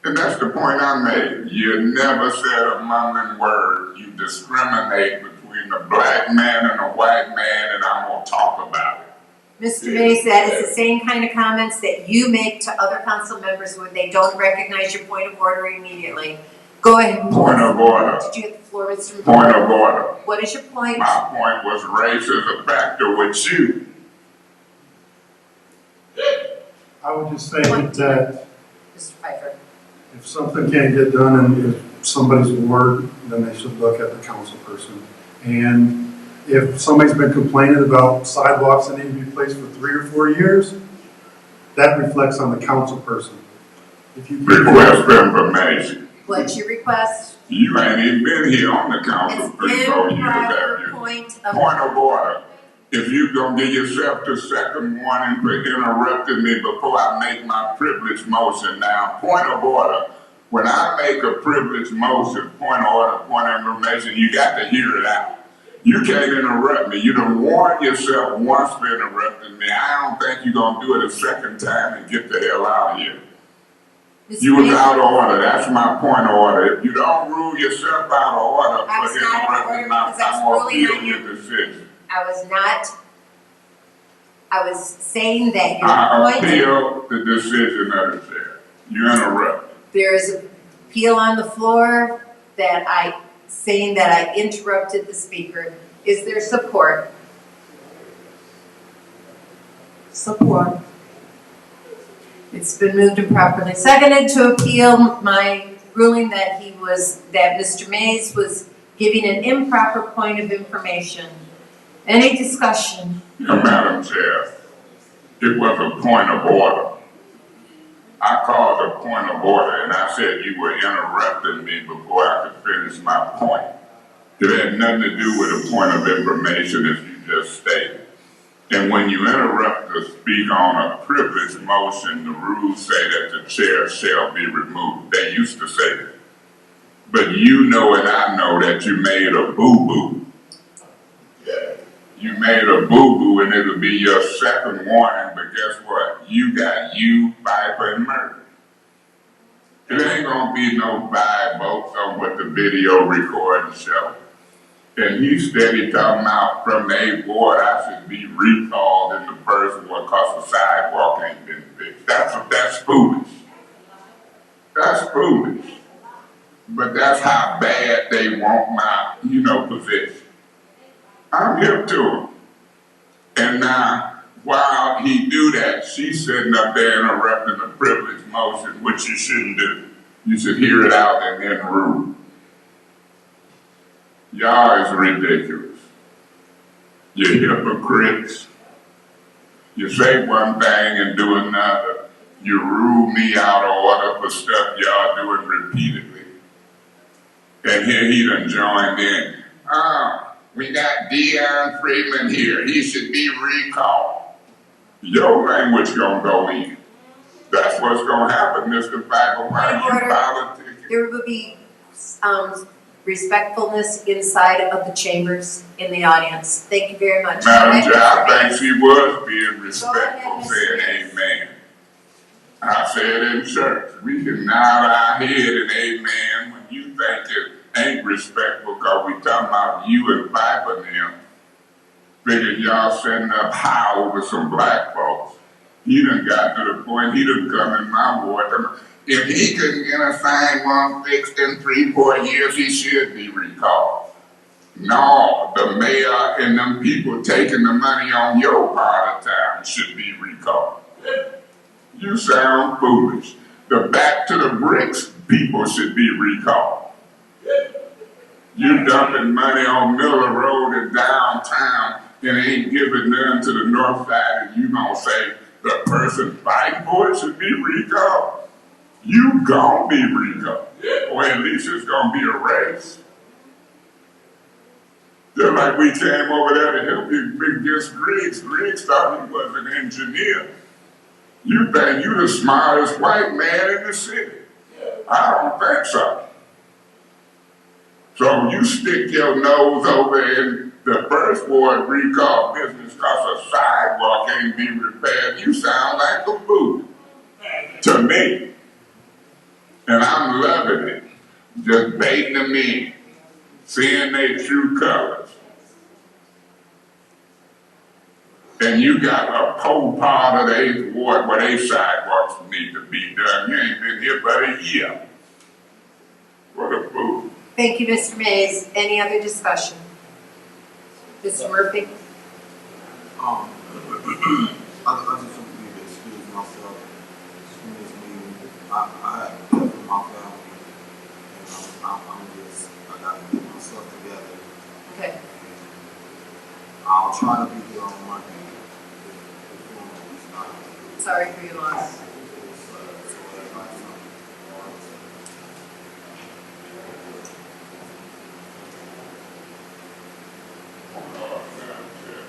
And that's the point I made. You never said a mumbling word. You discriminate between a black man and a white man, and I'm gonna talk about it. Mr. Mays, that is the same kind of comments that you make to other council members when they don't recognize your point of order immediately. Go ahead. Point of order. Did you get the floor, Mr. Point of order. What is your point? My point was race is a factor with you. I would just say that Mr. Pfeiffer. if something can't get done in somebody's ward, then they should look at the council person. And if somebody's been complaining about sidewalks that need to be placed for 3 or 4 years, that reflects on the council person. If you Request for information. What's your request? You ain't even been here on the council It's 3, 4 years, have improper you? point Point of order. If you gonna give yourself the second warning for interrupting me before I make my privilege motion now, point of order. When I make a privilege motion, point of order, point of information, you got to hear it out. You can't interrupt me. You done warned yourself once for interrupting me. I don't think you're gonna do it a second time and get the hell out of here. You was out of order. That's my point of order. If you don't rule yourself out of order I was for not out of order interrupting my, because I was I'm gonna ruling appeal on your decision. I was saying that your I point, appeal the decision of the chair. You interrupt. there is an appeal on the floor that saying that I interrupted the speaker. Is there support? Support. It's been moved and properly seconded to appeal my ruling that Mr. Mays was giving an improper point of information. Any discussion? Madam Chair, it was a point of order. I called a point of order and I said you were interrupting me before I could finish my point. It had nothing to do with a point of information as you just stated. And when you interrupt to speak on a privilege motion, the rules say that the chair shall be removed. They used to say that. But you know and I know that you made a boo-boo. You made a boo-boo and it'll be your second warning, but guess what? You got Pfeiffer, and murder. It ain't gonna be no 5 votes on what the video recording show. And he steady talking about from the 8th ward, I should be recalled in the first one because the sidewalk ain't been fixed. That's foolish. That's foolish. But that's how bad they want my, position. I'm hip to him. And now, while he do that, she's sitting up there interrupting the privilege motion, which you shouldn't do. You should hear it out and then rule. Y'all is ridiculous. You're hypocrites. You say one thing and do another. You rule me out of order for stuff y'all doing repeatedly. And here he done joined in. We got Dion Freeman here. He should be recalled. Your language gonna go in. That's what's gonna happen, Mr. Pfeiffer. Why you politicking? There will be respectfulness inside of the chambers in the audience. Thank you very much. Madam Chair, I think she was being respectful, saying amen. I said in church, we can nod our head and amen when you think it ain't respectful, because we talking about you and Piper and them. Figured y'all setting up high over some black folks. He done got to the point, he done come in my ward. If he couldn't get a fine one fixed in 3-4 years, he should be recalled. No, the mayor and them people taking the money on your part of town should be recalled. You sound foolish. The back to the bricks people should be recalled. You dumping money on Miller Road and downtown and ain't giving none to the north side, and you gonna say the person fighting for it should be recalled? You gonna be recalled. Or at least it's gonna be a race. Just like we came over there to help you against Griggs. Griggs thought he was an engineer. You think you the smartest white man in the city. I don't think so. So you stick your nose over in the first ward recall business because a sidewalk ain't be repaired. You sound like a fool to me. And I'm loving it. Just baiting them in, seeing their true colors. And you got a whole part of the 8th ward where they sidewalks need to be done. You ain't been here but a year. What a fool. Thank you, Mr. Mays. Any other discussion? Mr. Murphy? I just want to excuse myself. Excuse me. I had to help my family. And I got to get myself together. Okay. I'll try to be here on Monday. Sorry for your loss.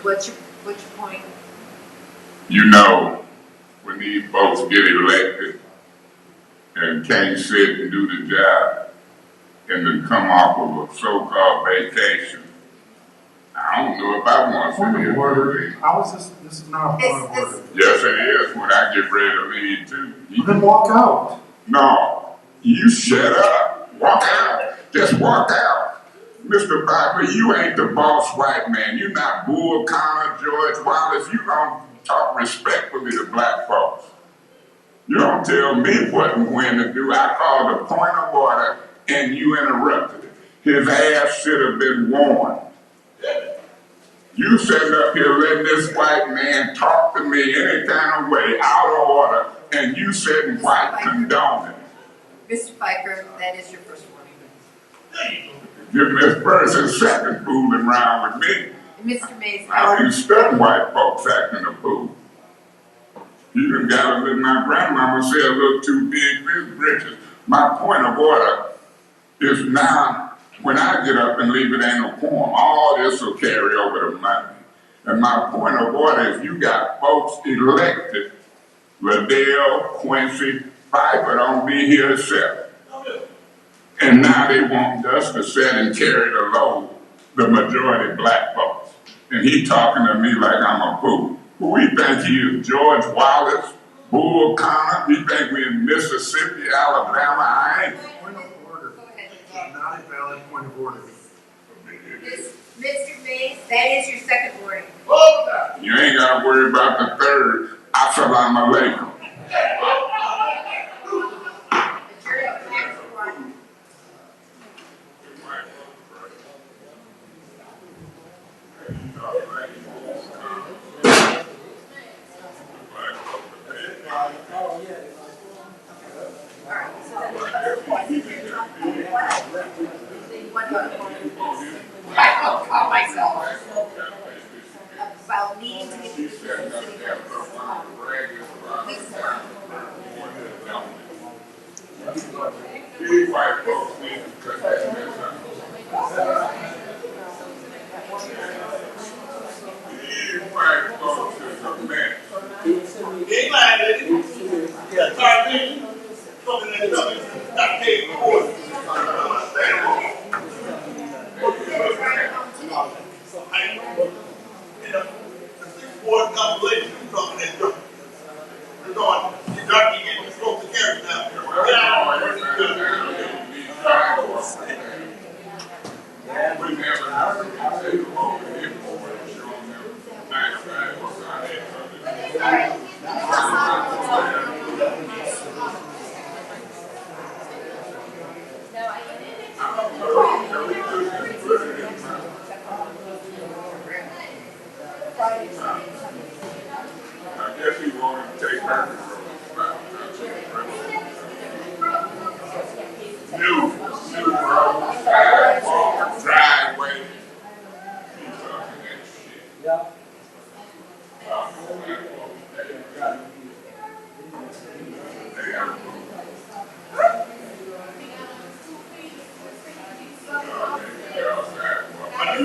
What's your point? You know, when these folks get elected and can't sit and do the job and then come off of a so-called vacation, I don't know if I want to Point sit of here. order. How is this? This is not a point of order. Yes, it is when I get ready to leave too. Then walk out. No, you shut up. Walk out. Just walk out. Mr. Piper, you ain't the boss white man. You not Bull Connor, George Wallace. You don't talk respectfully to black folks. You don't tell me what and when to do. I called a point of order and you interrupted it. His ass should have been warned. You sitting up here letting this white man talk to me any kind of way, out of order, and you sitting white condoning. Mr. Pfeiffer, that is your first warning. Give Miss Person second fooling around with me. Mr. Mays, I can study white folks acting a fool. You done got a little, my grandmama said, a little too big for his britches. My point of order is now, when I get up and leave, it ain't no quorum. All this will carry over to Monday. And my point of order is you got folks elected. Liddell, Quincy, Piper don't be here to serve. And now they want us to sit and carry the load, the majority black folks. And he talking to me like I'm a fool. Who he think he is, George Wallace, Bull Connor? He think we in Mississippi, Alabama? I ain't. Point of order. Not a valid point of order. Mr. Mays, that is your second warning. You ain't got to worry about the third. Assalamu alaikum. About needing to get to the city. These white folks need to cut that mess out. These white folks is a mess. Ain't lying, did it? Yeah, sorry, me. Talking that stuff, got paid for it.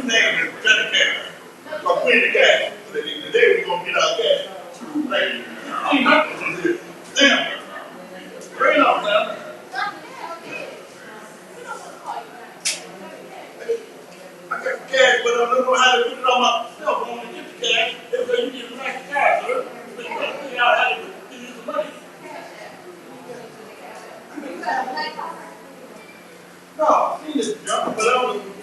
name is Johnny Cash. Or Queen of Cash. Today we're gonna get our cash. Thank you. Ain't nothing to do. Damn. Bring it on, man. I got the cash, but I don't know how to put it on my cell phone to get the cash. That's why you get the nice cash, sir. But you gotta figure out how to use the money. No, I seen this junk, but I was